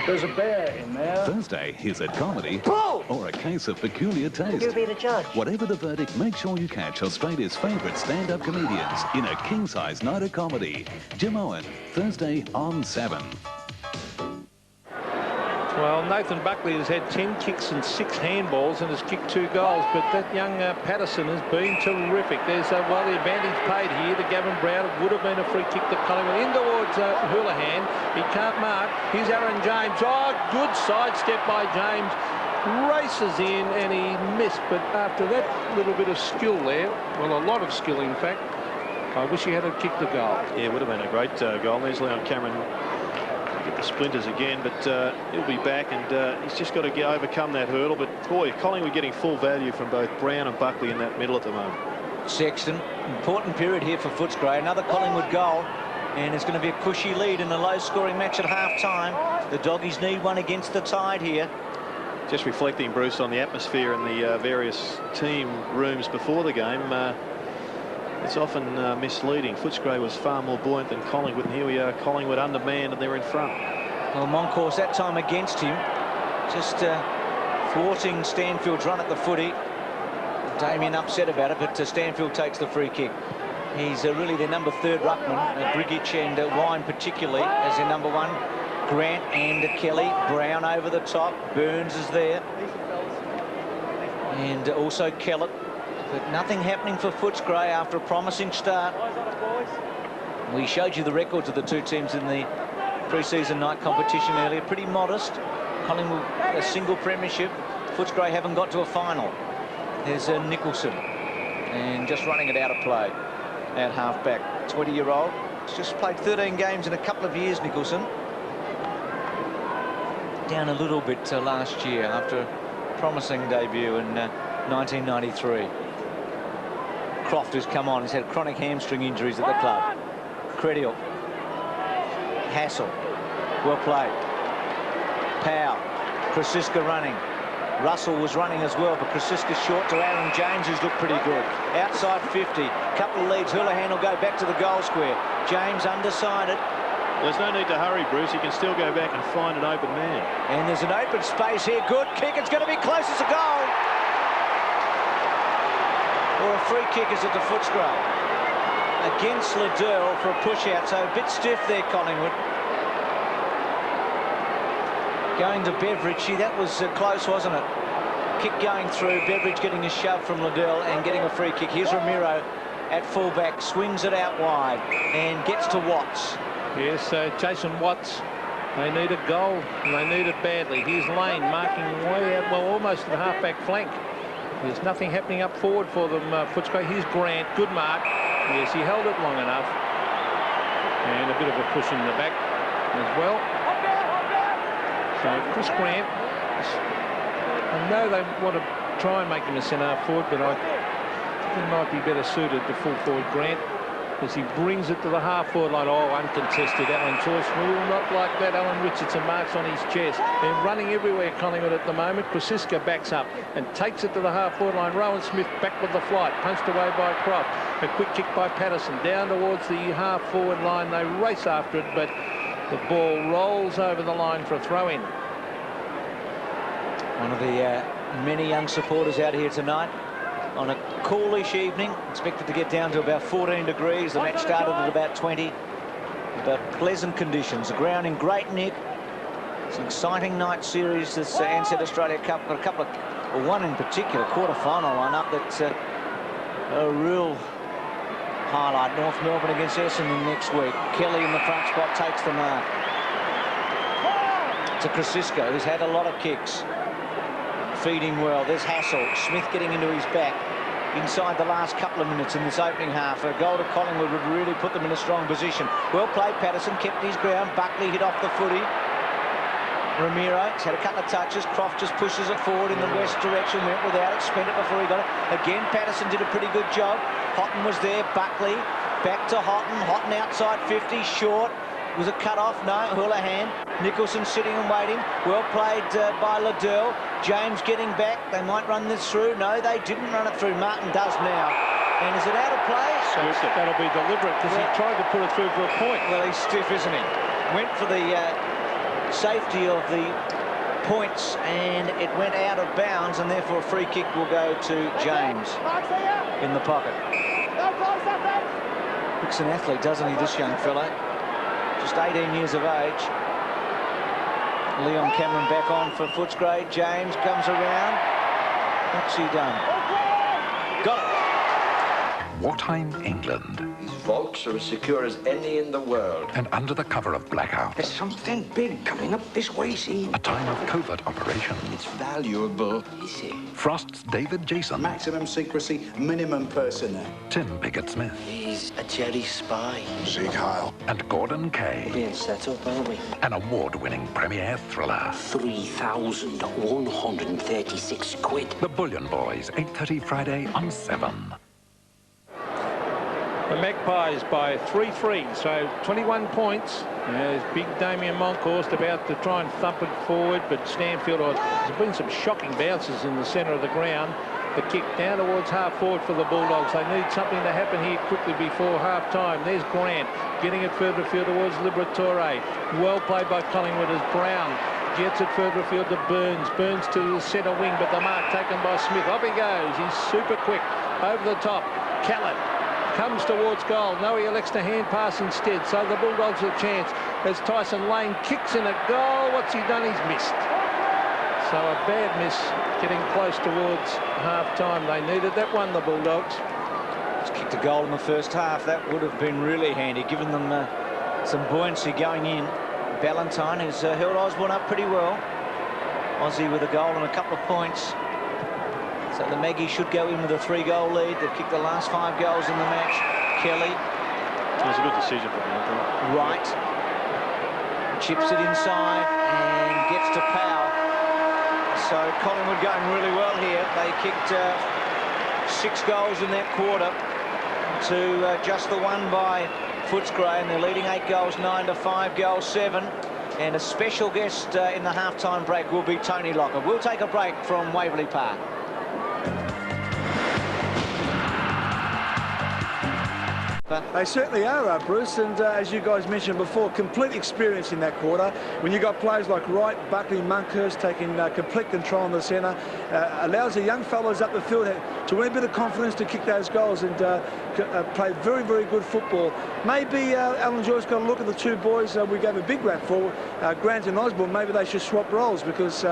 There's a bear in there. Thursday, is it comedy or a case of peculiar taste? You'll be the judge. Whatever the verdict, make sure you catch Australia's favourite stand-up comedians in a king-size night of comedy. Jim Owen, Thursday on 7. Well, Nathan Buckley has had 10 kicks and 6 handballs and has kicked 2 goals, but that young Patterson has been terrific. There's well, the advantage paid here to Gavin Brown. It would have been a free kick to Collingwood. In towards Houlihan. He can't mark. Here's Aaron James. Oh, good sidestep by James. Races in and he missed, but after that little bit of skill there, well, a lot of skill in fact, I wish he had kicked the goal. Yeah, it would have been a great goal. There's Leon Cameron. Get the splinters again, but he'll be back, and he's just got to overcome that hurdle. But boy, Collingwood getting full value from both Brown and Buckley in that middle at the moment. Sexton, important period here for Footscray. Another Collingwood goal, and it's going to be a cushy lead in a low-scoring match at half-time. The Doggies need one against the Tide here. Just reflecting, Bruce, on the atmosphere in the various team rooms before the game. It's often misleading. Footscray was far more buoyant than Collingwood, and here we are, Collingwood undermanned, and they're in front. Well, Moncourse that time against him, just thwarting Stanfield's run at the footy. Damian upset about it, but Stanfield takes the free kick. He's really their number 3rd ruckman, Grigic and Wine particularly as their number 1. Grant and Kelly. Brown over the top. Burns is there. And also Kellett. But nothing happening for Footscray after a promising start. We showed you the records of the 2 teams in the pre-season night competition earlier. Pretty modest. Collingwood a single premiership. Footscray haven't got to a final. There's Nicholson. And just running it out of play at half-back. 20-year-old. He's just played 13 games in a couple of years, Nicholson. Down a little bit last year after a promising debut in 1993. Croft has come on. He's had chronic hamstring injuries at the club. Credial. Hassall. Well played. Powell. Krasiska running. Russell was running as well, but Krasiska short to Aaron James, who's looked pretty good. Outside 50. Couple of leads. Houlihan will go back to the goal square. James undecided. There's no need to hurry, Bruce. He can still go back and find an open man. And there's an open space here. Good kick. It's going to be close as a goal. Or a free kick is at the Footscray. Against Liddell for a push-out. So a bit stiff there, Collingwood. Going to Beveridge. See, that was close, wasn't it? Kick going through. Beveridge getting a shove from Liddell and getting a free kick. Here's Ramiro at fullback. Swings it out wide and gets to Watts. Yes, Jason Watts. They need a goal, and they need it badly. Here's Lane marking way out, well, almost the half-back flank. There's nothing happening up forward for them, Footscray. Here's Grant, good mark. Yes, he held it long enough. And a bit of a push in the back as well. So Chris Grant, I know they want to try and make him a centre forward, but I think he might be better suited to full forward Grant, as he brings it to the half-forward line. Oh, uncontested, Alan Joyce. Will not like that. Alan Richardson marks on his chest. They're running everywhere, Collingwood, at the moment. Krasiska backs up and takes it to the half-forward line. Rowan Smith back with the flight. Punched away by Croft. A quick kick by Patterson. Down towards the half-forward line. They race after it, but the ball rolls over the line for a throw-in. One of the many young supporters out here tonight. On a coolish evening, expected to get down to about 14 degrees. The match started at about 20. But pleasant conditions. The ground in great nick. It's an exciting night series, this Ansett Australia Cup. Got a couple of, well, one in particular, quarter-final lineup that's a real highlight. North Melbourne against Essendon next week. Kelly in the front spot takes the mark. To Krasiska, who's had a lot of kicks. Feeding well. There's Hassall. Smith getting into his back inside the last couple of minutes in this opening half. A goal to Collingwood would really put them in a strong position. Well played, Patterson kept his ground. Buckley hit off the footy. Ramiro has had a couple of touches. Croft just pushes it forward in the west direction. Went without it. Spent it before he got it. Again, Patterson did a pretty good job. Houghton was there. Buckley back to Houghton. Houghton outside 50. Short. Was it cut off? No. Houlihan. Nicholson sitting and waiting. Well played by Liddell. James getting back. They might run this through. No, they didn't run it through. Martin does now. And is it out of play? That'll be deliberate, because he tried to put it through for a point. Well, he's stiff, isn't he? Went for the safety of the points, and it went out of bounds, and therefore a free kick will go to James in the pocket. Looks an athlete, doesn't he, this young fella? Just 18 years of age. Leon Cameron back on for Footscray. James comes around. What's he done? Got it. Wartime England. These vaults are as secure as any in the world. And under the cover of blackout. There's something big coming up this way, see? A time of covert operations. It's valuable, is it? Frost's David Jason. Maximum secrecy, minimum personnel. Tim Pickett-Smith. He's a Jerry spy. Zeke Heil. And Gordon Kay. We're being set up, aren't we? An award-winning premiere thriller. 3,136 quid. The Bullion Boys, 8:30 Friday on 7. The Magpies by 3-3, so 21 points. There's big Damien Monkhorst about to try and thump it forward, but Stanfield, there's been some shocking bounces in the centre of the ground. The kick down towards half forward for the Bulldogs. They need something to happen here quickly before half time. There's Grant getting it further field towards Liberatore. Well played by Collingwood as Brown gets it further field to Burns. Burns to the centre wing, but the mark taken by Smith. Off he goes. He's super quick over the top. Callett comes towards goal. No, he elects to hand pass instead. So the Bulldogs have a chance as Tyson Lane kicks in a goal. What's he done? He's missed. So a bad miss getting close towards half-time. They needed that one, the Bulldogs. Just kicked a goal in the first half. That would have been really handy, giving them some buoyancy going in. Ballantyne has held Osborne up pretty well. Aussie with a goal and a couple of points. So the Maggies should go in with a 3-goal lead. They've kicked the last 5 goals in the match. Kelly. It was a good decision for them. Right. Chips it inside and gets to Powell. So Collingwood going really well here. They kicked 6 goals in that quarter to just the one by Footscray, and they're leading 8 goals 9 to 5 goals 7. And a special guest in the half-time break will be Tony Locker. We'll take a break from Waverley Park. They certainly are, Bruce, and as you guys mentioned before, complete experience in that quarter. When you've got players like Wright, Buckley, Monkhorst taking complete control in the centre, allows the young fellas up the field to win a bit of confidence to kick those goals and play very, very good football. Maybe Alan Joyce got a look at the 2 boys we gave a big rap for, Grant and Osborne. Maybe they should swap roles, because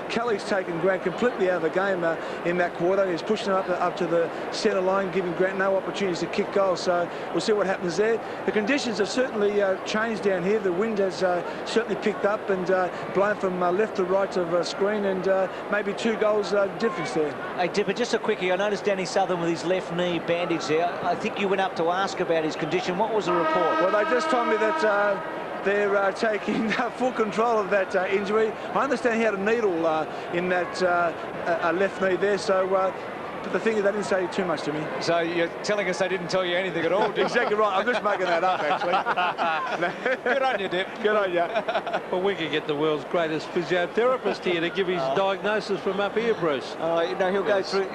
Kelly's taken Grant completely out of the game in that quarter. He's pushing it up to the centre line, giving Grant no opportunities to kick goals. So we'll see what happens there. The conditions have certainly changed down here. The wind has certainly picked up and blown from left to right of screen, and maybe 2 goals difference there. Hey, Dipper, just a quickie. I noticed Danny Southern with his left knee bandaged there. I think you went up to ask about his condition. What was the report? Well, they just told me that they're taking full control of that injury. I understand he had a needle in that left knee there, so but the thing is, they didn't say too much to me. So you're telling us they didn't tell you anything at all? Exactly right. I'm just making that up, actually. Good on you, Dip. Good on you. Well, we could get the world's greatest physiotherapist here to give his diagnosis from up here, Bruce. You know, he'll go through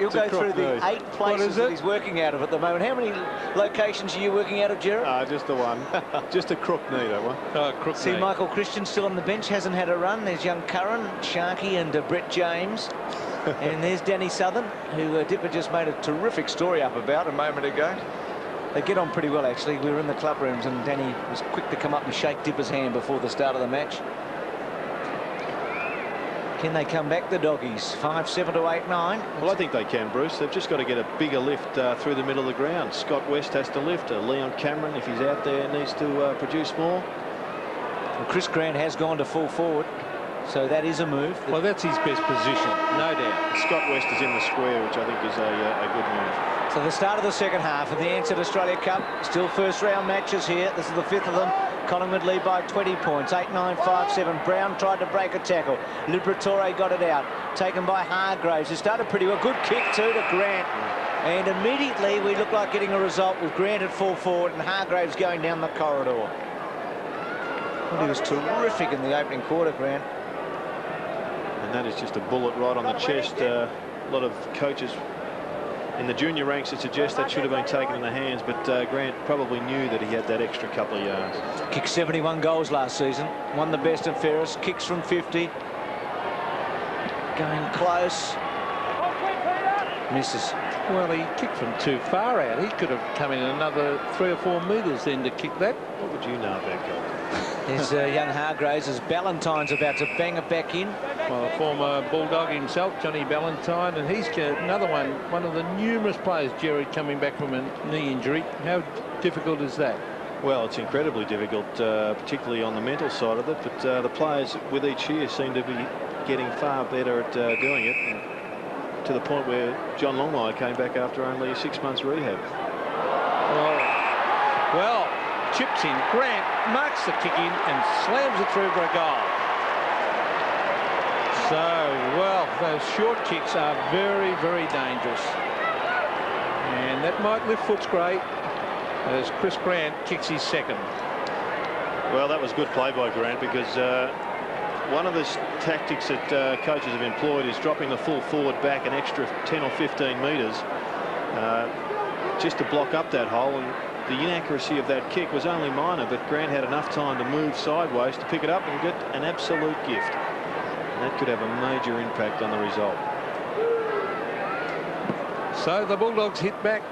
the 8 places that he's working out of at the moment. How many locations are you working out of, Gerard? Just the one. Just a crook knee, that one. Crook See knee. Michael Christian still on the bench, hasn't had a run. There's young Curran, Sharkey and Brett James. And there's Danny Southern, who Dipper just made a terrific story up about a moment ago. They get on pretty well, actually. We were in the club rooms and Danny was quick to come up and shake Dipper's hand before the start of the match. Can they come back, the doggies? 5-7 to 8-9. Well, I think they can, Bruce. They've just got to get a bigger lift through the middle of the ground. Scott West has to lift. Leon Cameron, if he's out there, needs to produce more. Well, Chris Grant has gone to full forward, so that is a move. Well, that's his best position, no doubt. Scott West is in the square, which I think is a good move. So the start of the second half of the Ansett Australia Cup. Still first-round matches here. This is the 5th of them. Collingwood lead by 20 points. 8-9, 5-7. Brown tried to break a tackle. Liberatore got it out. Taken by Hargraves, who started pretty well. Good kick, too, to Grant. And immediately we look like getting a result with Grant at full forward and Hargraves going down the corridor. Well, he was terrific in the opening quarter, Grant. And that is just a bullet right on the chest. A lot of coaches in the junior ranks that suggest that should have been taken in the hands, but Grant probably knew that he had that extra couple of yards. Kicked 71 goals last season. Won the best and fairest. Kicks from 50. Going close. Misses. Well, he kicked from too far out. He could have come in another 3 or 4 metres then to kick that. What would you know about golf? There's young Hargraves as Ballantyne's about to bang it back in. Well, a former Bulldog himself, Johnny Ballantyne, and he's another one of the numerous players, Jerry, coming back from a knee injury. How difficult is that? Well, it's incredibly difficult, particularly on the mental side of it, but the players with each year seem to be getting far better at doing it, and to the point where John Longmire came back after only 6 months rehab. Well, chips in. Grant marks the kick in and slams it through for a goal. So, well, those short kicks are very, very dangerous. And that might lift Footscray as Chris Grant kicks his second. Well, that was good play by Grant, because one of the tactics that coaches have employed is dropping the full forward back an extra 10 or 15 metres just to block up that hole. And the inaccuracy of that kick was only minor, but Grant had enough time to move sideways to pick it up and get an absolute gift. And that could have a major impact on the result. So the Bulldogs hit back.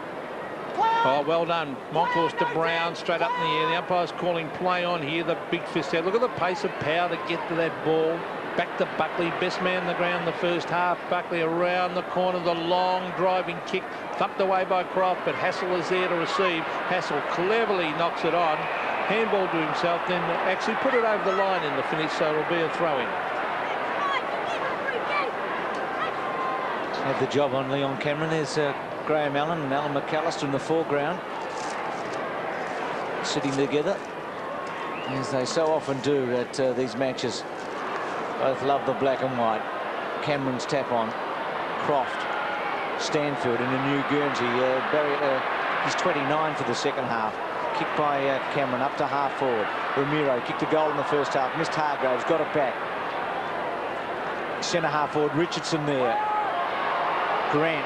Oh, well done. Moncourse to Brown, straight up in the air. The umpire's calling play on here. The big fist out. Look at the pace of power to get to that ball. Back to Buckley. Best man on the ground the first half. Buckley around the corner. The long driving kick. Thumped away by Croft, but Hassall is there to receive. Hassall cleverly knocks it on. Handball to himself, then actually put it over the line in the finish, so it'll be a throw-in. Had the job on Leon Cameron. There's Graham Allen and Alan McAllister in the foreground, sitting together, as they so often do at these matches. Both love the black and white. Cameron's tap on. Croft, Stanfield in a new Guernsey. He's 29 for the second half. Kick by Cameron up to half forward. Ramiro kicked a goal in the first half. Missed Hargraves, got it back. Centre half forward, Richardson there. Grant,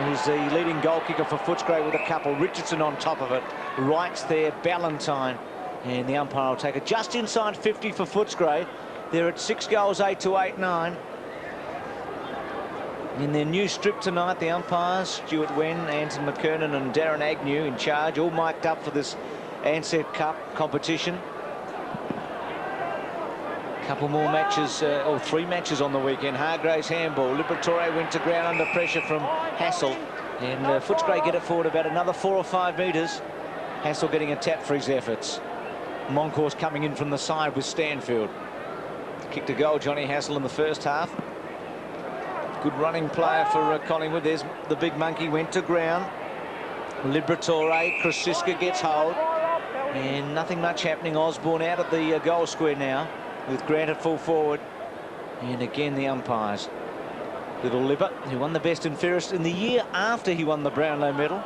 who's the leading goal kicker for Footscray, with a couple. Richardson on top of it. Wright's there, Ballantyne. And the umpire will take it just inside 50 for Footscray. They're at 6 goals, 8-8-9. In their new strip tonight, the umpires, Stuart Wen, Anton McKernan and Darren Agnew in charge, all mic'd up for this Ansett Cup competition. Couple more matches, or 3 matches on the weekend. Hargraves handball. Liberatore went to ground under pressure from Hassall. And Footscray get it forward about another 4 or 5 metres. Hassall getting a tap for his efforts. Moncourse coming in from the side with Stanfield. Kicked a goal, Johnny Hassall, in the first half. Good running player for Collingwood. There's the big monkey, went to ground. Liberatore, Krasiska gets hold. And nothing much happening. Osborne out at the goal square now, with Grant at full forward. And again the umpires. Little Libber, who won the best and fairest in the year after he won the Brownlow medal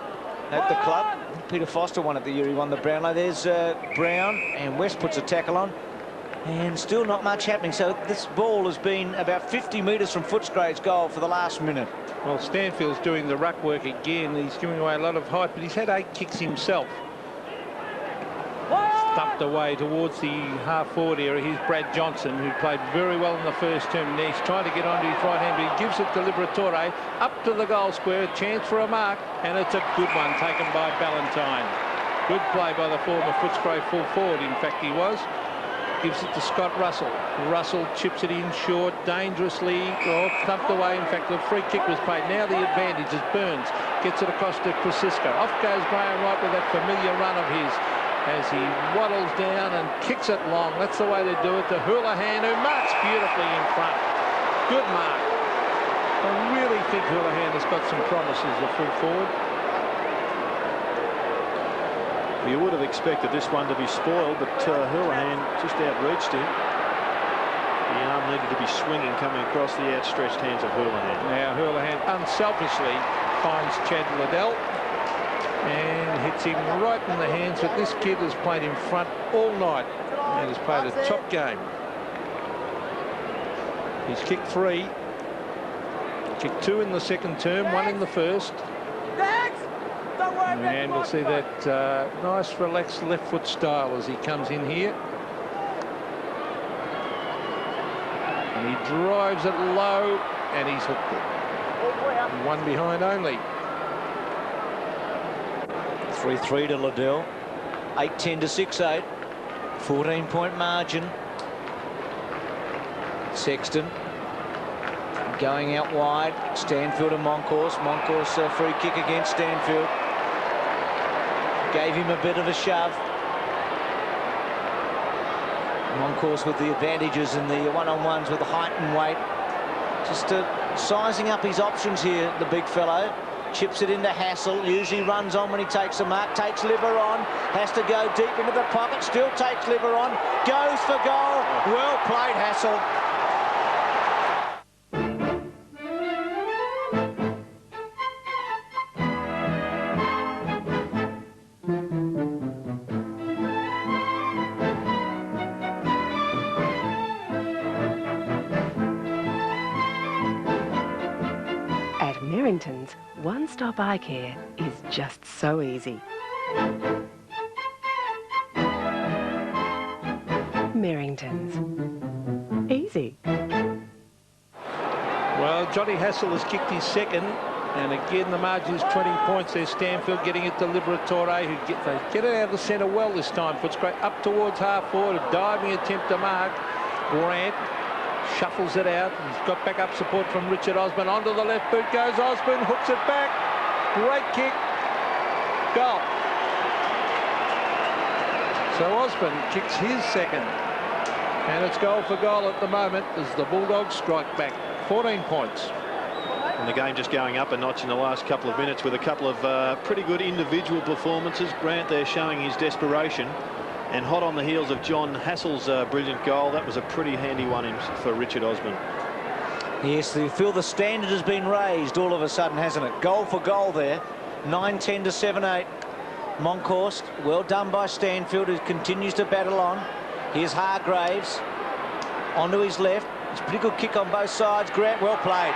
at the club. Peter Foster won it the year he won the Brownlow. There's Brown, and West puts a tackle on. And still not much happening. So this ball has been about 50 metres from Footscray's goal for the last minute. Well, Stanfield's doing the ruck work again. He's giving away a lot of height, but he's had 8 kicks himself. Stumped away towards the half-forward area. Here's Brad Johnson, who played very well in the first term. Now he's trying to get onto his right hand, but he gives it to Liberatore. Up to the goal square, a chance for a mark, and it's a good one taken by Ballantyne. Good play by the former Footscray full forward, in fact he was. Gives it to Scott Russell. Russell chips it in short, dangerously, thumped away. In fact, the free kick was paid. Now the advantage is Burns. Gets it across to Krasiska. Off goes Graham Wright with that familiar run of his as he waddles down and kicks it long. That's the way they do it. To Houlihan, who marks beautifully in front. Good mark. I really think Houlihan has got some promise as a full forward. You would have expected this one to be spoiled, but Houlihan just outreached him. The arm needed to be swinging coming across the outstretched hands of Houlihan. Now Houlihan unselfishly finds Chad Liddell and hits him right in the hands. But this kid has played in front all night and has played a top game. He's kicked 3, kicked 2 in the second term, 1 in the first. And we'll see that nice relaxed left foot style as he comes in here. And he drives it low and he's hooked it. 1 behind only. 3-3 to Liddell. 8-10 to 6-8. 14-point margin. Sexton going out wide. Stanfield and Moncourse. Moncourse free kick against Stanfield. Gave him a bit of a shove. Moncourse with the advantages in the one-on-ones with the height and weight. Just sizing up his options here, the big fellow. Chips it into Hassall, usually runs on when he takes a mark, takes Liver on, has to go deep into the pocket, still takes Liver on, goes for goal. Well played, Hassall. Merrington's one-stop eye care is just so easy. Merrington's. Easy. Well, Johnny Hassall has kicked his second, and again the margin is 20 points. There's Stanfield getting it to Liberatore, who get it out of the centre well this time. Footscray up towards half forward, a diving attempt to mark. Grant shuffles it out. He's got back up support from Richard Osborne. Onto the left boot goes Osborne, hooks it back. Great kick. Goal. So Osborne kicks his second. And it's goal for goal at the moment as the Bulldogs strike back. 14 points. And the game just going up a notch in the last couple of minutes with a couple of pretty good individual performances. Grant there showing his desperation. And hot on the heels of Jon Hassall's brilliant goal. That was a pretty handy one for Richard Osborne. Yes, you feel the standard has been raised all of a sudden, hasn't it? Goal for goal there. 9-10 to 7-8. Moncourse, well done by Stanfield, who continues to battle on. Here's Hargraves. Onto his left. It's a pretty good kick on both sides. Grant, well played.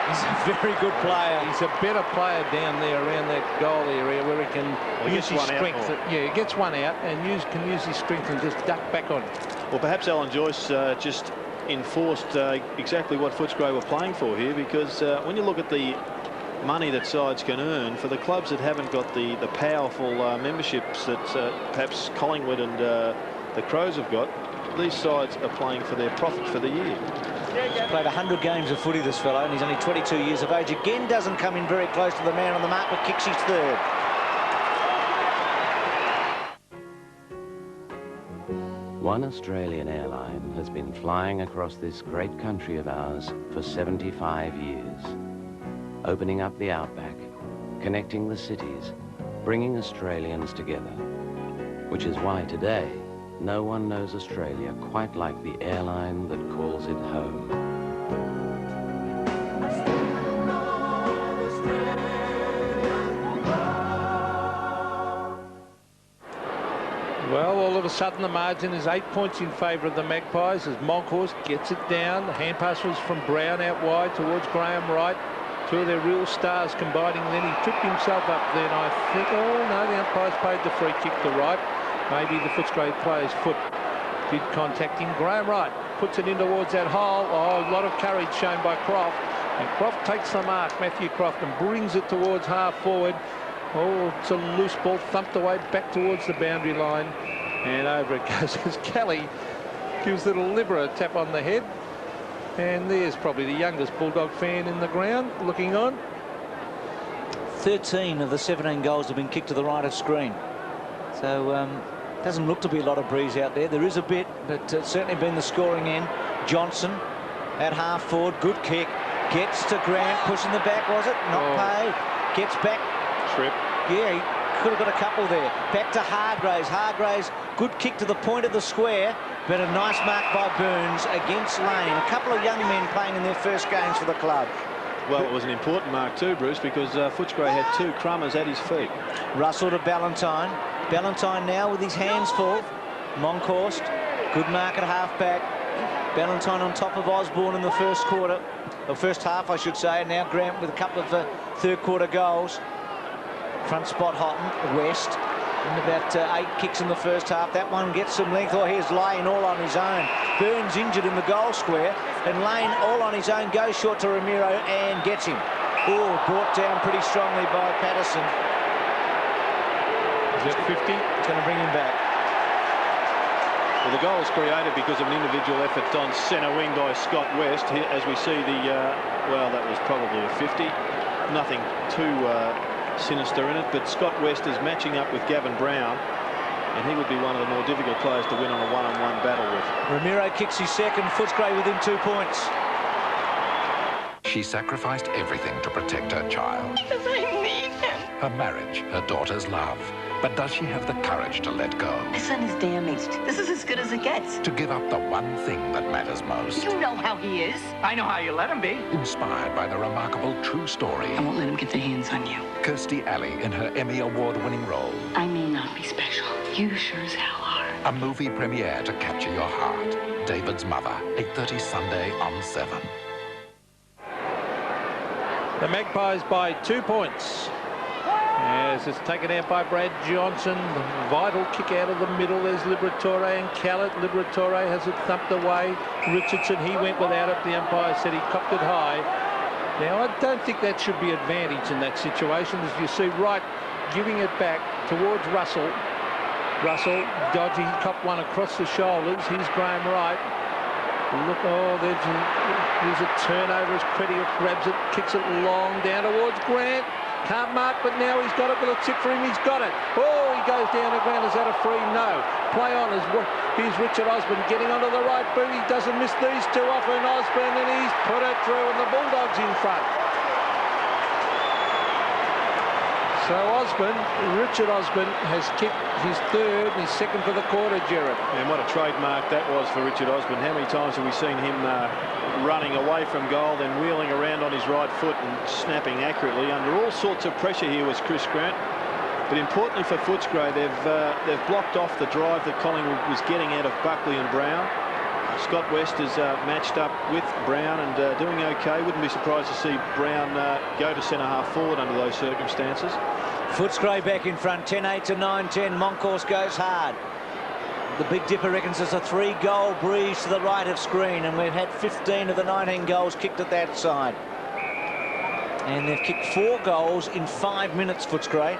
He's a very good player. He's a better player down there around that goal area where he can use his strength. Yeah, he gets one out and can use his strength and just duck back on. Well, perhaps Alan Joyce just enforced exactly what Footscray were playing for here, because when you look at the money that sides can earn, for the clubs that haven't got the powerful memberships that perhaps Collingwood and the Crows have got, these sides are playing for their profit for the year. He's played 100 games of footy, this fellow, and he's only 22 years of age. Again, doesn't come in very close to the man on the mark, but kicks his third. One Australian airline has been flying across this great country of ours for 75 years, opening up the outback, connecting the cities, bringing Australians together, which is why today no one knows Australia quite like the airline that calls it home. Well, all of a sudden the margin is 8 points in favour of the Magpies as Moncourse gets it down. The hand pass was from Brown out wide towards Graham Wright. Two of their real stars combining. Then he tripped himself up then, I think. Oh, no, the umpires paid the free kick to Wright. Maybe the Footscray player's foot did contact him. Graham Wright puts it in towards that hole. Oh, a lot of courage shown by Croft. And Croft takes the mark, Matthew Croft, and brings it towards half forward. Oh, it's a loose ball thumped away back towards the boundary line. And over it goes as Kelly gives little Liver a tap on the head. And there's probably the youngest Bulldog fan in the ground looking on. 13 of the 17 goals have been kicked to the right of screen. So doesn't look to be a lot of breeze out there. There is a bit, but certainly been the scoring end. Johnson at half forward, good kick. Gets to Grant, pushing the back, was it? Not paid. Gets back. Trip. Yeah, he could have got a couple there. Back to Hargraves. Hargraves, good kick to the point of the square, but a nice mark by Burns against Lane. A couple of young men playing in their first games for the club. Well, it was an important mark too, Bruce, because Footscray had two crummers at his feet. Russell to Ballantyne. Ballantyne now with his hands full. Moncourse, good mark at half-back. Ballantyne on top of Osborne in the first quarter, or first half, I should say. And now Grant with a couple of third-quarter goals. Front spot Houghton, West. And about 8 kicks in the first half. That one gets some length. Oh, here's Lane all on his own. Burns injured in the goal square. And Lane all on his own goes short to Ramiro and gets him. Oh, brought down pretty strongly by Patterson. Is it 50? It's going to bring him back. Well, the goal was created because of an individual effort on centre wing by Scott West. Here, as we see the, well, that was probably a 50. Nothing too sinister in it, but Scott West is matching up with Gavin Brown, and he would be one of the more difficult players to win on a one-on-one battle with. Ramiro kicks his second. Footscray within 2 points. She sacrificed everything to protect her child. Because I need him. Her marriage, her daughter's love. But does she have the courage to let go? My son is damaged. This is as good as it gets. To give up the one thing that matters most? You know how he is. I know how you let him be. Inspired by the remarkable true story. I won't let him get their hands on you. Kirstie Alley in her Emmy Award-winning role. I may not be special. You sure as hell are. A movie premiere to capture your heart. David's Mother, 8:30 Sunday on 7. The Magpies by 2 points. As it's taken out by Brad Johnson. Vital kick out of the middle. There's Liberatore and Callett. Liberatore has it thumped away. Richardson, he went without it. The umpire said he cocked it high. Now, I don't think that should be advantage in that situation. As you see, Wright giving it back towards Russell. Russell, dodgy, he copped one across the shoulders. Here's Graham Wright. Look, oh, there's a turnover as Crediot grabs it, kicks it long down towards Grant. Can't mark, but now he's got it with a tip for him. He's got it. Oh, he goes down the ground. Is that a free? No. Play on. Here's Richard Osborne getting onto the right boot. He doesn't miss these too often. Osborne, and he's put it through, and the Bulldogs in front. So Osborne, Richard Osborne, has kicked his third and his second for the quarter, Gerard. And what a trademark that was for Richard Osborne. How many times have we seen him running away from goal, then wheeling around on his right foot and snapping accurately? Under all sorts of pressure here was Chris Grant. But importantly for Footscray, they've blocked off the drive that Collingwood was getting out of Buckley and Brown. Scott West is matched up with Brown and doing okay. Wouldn't be surprised to see Brown go to centre-half forward under those circumstances. Footscray back in front, 10-8 to 9-10. Moncourse goes hard. The Big Dipper reckons there's a 3-goal breeze to the right of screen, and we've had 15 of the 19 goals kicked at that side. And they've kicked 4 goals in 5 minutes, Footscray.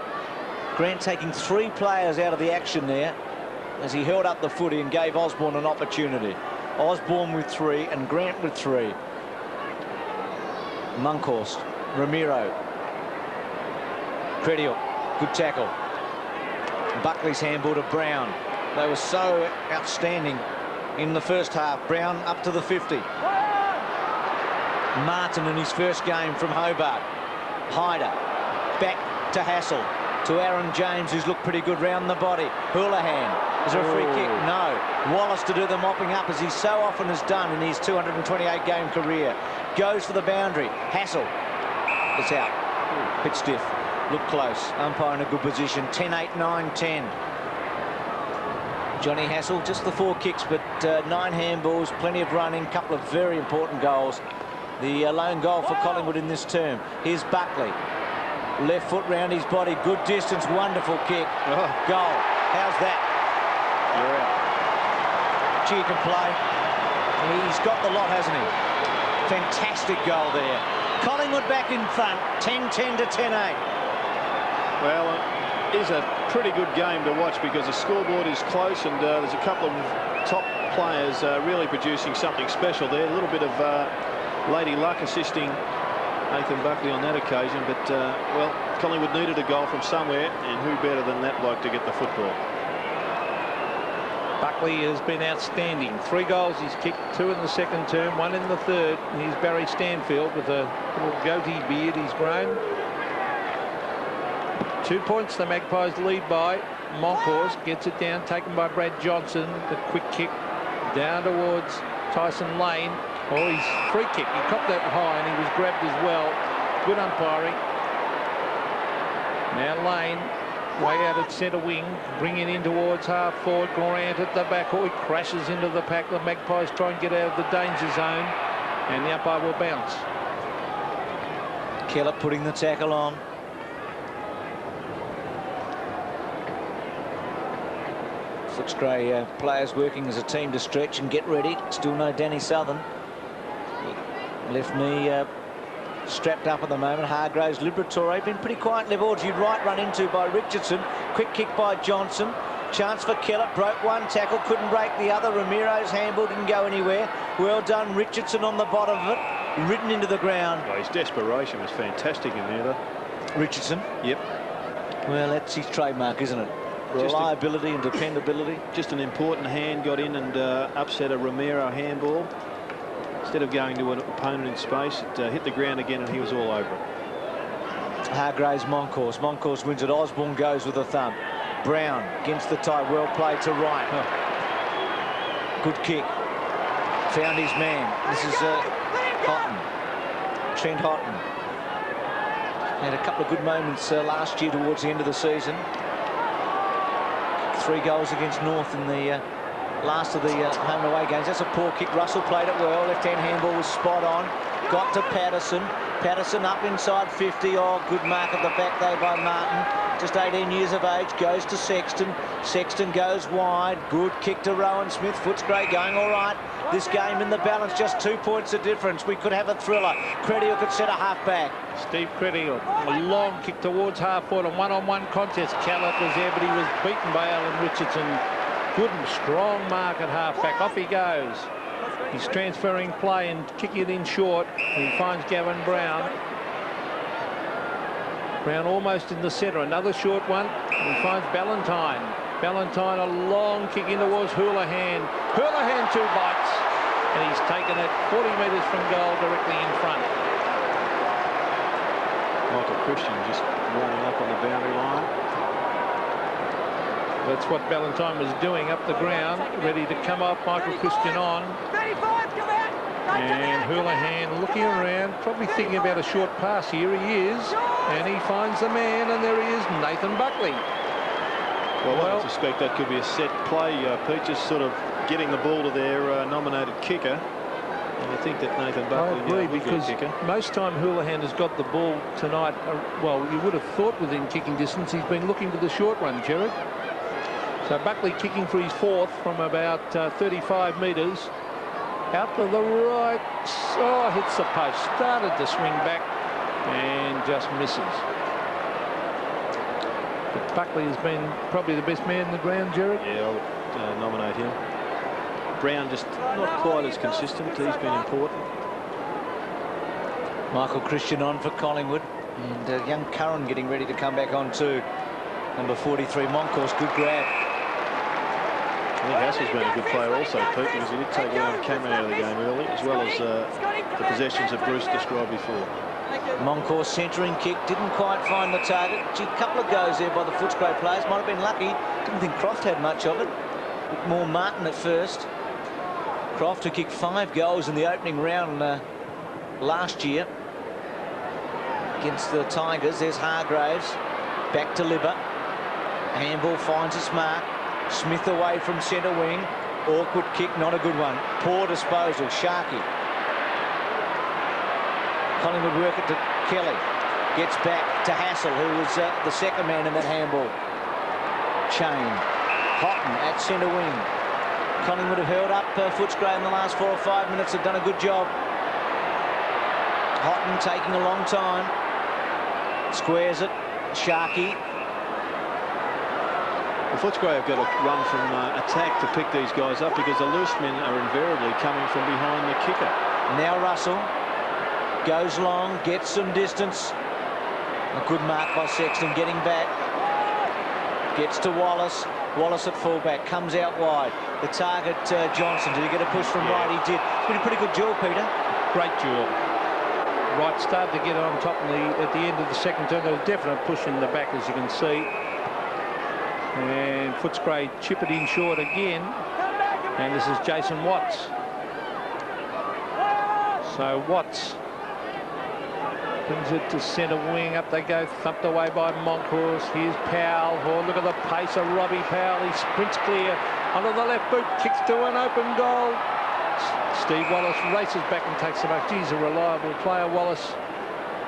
Grant taking 3 players out of the action there as he held up the footy and gave Osborne an opportunity. Osborne with 3 and Grant with 3. Moncourse, Ramiro, Crediot, good tackle. Buckley's handball to Brown. They were so outstanding in the first half. Brown up to the 50. Martin in his first game from Hobart. Hyder back to Hassall, to Aaron James, who's looked pretty good round the body. Houlihan. Is there a free kick? No. Wallace to do the mopping up, as he so often has done in his 228-game career. Goes for the boundary. Hassall. It's out. Bit stiff. Look close. Umpire in a good position. 10-8, 9-10. Johnny Hassall, just the 4 kicks, but 9 handballs, plenty of running, couple of very important goals. The lone goal for Collingwood in this term. Here's Buckley. Left foot round his body. Good distance. Wonderful kick. Goal. How's that? You're out. Gee, he can play. He's got the lot, hasn't he? Fantastic goal there. Collingwood back in front. 10-10 to 10-8. Well, it is a pretty good game to watch because the scoreboard is close, and there's a couple of top players really producing something special there. A little bit of Lady Luck assisting Nathan Buckley on that occasion, but well, Collingwood needed a goal from somewhere, and who better than that bloke to get the football. Buckley has been outstanding. 3 goals he's kicked, 2 in the second term, 1 in the third. And here's Barry Stanfield with a little goatee beard he's grown. 2 points the Magpies lead by. Moncourse gets it down, taken by Brad Johnson. The quick kick down towards Tyson Lane. Oh, he's free kick. He copped that high and he was grabbed as well. Good umpiring. Now Lane, way out at centre wing, bringing in towards half forward. Grant at the back. Oh, he crashes into the pack. The Magpies try and get out of the danger zone, and the umpire will bounce. Keller putting the tackle on. Footscray players working as a team to stretch and get ready. Still no Danny Southern. Left knee strapped up at the moment. Hargraves, Liberatore been pretty quiet. Levorge, Wright run into by Richardson. Quick kick by Johnson. Chance for Kellett, broke one tackle, couldn't break the other. Ramiro's handball didn't go anywhere. Well done, Richardson on the bottom of it, ridden into the ground. Well, his desperation was fantastic in there, though. Richardson? Yep. Well, that's his trademark, isn't it? Reliability and dependability. Just an important hand got in and upset a Ramiro handball. Instead of going to an opponent in space, it hit the ground again and he was all over it. Hargraves, Moncourse. Moncourse wins it. Osborne goes with a thumb. Brown against the tie. Well played to right. Good kick. Found his man. This is Houghton. Trent Houghton. Had a couple of good moments last year towards the end of the season. 3 goals against North in the last of the home and away games. That's a poor kick. Russell played it well. Left-hand handball was spot on. Got to Patterson. Patterson up inside 50. Oh, good mark at the back there by Martin. Just 18 years of age. Goes to Sexton. Sexton goes wide. Good kick to Rowan Smith. Footscray going all right. This game in the balance, just 2 points of difference. We could have a thriller. Credial could set a half back. Steve Credial, a long kick towards half-forward, a one-on-one contest. Kellett was there, but he was beaten by Alan Richardson. Good and strong mark at half-back. Off he goes. He's transferring play and kicking it in short. He finds Gavin Brown. Brown almost in the centre. Another short one. And he finds Ballantyne. Ballantyne, a long kick in towards Houlihan. Houlihan 2 bites. And he's taken it 40 metres from goal directly in front. Michael Christian just warming up on the boundary line. That's what Ballantyne was doing up the ground, ready to come up. Michael Christian on. And Houlihan looking around, probably thinking about a short pass. Here he is, and he finds the man, and there he is, Nathan Buckley. Well, I suspect that could be a set play. Pete just sort of getting the ball to their nominated kicker. And I think that Nathan Buckley I agree, because most time Houlihan has got the ball tonight. Well, you would have thought within kicking distance. He's been looking to the short run, Jared. So Buckley kicking for his 4th from about 35 metres. Out to the right. Oh, hits the post. Started to swing back and just misses. But Buckley has been probably the best man in the ground, Jared. Yeah, I would nominate him. Brown just not quite as consistent. He's been important. Michael Christian on for Collingwood. And young Curran getting ready to come back on too. Number 43, Moncourse, good grab. I think Hassall's been a good player also, Pete, because he did take Ryan Cameron out of the game early, as well as the possessions that Bruce described before. Moncourse centering kick, didn't quite find the target. Gee, a couple of goes there by the Footscray players. Might have been lucky. Didn't think Croft had much of it. More Martin at first. Croft, who kicked 5 goals in the opening round last year against the Tigers. There's Hargraves. Back to Libba. Handball finds its mark. Smith away from centre wing. Awkward kick, not a good one. Poor disposal. Sharkey. Collingwood work it to Kelly. Gets back to Hassall, who was the second man in that handball. Chain. Houghton at centre wing. Collingwood have held up Footscray in the last 4 or 5 minutes. Have done a good job. Houghton taking a long time. Squares it. Sharkey. The Footscray have got to run from attack to pick these guys up, because the loose men are invariably coming from behind the kicker. Now Russell goes long, gets some distance. A good mark by Sexton, getting back. Gets to Wallace. Wallace at fullback, comes out wide. The target, Johnson. Did he get a push from right? He did. It's been a pretty good duel, Peter. Great duel. Wright started to get on top at the end of the second turn. There was a definite push in the back, as you can see. And Footscray chip it in short again. And this is Jason Watts. So Watts brings it to centre wing. Up they go, thumped away by Moncourse. Here's Powell. Oh, look at the pace of Robbie Powell. He sprints clear onto the left boot, kicks to an open goal. Steve Wallace races back and takes the mark. He's a reliable player, Wallace.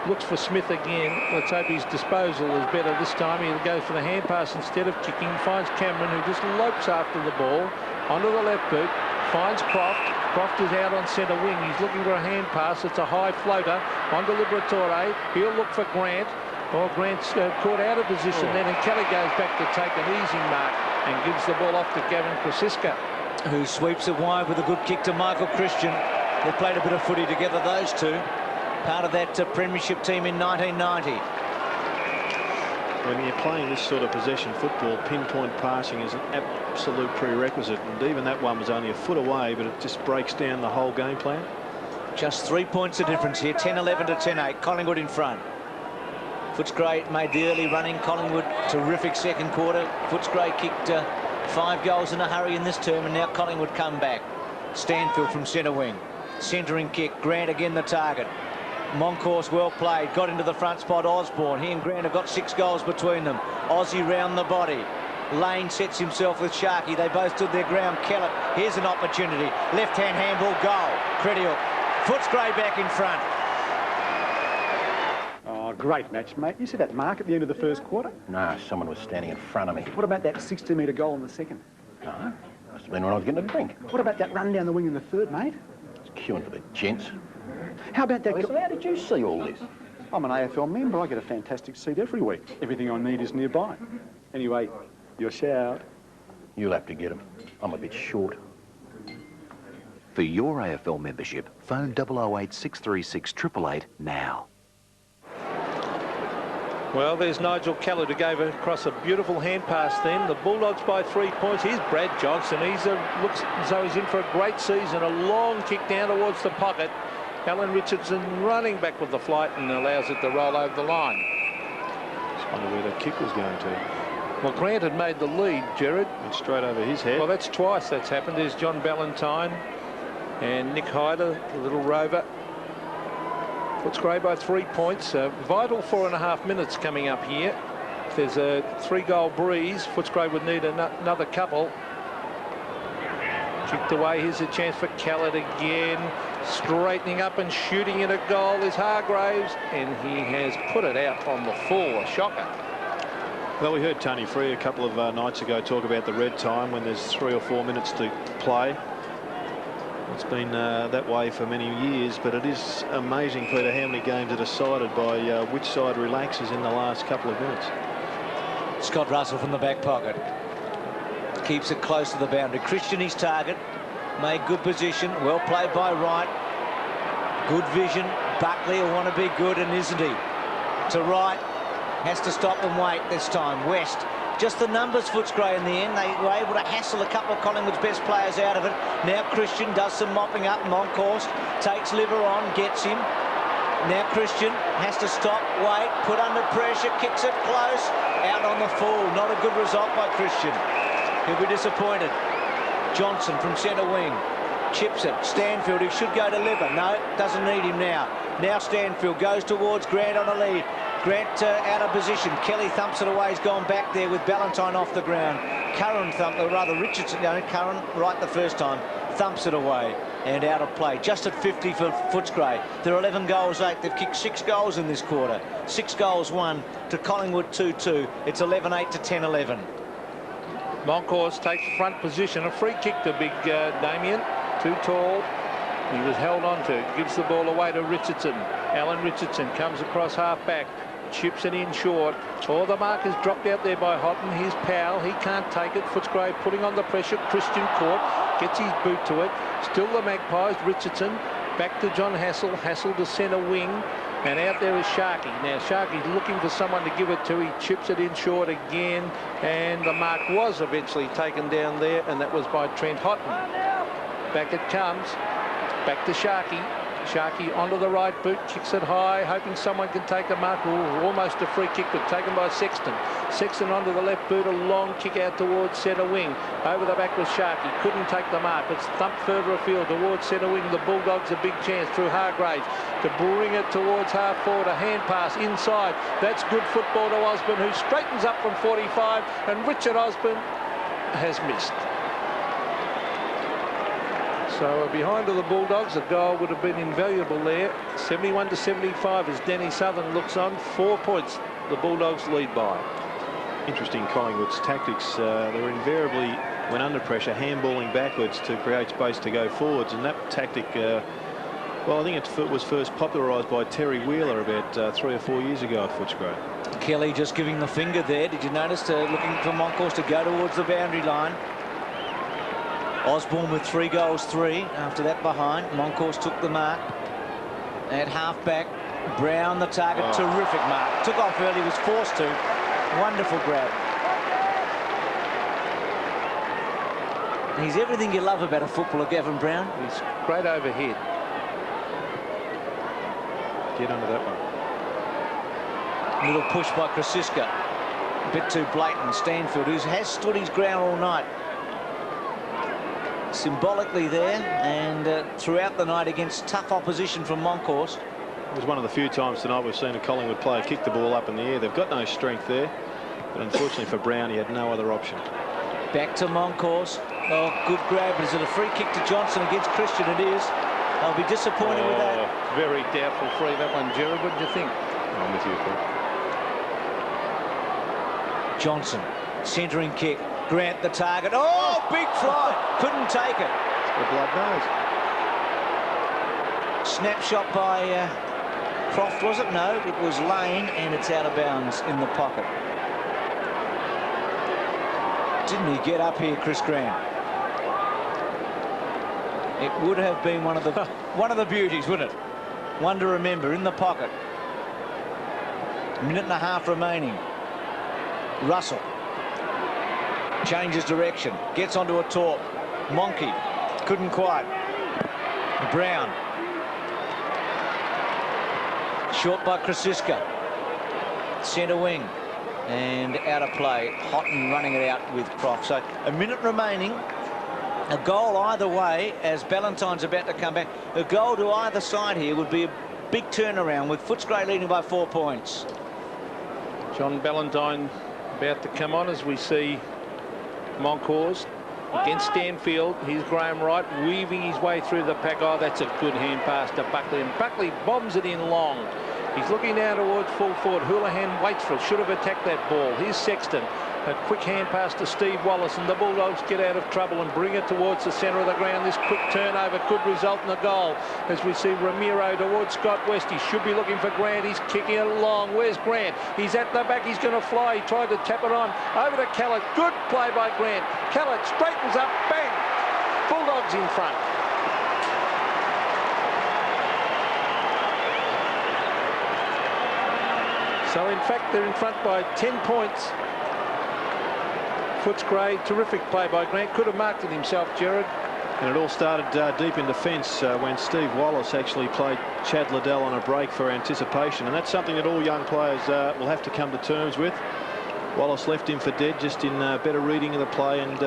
Looks for Smith again. Let's hope his disposal is better this time. He'll go for the hand pass instead of kicking. Finds Cameron, who just lopes after the ball onto the left boot. Finds Croft. Croft is out on centre wing. He's looking for a hand pass. It's a high floater onto Liberatore. He'll look for Grant. Oh, Grant's caught out of position then, and Kelly goes back to take an easy mark. and gives the ball off to Gavin Krasiska, who sweeps it wide with a good kick to Michael Christian. They played a bit of footy together, those two. Part of that premiership team in 1990. When you're playing this sort of possession football, pinpoint passing is an absolute prerequisite, and even that one was only a foot away, but it just breaks down the whole game plan. Just 3 points of difference here, 10-11 to 10-8. Collingwood in front. Footscray made the early running. Collingwood, terrific second quarter. Footscray kicked 5 goals in a hurry in this term, and now Collingwood come back. Stanfield from centre wing. Centering kick. Grant again the target. Moncourse well played. Got into the front spot. Osborne. He and Grant have got 6 goals between them. Aussie round the body. Lane sets himself with Sharkey. They both stood their ground. Kellett. Here's an opportunity. Left-hand handball goal. Credial. Footscray back in front. Oh, great match, mate. You see that mark at the end of the first quarter? No, someone was standing in front of me. What about that 60-metre goal in the second? No, must have been when I was getting a drink. What about that run down the wing in the third, mate? It's queuing for the gents. How about that... Listen, how did you see all this? I'm an AFL member. I get a fantastic seat every week. Everything I need is nearby. Anyway, your shout. You'll have to get them. I'm a bit short. For your AFL membership, phone 008 636 888 now. Well, there's Nigel Callard who gave across a beautiful hand pass then. The Bulldogs by 3 points. Here's Brad Johnson. He's looks as though he's in for a great season. A long kick down towards the pocket. Alan Richardson running back with the flight and allows it to roll over the line. Just wonder where that kick was going to. Well, Grant had made the lead, Gerard. Went straight over his head. Well, that's twice that's happened. There's John Ballantyne and Nick Hyder, the little rover. Footscray by 3 points. Vital 4.5 minutes coming up here. If there's a 3-goal breeze, Footscray would need another couple. Kicked away. Here's a chance for Callard again. Straightening up and shooting in a goal is Hargraves, and he has put it out on the full. A shocker. Well, we heard Tony Free a couple of nights ago talk about the red time when there's 3 or 4 minutes to play. It's been that way for many years, but it is amazing, Peter, how many games are decided by which side relaxes in the last couple of minutes. Scott Russell from the back pocket. Keeps it close to the boundary. Christian his target. Made good position. Well played by Wright. Good vision. Buckley will want to be good, and isn't he? To Wright. Has to stop and wait this time. West. Just the numbers, Footscray, in the end. They were able to hassle a couple of Collingwood's best players out of it. Now Christian does some mopping up. Moncourse takes Liver on, gets him. Now Christian has to stop, wait, put under pressure, kicks it close. Out on the full. Not a good result by Christian. He'll be disappointed. Johnson from centre wing. Chips it. Stanfield, who should go to Liver. No, doesn't need him now. Now Stanfield goes towards Grant on a lead. Grant out of position. Kelly thumps it away. He's gone back there with Ballantyne off the ground. Curran thumped, or rather Richardson, Curran right the first time, thumps it away and out of play. Just at 50 for Footscray. They're 11 goals 8. They've kicked 6 goals in this quarter. 6 goals 1 to Collingwood 2-2. It's 11-8 to 10-11. Moncourse takes front position. A free kick to big Damian. Too tall. He was held on to. Gives the ball away to Richardson. Alan Richardson comes across half back. Chips it in short. Oh, the mark is dropped out there by Houghton. Here's Powell. He can't take it. Footscray putting on the pressure. Christian caught. Gets his boot to it. Still the Magpies. Richardson. Back to Jon Hassall. Hassall to centre wing. And out there is Sharkey. Now Sharkey's looking for someone to give it to. He chips it in short again. And the mark was eventually taken down there. And that was by Trent Houghton. Back it comes. Back to Sharkey. Sharkey onto the right boot, kicks it high, hoping someone can take a mark. Ooh, almost a free kick, but taken by Sexton. Sexton onto the left boot, a long kick out towards centre wing. Over the back was Sharkey, couldn't take the mark. It's thumped further afield towards centre wing. The Bulldogs a big chance through Hargraves to bring it towards half forward. A hand pass inside. That's good football to Osborne, who straightens up from 45, and Richard Osborne has missed. So behind of the Bulldogs, a goal would have been invaluable there. 71 to 75 as Danny Southern looks on. 4 points the Bulldogs lead by. Interesting Collingwood's tactics. They're invariably, when under pressure, handballing backwards to create space to go forwards, and that tactic Well, I think it was first popularised by Terry Wheeler about 3 or 4 years ago at Footscray. Kelly just giving the finger there. Did you notice looking for Moncourse to go towards the boundary line? Osborne with 3 goals, 3 after that behind. Moncourse took the mark at half-back. Brown the target. Terrific mark. Took off early, was forced to. Wonderful grab. He's everything you love about a footballer, Gavin Brown. He's great overhead. Get under that one. Little push by Krasiska. A bit too blatant. Stanfield, who has stood his ground all night. Symbolically there, and throughout the night against tough opposition from Moncourse. It was one of the few times tonight we've seen a Collingwood player kick the ball up in the air. They've got no strength there, but unfortunately for Brown, he had no other option. Back to Moncourse. Oh, good grab. Is it a free kick to Johnson against Christian? It is. I'll be disappointed with that. Very doubtful free, that one, Gerard. What did you think? I'm with you, Phil. Johnson, centering kick. Grant the target. Oh, big fly. Couldn't take it. The blood knows. Snapshot by Croft, was it? No, it was Lane, and it's out of bounds in the pocket. Didn't he get up here, Chris Grant? It would have been one of the beauties, wouldn't it? One to remember in the pocket. A minute and a half remaining. Russell changes direction, gets onto a torp. Monkey couldn't quite. Brown. Short by Krasiska. Centre wing. And out of play. Houghton running it out with Croft. So a minute remaining. A goal either way as Ballantyne's about to come back. A goal to either side here would be a big turnaround with Footscray leading by 4 points. John Ballantyne about to come on as we see Moncourse against Stanfield. Here's Graham Wright weaving his way through the pack. Oh, that's a good hand pass to Buckley, and Buckley bombs it in long. He's looking now towards full forward. Houlihan waits for it. Should have attacked that ball. Here's Sexton. A quick hand pass to Steve Wallace, and the Bulldogs get out of trouble and bring it towards the centre of the ground. This quick turnover could result in a goal as we see Ramiro towards Scott West. He should be looking for Grant. He's kicking it along. Where's Grant? He's at the back. He's going to fly. He tried to tap it on. Over to Callett. Good play by Grant. Callett straightens up. Bang! Bulldogs in front. So, in fact, they're in front by 10 points. Footscray, terrific play by Grant. Could have marked it himself, Gerard. And it all started deep in defence when Steve Wallace actually played Chad Liddell on a break for anticipation. And that's something that all young players will have to come to terms with. Wallace left him for dead just in better reading of the play, and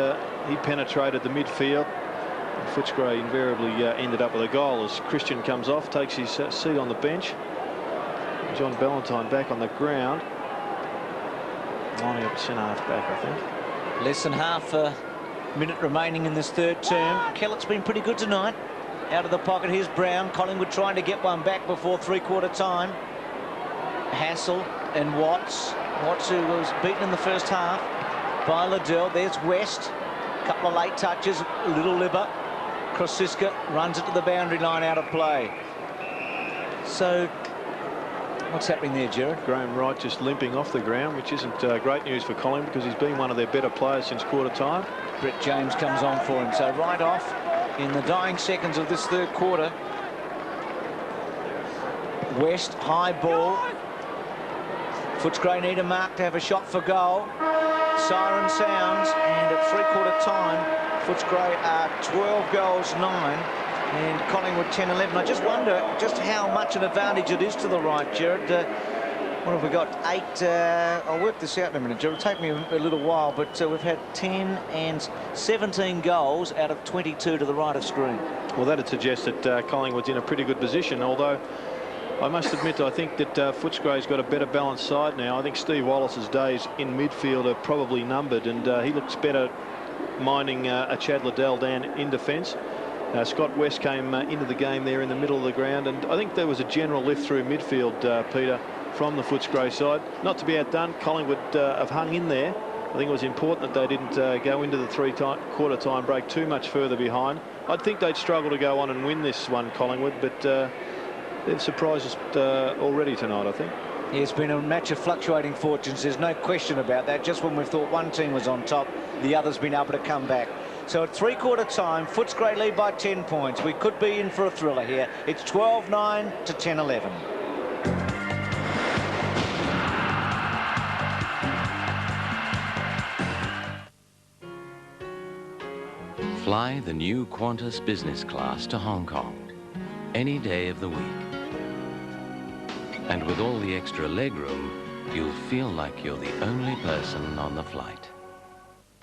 he penetrated the midfield. And Footscray invariably ended up with a goal as Christian comes off, takes his seat on the bench. John Ballantyne back on the ground. Lining up centre half back, I think. Less than half a minute remaining in this third term. Kellett's been pretty good tonight. Out of the pocket, here's Brown. Collingwood trying to get one back before three-quarter time. Hassall and Watts. Watts, who was beaten in the first half by Liddell. There's West. A couple of late touches. Little Libber. Krasiska runs it to the boundary line, out of play. So what's happening there, Gerard? Graham Wright just limping off the ground, which isn't great news for Collingwood because he's been one of their better players since quarter time. Brett James comes on for him. So right off in the dying seconds of this third quarter. West, high ball. Footscray need a mark to have a shot for goal. Siren sounds, and at three-quarter time, Footscray are 12 goals, 9. And Collingwood 10-11. I just wonder just how much an advantage it is to the right, Gerard. What have we got? 8. I'll work this out in a minute, Gerard. It'll take me a little while, but we've had 10 and 17 goals out of 22 to the right of screen. Well, that'd suggest that Collingwood's in a pretty good position, although I must admit I think that Footscray's got a better balanced side now. I think Steve Wallace's days in midfield are probably numbered, and he looks better minding a Chad Liddell down in defence. Scott West came into the game there in the middle of the ground, and I think there was a general lift through midfield, Peter, from the Footscray side. Not to be outdone, Collingwood have hung in there. I think it was important that they didn't go into the three-quarter time break too much further behind. I'd think they'd struggle to go on and win this one, Collingwood, but they've surprised us already tonight, I think. Yeah, it's been a match of fluctuating fortunes. There's no question about that. Just when we've thought one team was on top, the other's been able to come back. So at three-quarter time, Footscray lead by 10 points. We could be in for a thriller here. It's 12-9 to 10-11. Fly the new Qantas business class to Hong Kong any day of the week. And with all the extra legroom, you'll feel like you're the only person on the flight.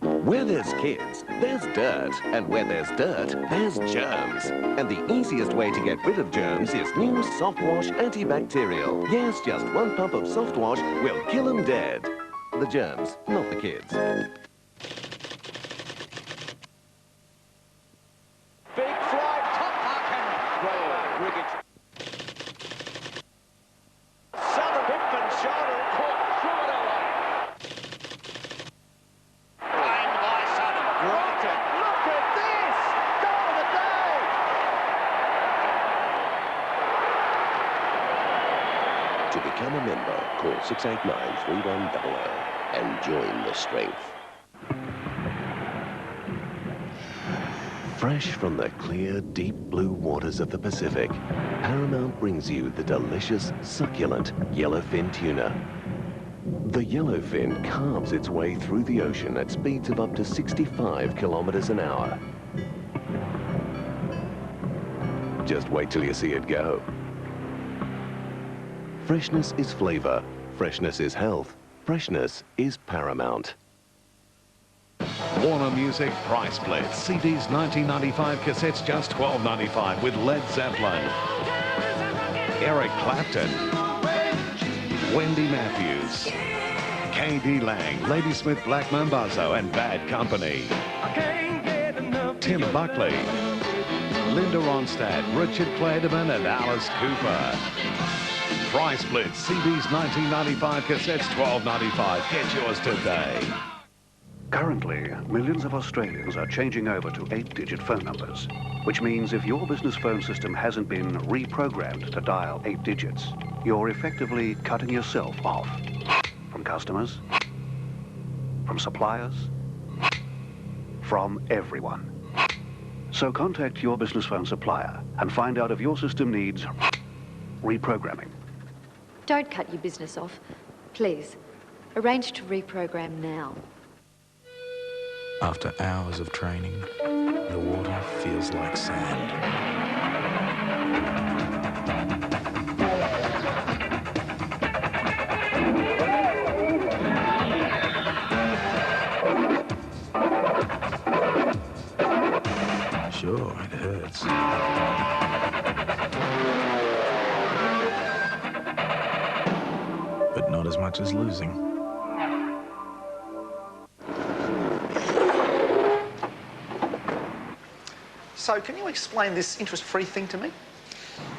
Where there's kids, there's dirt. And where there's dirt, there's germs. And the easiest way to get rid of germs is new Soft Wash Antibacterial. Yes, just one pump of Soft Wash will kill them dead. The germs, not the kids. Big fly, top marking. Southern hip and shoulder, caught through it away. Aimed by Southern. Right it. Look at this! Goal of the day! To become a member, call 689-3100 and join the strength. Fresh from the clear, deep blue waters of the Pacific, Paramount brings you the delicious, succulent yellowfin tuna. The yellowfin carves its way through the ocean at speeds of up to 65 kilometers an hour. Just wait till you see it go. Freshness is flavor, freshness is health, freshness is Paramount. Warner Music Price Split. CDs 1995, cassettes just $12.95 with Led Zeppelin, Eric Clapton, Wendy Matthews, K.D. Lang, Ladysmith Black Mambazo and Bad Company, Tim Buckley, Linda Ronstadt, Richard Clayderman and Alice Cooper. Price Split. CDs 1995, cassettes $12.95. Get yours today. Currently, millions of Australians are changing over to 8-digit phone numbers, which means if your business phone system hasn't been reprogrammed to dial 8 digits, you're effectively cutting yourself off from customers, from suppliers, from everyone. So contact your business phone supplier and find out if your system needs reprogramming. Don't cut your business off. Please, arrange to reprogram now. After hours of training, the water feels like sand. Sure, it hurts. But not as much as losing. So can you explain this interest-free thing to me?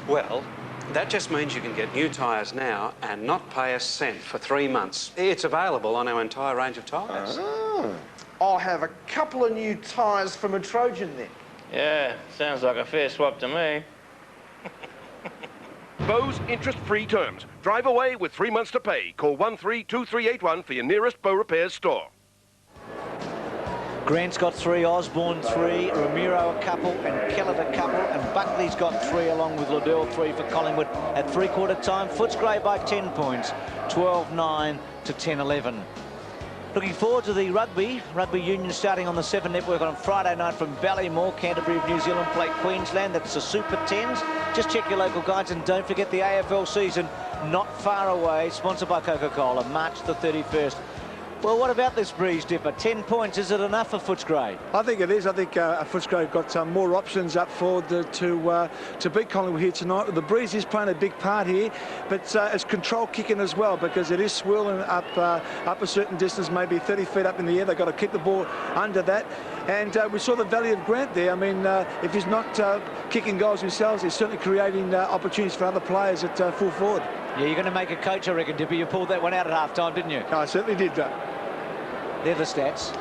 Well, that just means you can get new tyres now and not pay a cent for 3 months. It's available on our entire range of tyres. Oh. I'll have a couple of new tyres from a Trojan then. Yeah, sounds like a fair swap to me. Bow's interest-free terms. Drive away with 3 months to pay. Call 132381 for your nearest Bow Repairs store. Grant's got 3, Osborne 3, Ramiro a couple, and Kellett a couple, and Buckley's got 3 along with Liddell 3 for Collingwood at three-quarter time. Footscray by 10 points, 12-9 to 10-11. Looking forward to the rugby union starting on the 7 Network on Friday night from Ballymore. Canterbury of New Zealand play Queensland. That's the Super 10s. Just check your local guides and don't forget the AFL season not far away, sponsored by Coca-Cola, March the 31st. Well, what about this Breeze Dipper? 10 points, is it enough for Footscray? I think it is. I think Footscray have got more options up forward to beat Collingwood here tonight. The breeze is playing a big part here, but it's control kicking as well because it is swirling up a certain distance, maybe 30 feet up in the air. They've got to keep the ball under that. And we saw the value of Grant there. I mean, if he's not kicking goals himself, he's certainly creating opportunities for other players at full forward. Yeah, you're going to make a coach, I reckon, Dipper. You pulled that one out at half-time, didn't you? I certainly did that. They're the stats.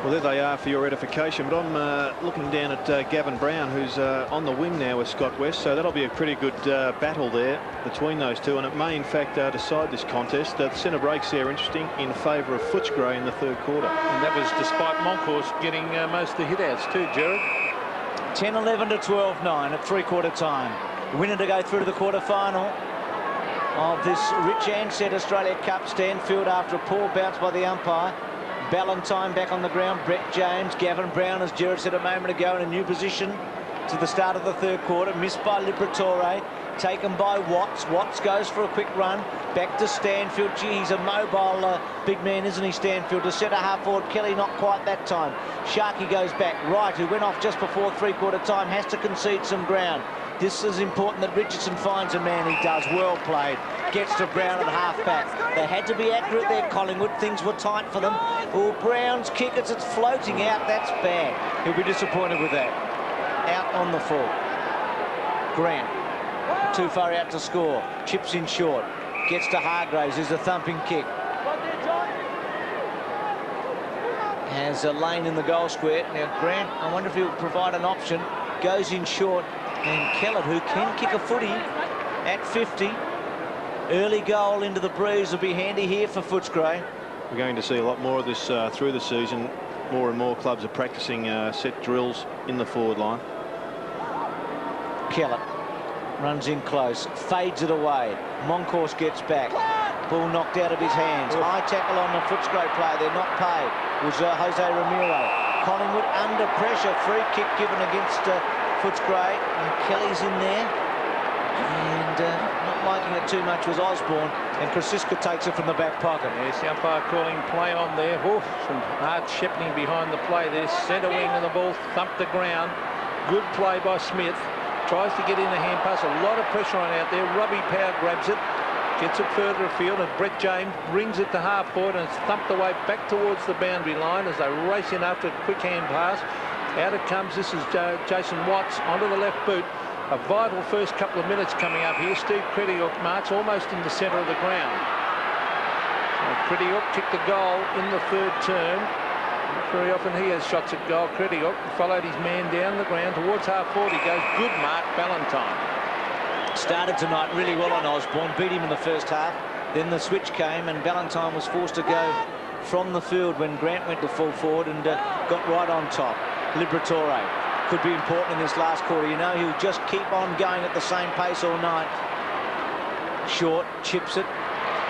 Well, there they are for your edification, but I'm looking down at Gavin Brown, who's on the wing now with Scott West, so that'll be a pretty good battle there between those two, and it may in fact decide this contest. The centre breaks there interesting in favour of Footscray in the third quarter. And that was despite Moncourse getting most of the hit-outs too, Jared. 10-11 to 12-9 at three-quarter time. The winner to go through to the quarter-final of this Rich Ansett Australia Cup. Stanfield after a poor bounce by the umpire. Ballantyne back on the ground. Brett James. Gavin Brown, as Jared said a moment ago, in a new position to the start of the third quarter. Missed by Liberatore. Taken by Watts. Watts goes for a quick run. Back to Stanfield. Gee, he's a mobile big man, isn't he, Stanfield? To centre half forward. Kelly not quite that time. Sharkey goes back. Wright, who went off just before three-quarter time, has to concede some ground. This is important that Richardson finds a man. He does. Well played. Gets to Brown at half-back. They had to be accurate there, Collingwood. Things were tight for them. Oh, Brown's kick as it's floating out. That's bad. He'll be disappointed with that. Out on the full. Grant. Too far out to score. Chips in short. Gets to Hargraves. There's a thumping kick. Has a lane in the goal square. Now, Grant, I wonder if he'll provide an option. Goes in short. And Kellett, who can kick a footy at 50. Early goal into the breeze will be handy here for Footscray. We're going to see a lot more of this through the season. More and more clubs are practicing set drills in the forward line. Kellett runs in close, fades it away. Moncourse gets back. Ball knocked out of his hands. High tackle on the Footscray player. They're not paid. It was Jose Ramiro. Collingwood under pressure. Free kick given against Footscray. And Kelly's in there. And not liking it too much was Osborne. And Krasiska takes it from the back pocket. Yes, the umpire calling play on there. Oof, some hard shepherding behind the play there. Centre wing and the ball thumped the ground. Good play by Smith. Tries to get in the hand pass. A lot of pressure on out there. Robbie Power grabs it. Gets it further afield, and Brett James brings it to half forward, and it's thumped away back towards the boundary line as they race in after a quick hand pass. Out it comes. This is Jason Watts onto the left boot. A vital first couple of minutes coming up here. Steve Credihook marks almost in the centre of the ground. Credihook kicked the goal in the third term. Not very often he has shots at goal. Credihook followed his man down the ground towards half forward. He goes. Good mark, Ballantyne. Started tonight really well on Osborne, beat him in the first half. Then the switch came and Ballantyne was forced to go from the field when Grant went to full forward and got right on top. Liberatore could be important in this last quarter. You know, he'll just keep on going at the same pace all night. Short, chips it.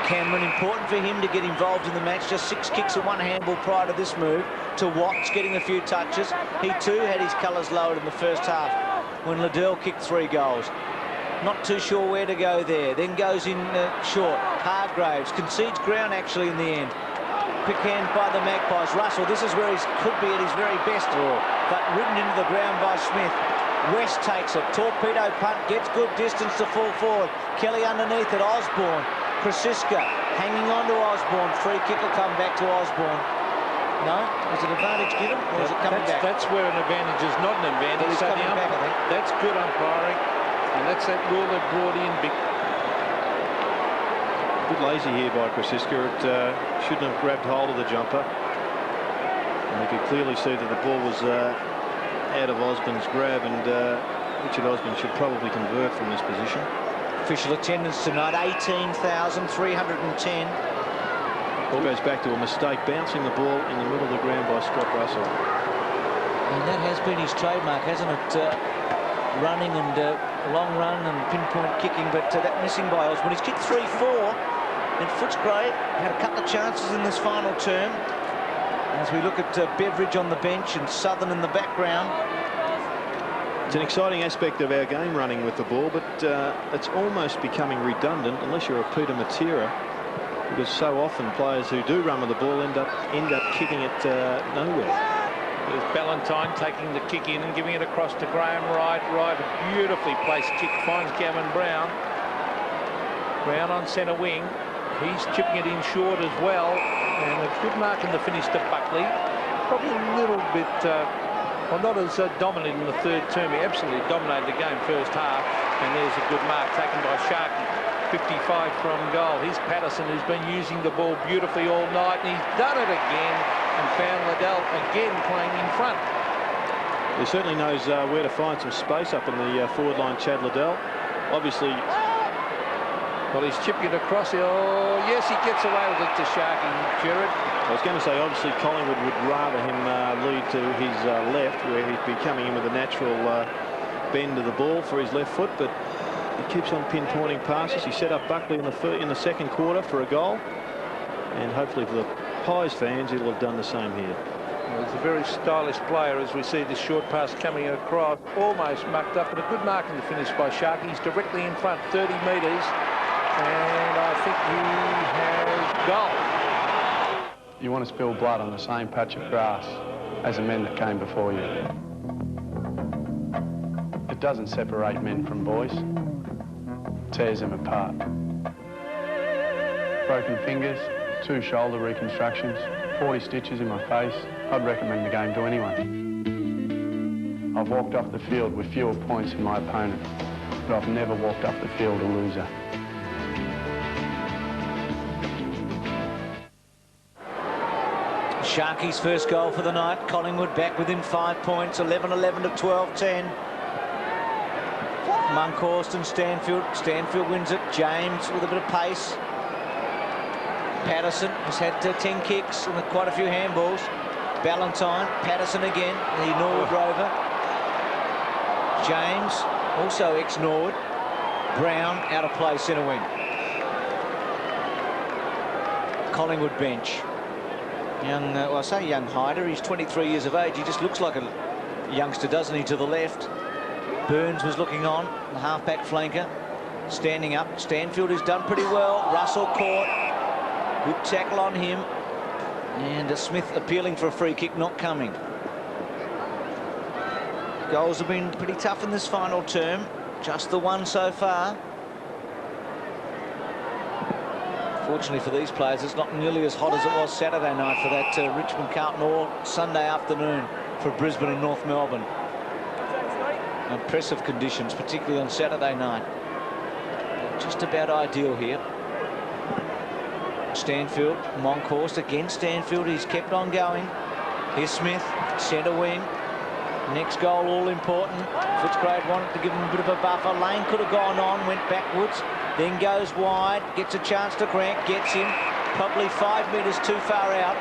Cameron, important for him to get involved in the match. Just 6 kicks and 1 handball prior to this move. To Watts getting a few touches. He too had his colours lowered in the first half when Liddell kicked 3 goals. Not too sure where to go there. Then goes in short. Hargraves concedes ground actually in the end. Quick hand by the Magpies. Russell, this is where he could be at his very best. But ridden into the ground by Smith. West takes it. Torpedo punt. Gets good distance to full forward. Kelly underneath it. Osborne. Krasiska hanging on to Osborne. Free kick will come back to Osborne. No? Is it advantage given or is it coming back? That's where an advantage is not an advantage. He's coming back, I think. That's good umpiring. And that's that rule they brought in. A bit lazy here by Krasiska. It shouldn't have grabbed hold of the jumper. And you could clearly see that the ball was out of Osborne's grab, and Richard Osborne should probably convert from this position. Official attendance tonight, 18,310. Ball goes back to a mistake, bouncing the ball in the middle of the ground by Scott Russell. And that has been his trademark, hasn't it? Running and long run and pinpoint kicking, but that missing by Osborne. He's kicked 3-4, and Footscray had a couple of chances in this final term. As we look at Beveridge on the bench and Southern in the background. It's an exciting aspect of our game, running with the ball, but it's almost becoming redundant unless you're a Peter Matera, because so often players who do run with the ball end up kicking it nowhere. There's Ballantyne taking the kick in and giving it across to Graham Wright. Wright, a beautifully placed kick, finds Gavin Brown. Brown on centre wing. He's chipping it in short as well. And a good mark in the finish to Buckley. Probably a little bit, well, not as dominant in the third term. He absolutely dominated the game first half. And there's a good mark taken by Sharkey. 55 from goal. Here's Patterson, who's been using the ball beautifully all night, and he's done it again. and found Liddell again playing in front. He certainly knows where to find some space up in the forward line, Chad Liddell. Obviously... Well, he's chipped it across. Oh, yes, he gets away with it to Sharky, Jared. I was going to say, obviously, Collingwood would rather him lead to his left, where he'd be coming in with a natural bend of the ball for his left foot, but he keeps on pinpointing passes. He set up Buckley in the second quarter for a goal, and hopefully for the Pies fans, he'll have done the same here. Well, he's a very stylish player, as we see the short pass coming across, almost mucked up, but a good marking to finish by Sharky. He's directly in front, 30 metres, and I think he has goal. You want to spill blood on the same patch of grass as the men that came before you. It doesn't separate men from boys. It tears them apart. Broken fingers, 2 shoulder reconstructions, 40 stitches in my face. I'd recommend the game to anyone. I've walked off the field with fewer points than my opponent, but I've never walked off the field a loser. Sharky's first goal for the night. Collingwood back within 5 points, 11-11 to 12-10. Monkhorst and Stanfield. Stanfield wins it. James with a bit of pace. Patterson has had 10 kicks and quite a few handballs. Ballantyne, Patterson again, the Norwood Rover. James, also ex-Norwood. Brown out of play, centre wing. Collingwood bench. Young, well, I say young Hyder, he's 23 years of age. He just looks like a youngster, doesn't he, to the left. Burns was looking on, the half-back flanker. Standing up. Stanfield has done pretty well. Russell caught. Good tackle on him. And Smith appealing for a free kick, not coming. Goals have been pretty tough in this final term. Just the one so far. Fortunately for these players, it's not nearly as hot as it was Saturday night for that Richmond-Carlton, or Sunday afternoon for Brisbane and North Melbourne. Impressive conditions, particularly on Saturday night. Just about ideal here. Stanfield, Monkhorst again. Stanfield, he's kept on going. Here's Smith, centre wing. Next goal, all important. Footscray wanted to give him a bit of a buffer. Lane could have gone on, went backwards, then goes wide, gets a chance to Grant, gets him, probably 5 metres too far out.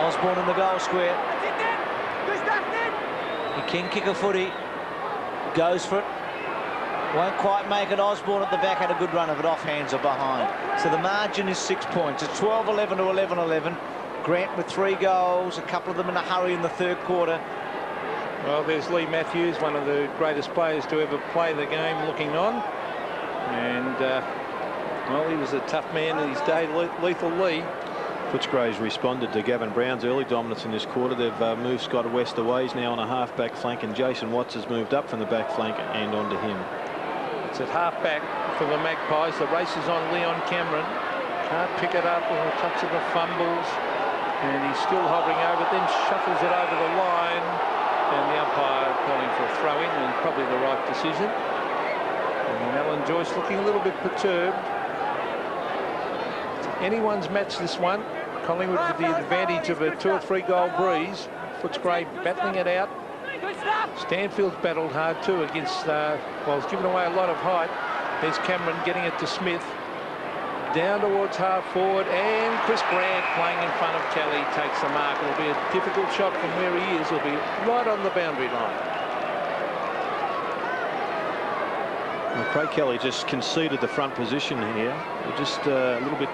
Osborne in the goal square. He can kick a footy, goes for it. Won't quite make it. Osborne at the back had a good run of it, off hands or behind. So the margin is 6 points. It's 12-11 to 11-11. Grant with 3 goals, a couple of them in a hurry in the third quarter. Well, there's Lee Matthews, one of the greatest players to ever play the game, looking on. And, well, he was a tough man in his day, Lethal Lee. Footscray's responded to Gavin Brown's early dominance in this quarter. They've moved Scott West away. He's now on a half-back flank, and Jason Watts has moved up from the back flank and onto him. It's at half-back for the Magpies. The race is on Leon Cameron. Can't pick it up with a touch of the fumbles. And he's still hovering over it, then shuffles it over the line. And the umpire calling for a throw-in, and probably the right decision. And Alan Joyce looking a little bit perturbed. It's anyone's match, this one. Collingwood with the advantage of a 2 or 3 goal breeze. Footscray battling it out. Stanfield's battled hard too against, well, he's given away a lot of height. There's Cameron getting it to Smith. Down towards half forward, and Chris Grant playing in front of Kelly takes the mark. It'll be a difficult shot from where he is. It'll be right on the boundary line. Well, Craig Kelly just conceded the front position here. Just a little bit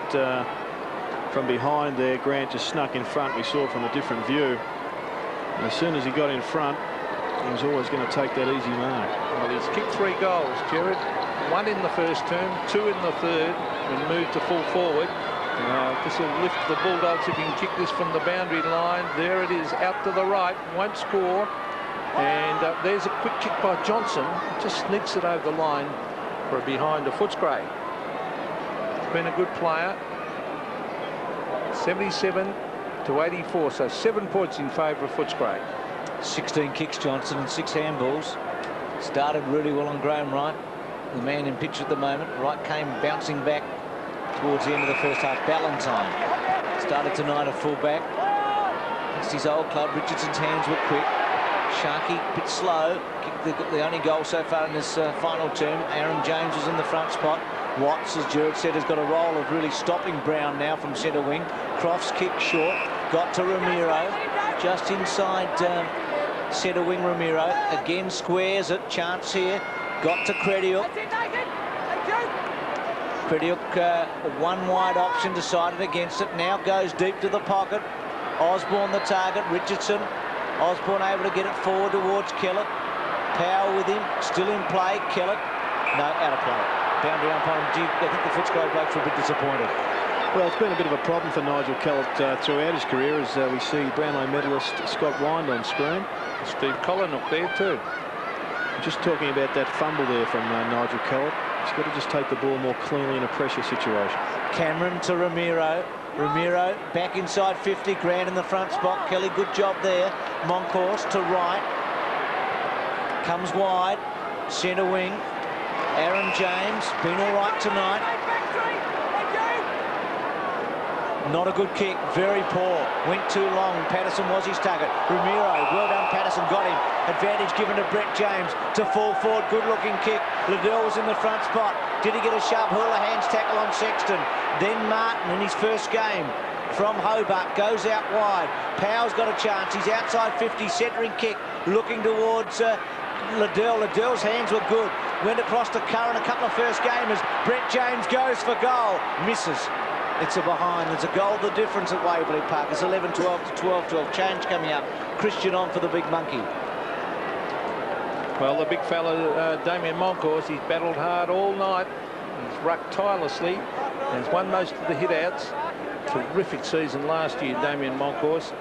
from behind there. Grant just snuck in front. We saw from a different view. And as soon as he got in front, he was always going to take that easy mark. Well, he's kicked 3 goals, Jared. 1 in the first term, 2 in the third, and moved to full forward. This will lift the Bulldogs if he can kick this from the boundary line. There it is, out to the right, won't score. And there's a quick kick by Johnson. Just sneaks it over the line for a behind to Footscray. He's been a good player. 77 to 84, so 7 points in favour of Footscray. 16 kicks, Johnson, and 6 handballs. Started really well on Graham Wright, the man in pitch at the moment. Wright came bouncing back towards the end of the first half. Ballantyne Started tonight at full-back. It's his old club. Richardson's hands were quick. Sharkey, a bit slow. Kicked the only goal so far in this final term. Aaron James was in the front spot. Watts, as Jared said, has got a role of really stopping Brown now from centre wing. Crofts kick short. Got to Ramiro. Just inside centre wing Ramiro. Again squares it. Chance here. Got to Crediuk. Crediuk, one wide option, decided against it. Now goes deep to the pocket. Osborne the target. Richardson. Osborne able to get it forward towards Kellett. Power with him. Still in play. Kellett. No, out of play. Boundary umpire. I think the Footscray blokes were a bit disappointed. Well, it's been a bit of a problem for Nigel Kellett throughout his career, as we see Brownlow medalist Scott Wind on screen. Steve Collingwood there too. Just talking about that fumble there from Nigel Kellett. He's got to just take the ball more cleanly in a pressure situation. Cameron to Ramiro. Ramiro back inside 50. Grant in the front spot. Kelly, good job there. Moncourse to right. Comes wide. Centre wing. Aaron James, been all right tonight. Not a good kick, very poor. Went too long. Patterson was his target. Ramiro, well done, Patterson, got him. Advantage given to Brett James to fall forward. Good-looking kick. Liddell was in the front spot. Did he get a sharp Houlihan's tackle on Sexton? Then Martin in his first game from Hobart goes out wide. Powell's got a chance. He's outside 50, centering kick, looking towards Liddell. Liddell's hands were good. Went across to Curran, a couple of first gamers. Brett James goes for goal. Misses. It's a behind. There's a goal, the difference at Waverley Park. It's 11-12 to 12-12. Change coming up. Christian on for the big monkey. Well, the big fella, Damian Moncourse, he's battled hard all night. He's rucked tirelessly. And he's won most of the hit-outs. Terrific season last year, Damian Moncourse.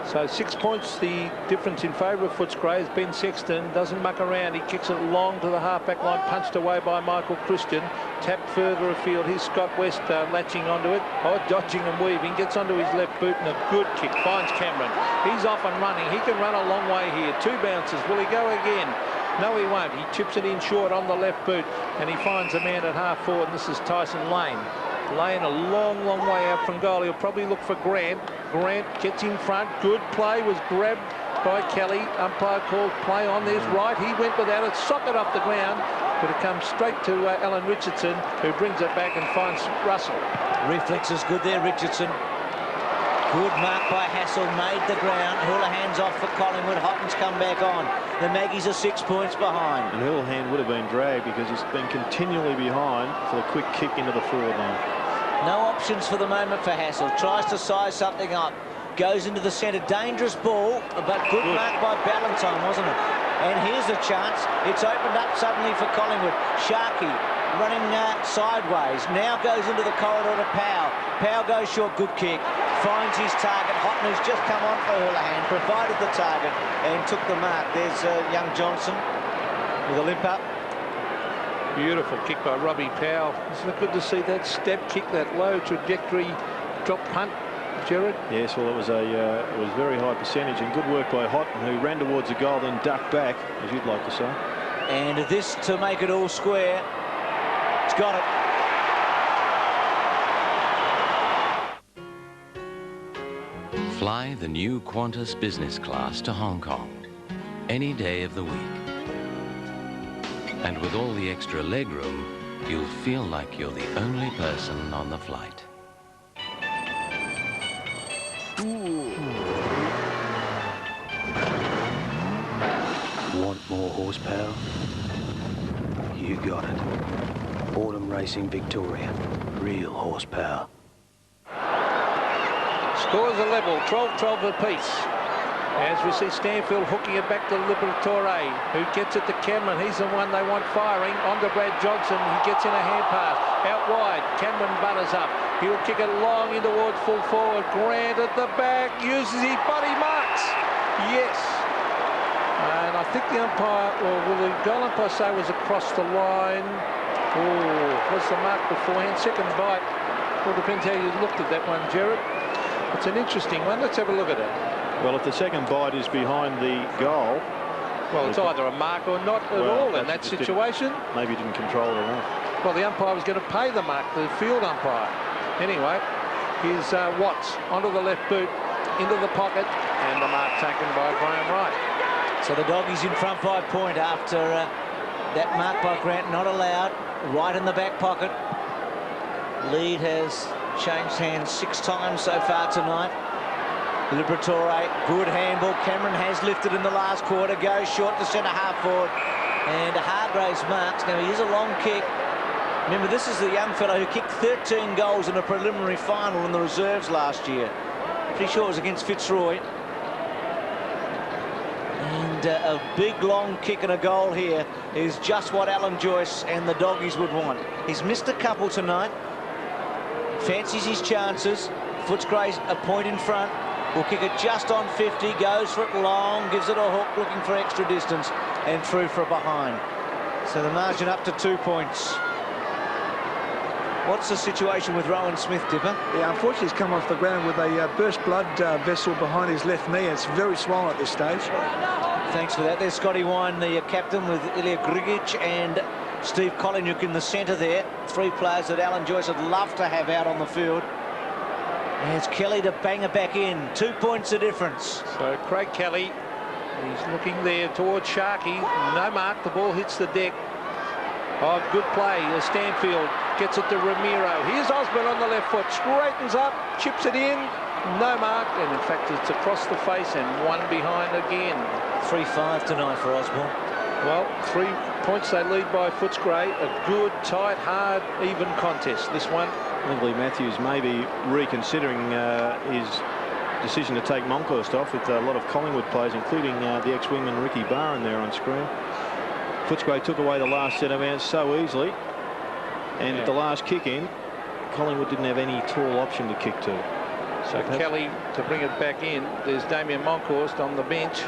So 6 points, the difference in favour of Footscray. Ben Sexton doesn't muck around. He kicks it long to the half-back line, punched away by Michael Christian. Tapped further afield. Here's Scott West latching onto it. Oh, dodging and weaving. Gets onto his left boot and a good kick. Finds Cameron. He's off and running. He can run a long way here. 2 bounces. Will he go again? No, he won't. He chips it in short on the left boot and he finds a man at half forward, and this is Tyson Lane. Lane a long, long way out from goal. He'll probably look for Grant. Grant gets in front. Good play. Was grabbed by Kelly. Umpire called play on. There's right. He went without it. Socket off the ground. But it comes straight to Alan Richardson, who brings it back and finds Russell. Reflexes good there, Richardson. Good mark by Hassall. Made the ground. Houlihan's off for Collingwood. Houghton's come back on. The Maggies are 6 points behind. And Houlihan would have been dragged because he's been continually behind for the quick kick into the forward line. No options for the moment for Hassall. Tries to size something up. Goes into the centre. Dangerous ball, but good mark by Ballantyne, wasn't it? And here's a chance. It's opened up suddenly for Collingwood. Sharkey running sideways. Now goes into the corridor to Powell. Powell goes short. Good kick. Finds his target. Houghton, who's just come on for Houlihan, provided the target and took the mark. There's young Johnson with a limp up. Beautiful kick by Robbie Powell. Isn't it good to see that step kick, that low trajectory drop punt, Gerard? Yes, well, it was very high percentage, and good work by Houghton, who ran towards the goal, then ducked back, as you'd like to say. And this to make it all square. It's got it. Fly the new Qantas business class to Hong Kong any day of the week. And with all the extra legroom, you'll feel like you're the only person on the flight. Want more horsepower? You got it. Autumn Racing Victoria. Real horsepower. Scores are level, 12-12 apiece. As we see Stanfield hooking it back to Liberatore, who gets it to Cameron. He's the one they want firing. On to Brad Johnson. He gets in a hand pass. Out wide. Cameron butters up. He'll kick it long in towards full forward. Grant at the back. Uses his body marks. Yes. And I think the umpire, or will the goal umpire say was across the line? Oh, was the mark beforehand? Second bite. Well, depends how you looked at that one, Gerard. It's an interesting one. Let's have a look at it. Well, if the second bite is behind the goal... Well, it's either a mark or not at all in that situation. Maybe he didn't control it enough. Well, the umpire was going to pay the mark, the field umpire. Anyway, Here's Watts onto the left boot, into the pocket, and the mark taken by Graham Wright. So the doggies in front by a point after that mark by Grant, not allowed, right in the back pocket. Lead has changed hands 6 times so far tonight. Liberatore, good handball. Cameron has lifted in the last quarter, goes short to centre half forward, and Hargraves marks. Now, he is a long kick. Remember, this is the young fellow who kicked 13 goals in a preliminary final in the reserves last year. Pretty sure it was against Fitzroy. And a big long kick and a goal here is just what Alan Joyce and the doggies would want. He's missed a couple tonight. Fancies his chances. Footscray's a point in front. Will kick it just on 50, goes for it long, gives it a hook, looking for extra distance, and through for a behind. So the margin up to 2 points. What's the situation with Rowan Smith, Dipper? Yeah, unfortunately he's come off the ground with a burst blood vessel behind his left knee. It's very swollen at this stage. Thanks for that. There's Scotty Wine, the captain, with Ilya Grigic and Steve Collingwood in the centre there. 3 players that Alan Joyce would love to have out on the field. There's Kelly to bang it back in. 2 points the difference. So Craig Kelly, he's looking there towards Sharkey. No mark, the ball hits the deck. Oh, good play. Stanfield gets it to Ramiro. Here's Osborne on the left foot, straightens up, chips it in. No mark, and in fact it's across the face and one behind again. 3-5 tonight for Osborne. Well, 3 points they lead by Footscray. A good, tight, hard, even contest. This one. I think Lee Matthews may be reconsidering his decision to take Monkhorst off with a lot of Collingwood players, including the ex-wingman Ricky Barron there on screen. Footscray took away the last set of outs so easily, and at the last kick in, Collingwood didn't have any tall option to kick to. So Kelly to bring it back in. There's Damian Monkhorst on the bench.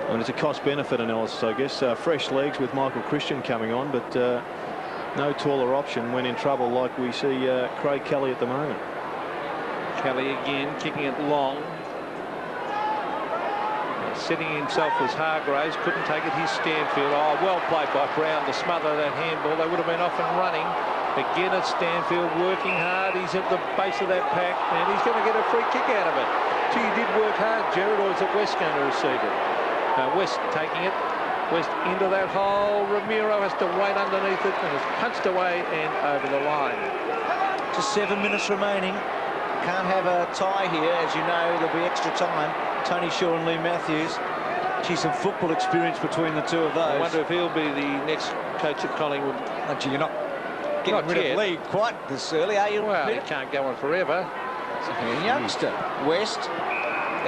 And it's a cost-benefit analysis, I guess. Fresh legs with Michael Christian coming on, but no taller option when in trouble like we see Craig Kelly at the moment. Kelly again kicking it long. Setting himself as Hargraves, couldn't take it. Here's Stanfield. Oh, well played by Brown to smother that handball. They would have been off and running. Again, it's Stanfield working hard. He's at the base of that pack, and he's going to get a free kick out of it. Gee, you did work hard, Gerard, or is it West going to receive it? West taking it. West into that hole. Ramiro has to wait underneath it, and it's punched away and over the line. Just 7 minutes remaining. Can't have a tie here, as you know. There'll be extra time. Tony Shaw and Lee Matthews. Gee, some football experience between the two of those. I wonder if he'll be the next coach at Collingwood. Gee, you're not getting rid of Lee quite this early, are you? Well, he can't go on forever. It's a youngster. West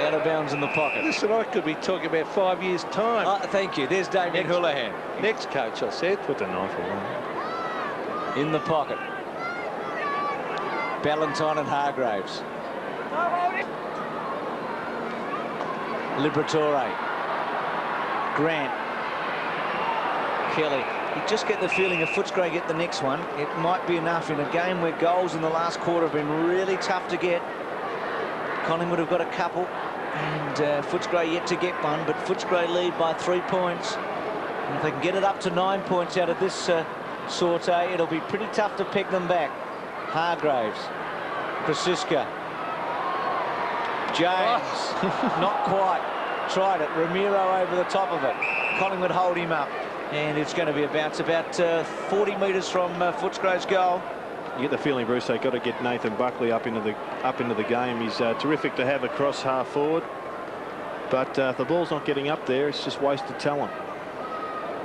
out of bounds in the pocket. Listen, I could be talking about 5 years' time. Thank you. There's Damian Houlihan. Next coach, I said. Put the knife away. In the pocket. Ballantyne and Hargraves. Liberatore. Grant. Kelly. You just get the feeling if Footscray get the next one, it might be enough in a game where goals in the last quarter have been really tough to get. Collingwood have got a couple, and Footscray yet to get one, but Footscray lead by 3 points. And if they can get it up to 9 points out of this sortie, it'll be pretty tough to peg them back. Hargraves. Prasiska. James. Not quite. Tried it. Ramiro over the top of it. Collingwood hold him up. And it's going to be a bounce about 40 metres from Footscray's goal. You get the feeling, Bruce, they've got to get Nathan Buckley up into the game. He's terrific to have across half forward. But if the ball's not getting up there, it's just wasted talent.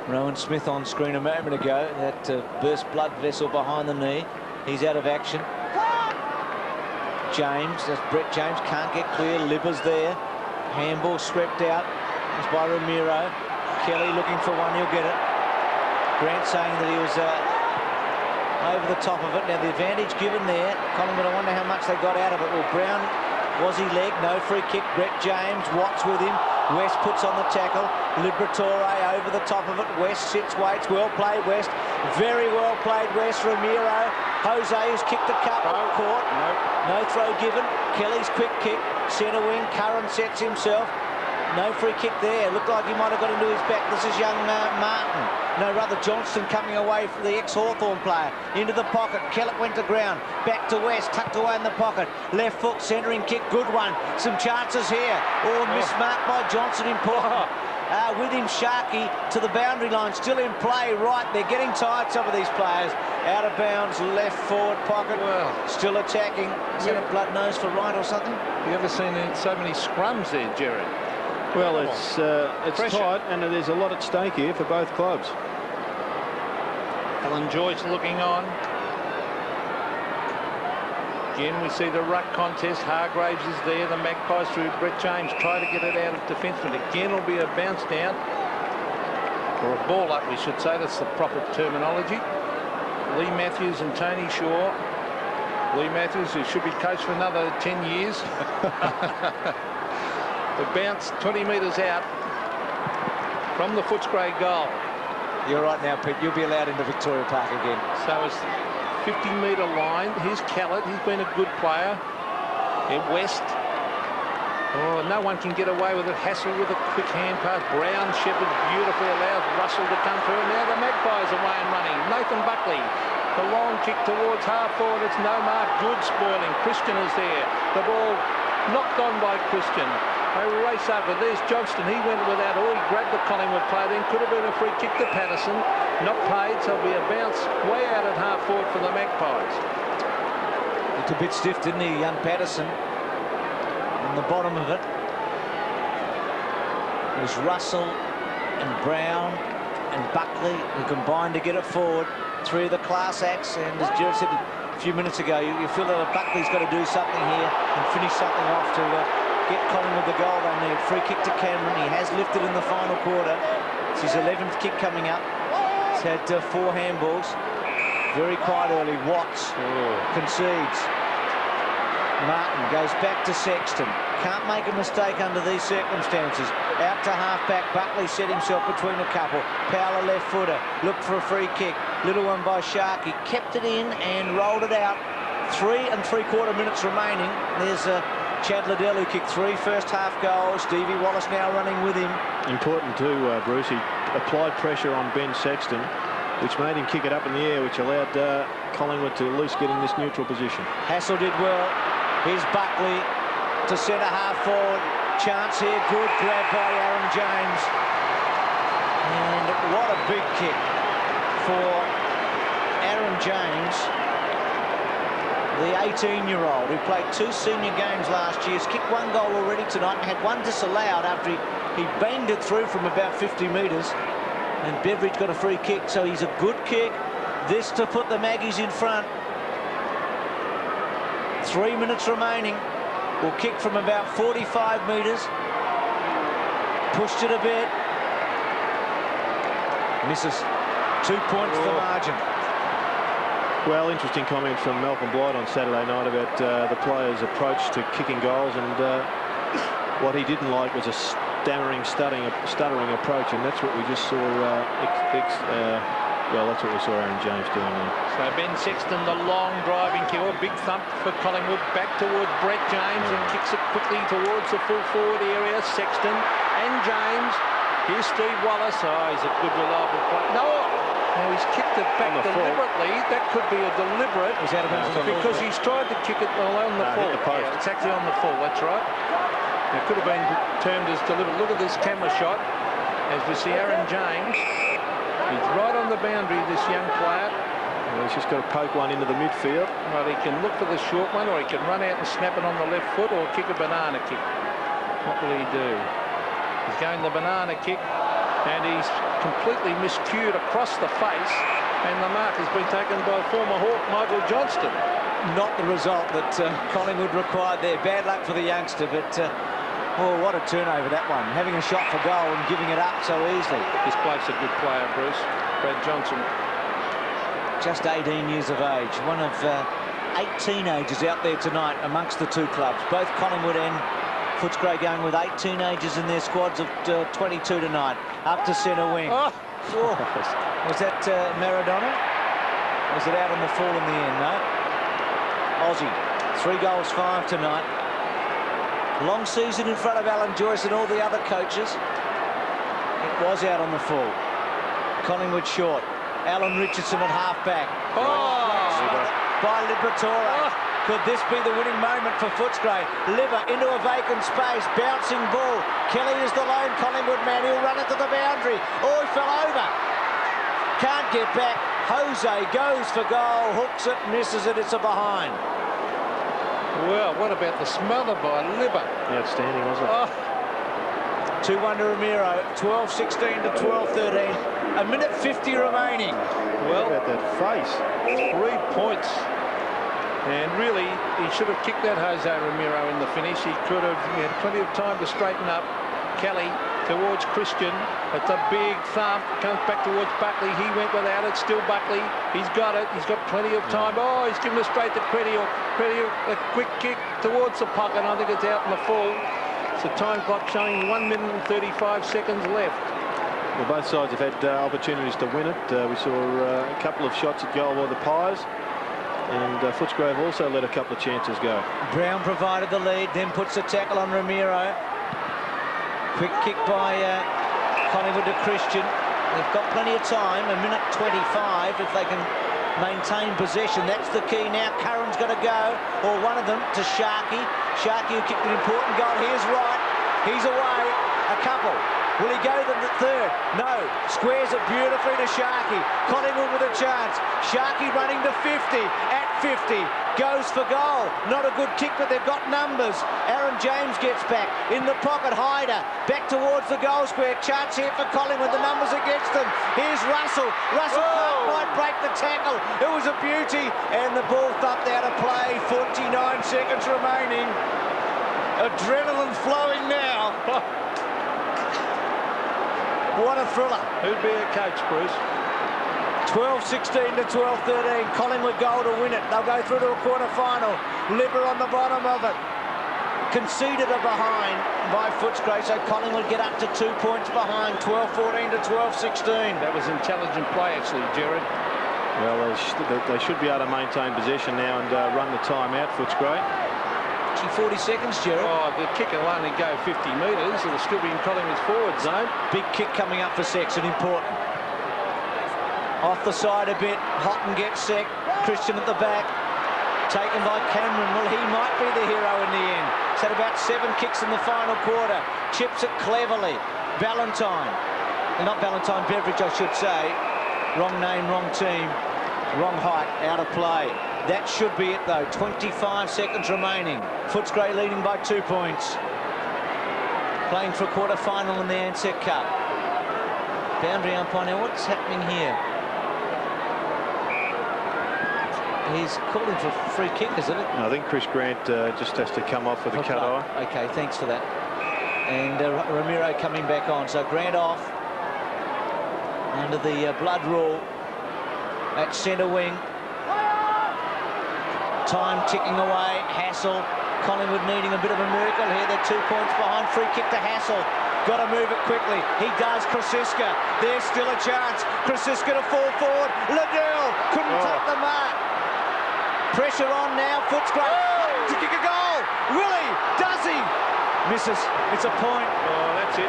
Rowan Smith on screen a moment ago. That burst blood vessel behind the knee. He's out of action. James, that's Brett James, can't get clear. Libber's there. Handball swept out. It's by Ramiro. Kelly looking for one, he'll get it. Grant saying that he was over the top of it. Now the advantage given there. Collingwood, I wonder how much they got out of it. Well, Brown, was he leg? No free kick. Brett James, Watts with him. West puts on the tackle. Liberatore over the top of it. West sits, waits. Well played, West. Very well played, West. Ramiro. Jose, who's kicked the cup, caught. No throw given. Kelly's quick kick. Centre wing. Curran sets himself. No free kick there. Looked like he might have got into his back. This is young Martin. No, rather Johnston coming away from the ex-Hawthorn player. Into the pocket. Kellett went to ground. Back to West. Tucked away in the pocket. Left foot centering kick. Good one. Some chances here. Oh, mismarked by Johnson. Important. With him, Sharkey to the boundary line. Still in play. Right. They're getting tired, some of these players. Out of bounds. Left forward pocket. Still attacking. Is that a blood nose for right or something? You ever seen so many scrums there, Jared? Well, it's tight, and there's a lot at stake here for both clubs. Alan Joyce looking on. Again, we see the ruck contest. Hargraves is there. The Magpies through Brett James try to get it out of defenceman. Again, it'll be a bounce down. Or a ball up, we should say. That's the proper terminology. Lee Matthews and Tony Shaw. Lee Matthews, who should be coached for another 10 years. The bounce 20 metres out from the Footscray goal. You're right now, Pete. You'll be allowed into Victoria Park again. So it's 50-metre line. Here's Kellett. He's been a good player. In West. Oh, no one can get away with it. Hassall with a quick hand pass. Brown Shepherd beautifully allows Russell to come through. Now the Magpies away and running. Nathan Buckley. The long kick towards half forward. It's no mark. Good spoiling. Christian is there. The ball knocked on by Christian. They race over. There's Johnston. He went without all. He grabbed the Collingwood player. Then could have been a free kick to Patterson. Not paid, so it'll be a bounce way out at half forward for the Magpies. Looked a bit stiff, didn't he, young Patterson? On the bottom of it. It was Russell and Brown and Buckley who combined to get it forward. Three of the class acts, and as Jared said a few minutes ago, you feel that Buckley's got to do something here and finish something off to get Collingwood the goal they need. Free kick to Cameron. He has lifted in the final quarter. It's his 11th kick coming up. He's had 4 handballs. Very quiet early. Watts concedes. Martin goes back to Sexton. Can't make a mistake under these circumstances. Out to half-back. Buckley set himself between a couple. Powler left footer. Looked for a free kick. Little one by Sharkey. Kept it in and rolled it out. 3 3/4 minutes remaining. There's Chad Liddell, who kicked 3 first-half goals. Stevie Wallace now running with him. Important too, Bruce. He applied pressure on Ben Sexton, which made him kick it up in the air, which allowed Collingwood to at least get in this neutral position. Hassall did well. Here's Buckley to centre half forward. Chance here. Good grab by Aaron James. And what a big kick for Aaron James, the 18-year-old who played 2 senior games last year. He's kicked 1 goal already tonight and had 1 disallowed after he banged it through from about 50 metres. And Beveridge got a free kick, so he's a good kick. This to put the Maggies in front. 3 minutes remaining. Will kick from about 45 metres. Pushed it a bit. Misses. 2 points the margin. Well, interesting comment from Malcolm Blight on Saturday night about the players' approach to kicking goals, and what he didn't like was a stuttering approach, and that's what we just saw. Well, that's what we saw Aaron James doing there. So Ben Sexton, the long driving kick, a big thump for Collingwood, back towards Brett James and kicks it quickly towards the full forward area. Sexton and James. Here's Steve Wallace. Oh, he's a good, reliable player. No, now he's kicked it back deliberately. That could be a deliberate. Was out of bounds because he's tried to kick it on the full. Yeah, it's actually on the full. That's right. It could have been termed as deliberate. Look at this camera shot as we see Aaron James. He's right on the boundary, this young player. Well, he's just got to poke one into the midfield. Well, he can look for the short one, or he can run out and snap it on the left foot, or kick a banana kick. What will he do? He's going the banana kick, and he's completely miscued across the face, and the mark has been taken by former Hawk Michael Johnston. Not the result that Collingwood required there. Bad luck for the youngster, but oh, what a turnover that one. Having a shot for goal and giving it up so easily. This bloke's a good player, Bruce. Brad Johnson. Just 18 years of age. One of 8 teenagers out there tonight amongst the 2 clubs. Both Collingwood and Footscray going with 8 teenagers in their squads of 22 tonight. Up to centre wing. Oh. Was that Maradona? Was it out on the full in the end? No. Aussie. 3 goals, 5 tonight. Long season in front of Alan Joyce and all the other coaches. It was out on the full. Collingwood short. Alan Richardson at half-back. By Liberatore. Could this be the winning moment for Footscray? Liver into a vacant space, bouncing ball. Kelly is the lone Collingwood man. He'll run it to the boundary. Oh, he fell over. Can't get back. Jose goes for goal, hooks it, misses it. It's a behind. Well, what about the smother by Liver? Outstanding, wasn't it? 2-1 to Ramiro. 12-16 to 12-13. A minute 50 remaining. Well, about that face. 3 points. And really, he should have kicked that Jose Ramiro in the finish. He could have. He had plenty of time to straighten up. Kelly towards Christian. It's a big thump. Comes back towards Buckley. He went without it. Still Buckley. He's got it. He's got plenty of time. Oh, he's given it straight to Credial. Credial, a quick kick towards the pocket. I think it's out in the full. So time clock showing 1 minute and 35 seconds left. Well, both sides have had opportunities to win it. We saw a couple of shots at goal by the Pies. And Footscray have also let a couple of chances go. Brown provided the lead, then puts a tackle on Ramiro. Quick kick by Collingwood to Christian. They've got plenty of time, a minute 25 if they can maintain possession. That's the key now. Curran's got to go, or one of them, to Sharkey. Sharkey who kicked an important goal. Here's Wright. He's away. A couple. Will he go to the third? No. Squares it beautifully to Sharkey. Collingwood with a chance. Sharkey running to 50. At 50. Goes for goal. Not a good kick, but they've got numbers. Aaron James gets back. In the pocket, Hyder. Back towards the goal square. Chance here for Collingwood. The numbers against them. Here's Russell. Russell might break the tackle. It was a beauty. And the ball thumped out of play. 49 seconds remaining. Adrenaline flowing now. What a thriller. Who'd be a coach, Bruce? 12-16 to 12-13. Collingwood goal to win it. They'll go through to a quarter-final. Liver on the bottom of it. Conceded a behind by Footscray, so Collingwood get up to 2 points behind. 12-14 to 12-16. That was intelligent play, actually, Jared. Well, they should be able to maintain possession now and run the time out, Footscray. 40 seconds, Jared. Oh, the kick will only go 50 metres. It'll still be in Collingwood's forward zone. Big kick coming up for Sexton, important. Off the side a bit. Houghton gets set. Christian at the back. Taken by Cameron. Well, he might be the hero in the end. He's had about 7 kicks in the final quarter. Chips it cleverly. Valentine. Not Valentine, Beveridge, I should say. Wrong name, wrong team. Wrong height, out of play. That should be it, though. 25 seconds remaining. Footscray leading by 2 points. Playing for a quarter-final in the Ansett Cup. Boundary umpire. Now, what's happening here? He's calling for a free kick, isn't it? I think Chris Grant just has to come off with a cut-eye. OK, thanks for that. And Ramiro coming back on. So Grant off under the blood rule at centre wing. Time ticking away. Hassall. Collingwood needing a bit of a miracle here. They're 2 points behind. Free kick to Hassall. Got to move it quickly. He does. Krasiska. There's still a chance. Krasiska to fall forward. Liddell couldn't take the mark. Pressure on now. Footscray to kick a goal. Will he? Does he? Misses. It's a point. Oh, that's it.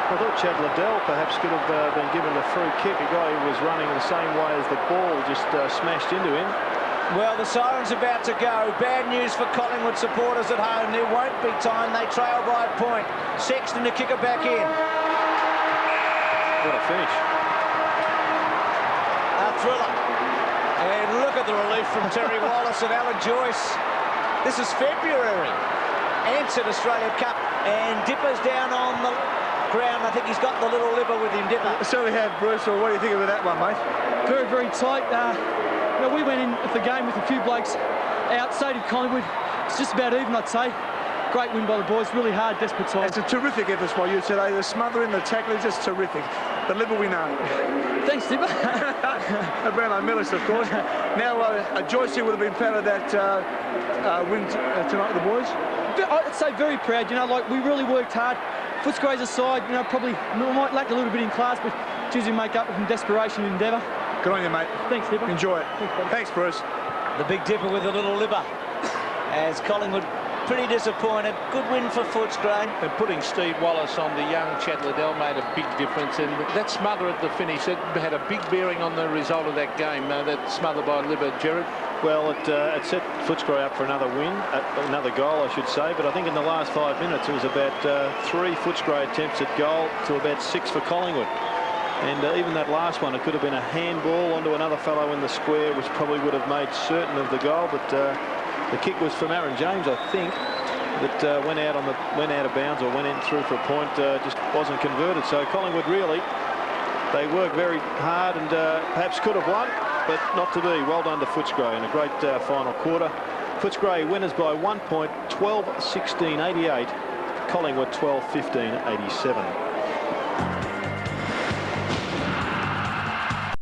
I thought Chad Liddell perhaps could have been given a free kick. A guy who was running the same way as the ball just smashed into him. Well, the siren's about to go. Bad news for Collingwood supporters at home. There won't be time. They trail by a point. Sexton to kick it back in. What a finish. A thriller. And look at the relief from Terry Wallace and Alan Joyce. This is February. Ansett Australia Cup. And Dipper's down on the ground. I think he's got the little liver with him, Dipper. So we have, Bruce. Well, what do you think about that one, mate? Very, very tight. You know, we went in the game with a few blokes out. So did Collingwood. It's just about even, I'd say. Great win by the boys. Really hard, desperate time. It's a terrific effort by you today. The smothering, the tackling, just terrific. The liver we know. Thanks, Dipper. Brownlow Millis, of course. Now, Joyce here would have been proud of that win tonight with the boys. I'd say very proud. You know, like, we really worked hard. Footscray's aside, you know, probably might lack a little bit in class, but choosing to make up from desperation and endeavour. Good on you, mate. Thanks, Dipper. Enjoy it. Thanks, Bruce. The Big Dipper with a little liver. As Collingwood pretty disappointed. Good win for Footscray. And putting Steve Wallace on the young Chad Liddell made a big difference. And that smother at the finish, it had a big bearing on the result of that game, that smother by Libber, Gerard. Well, it set Footscray up for another win, another goal, I should say. But I think in the last 5 minutes, it was about 3 Footscray attempts at goal to about 6 for Collingwood. And even that last one, it could have been a handball onto another fellow in the square, which probably would have made certain of the goal. But the kick was from Aaron James, I think, that went out of bounds or went in through for a point, just wasn't converted. So Collingwood really, they worked very hard and perhaps could have won, but not to be. Well done to Footscray in a great final quarter. Footscray winners by 1 point, 12-16-88. Collingwood 12-15-87.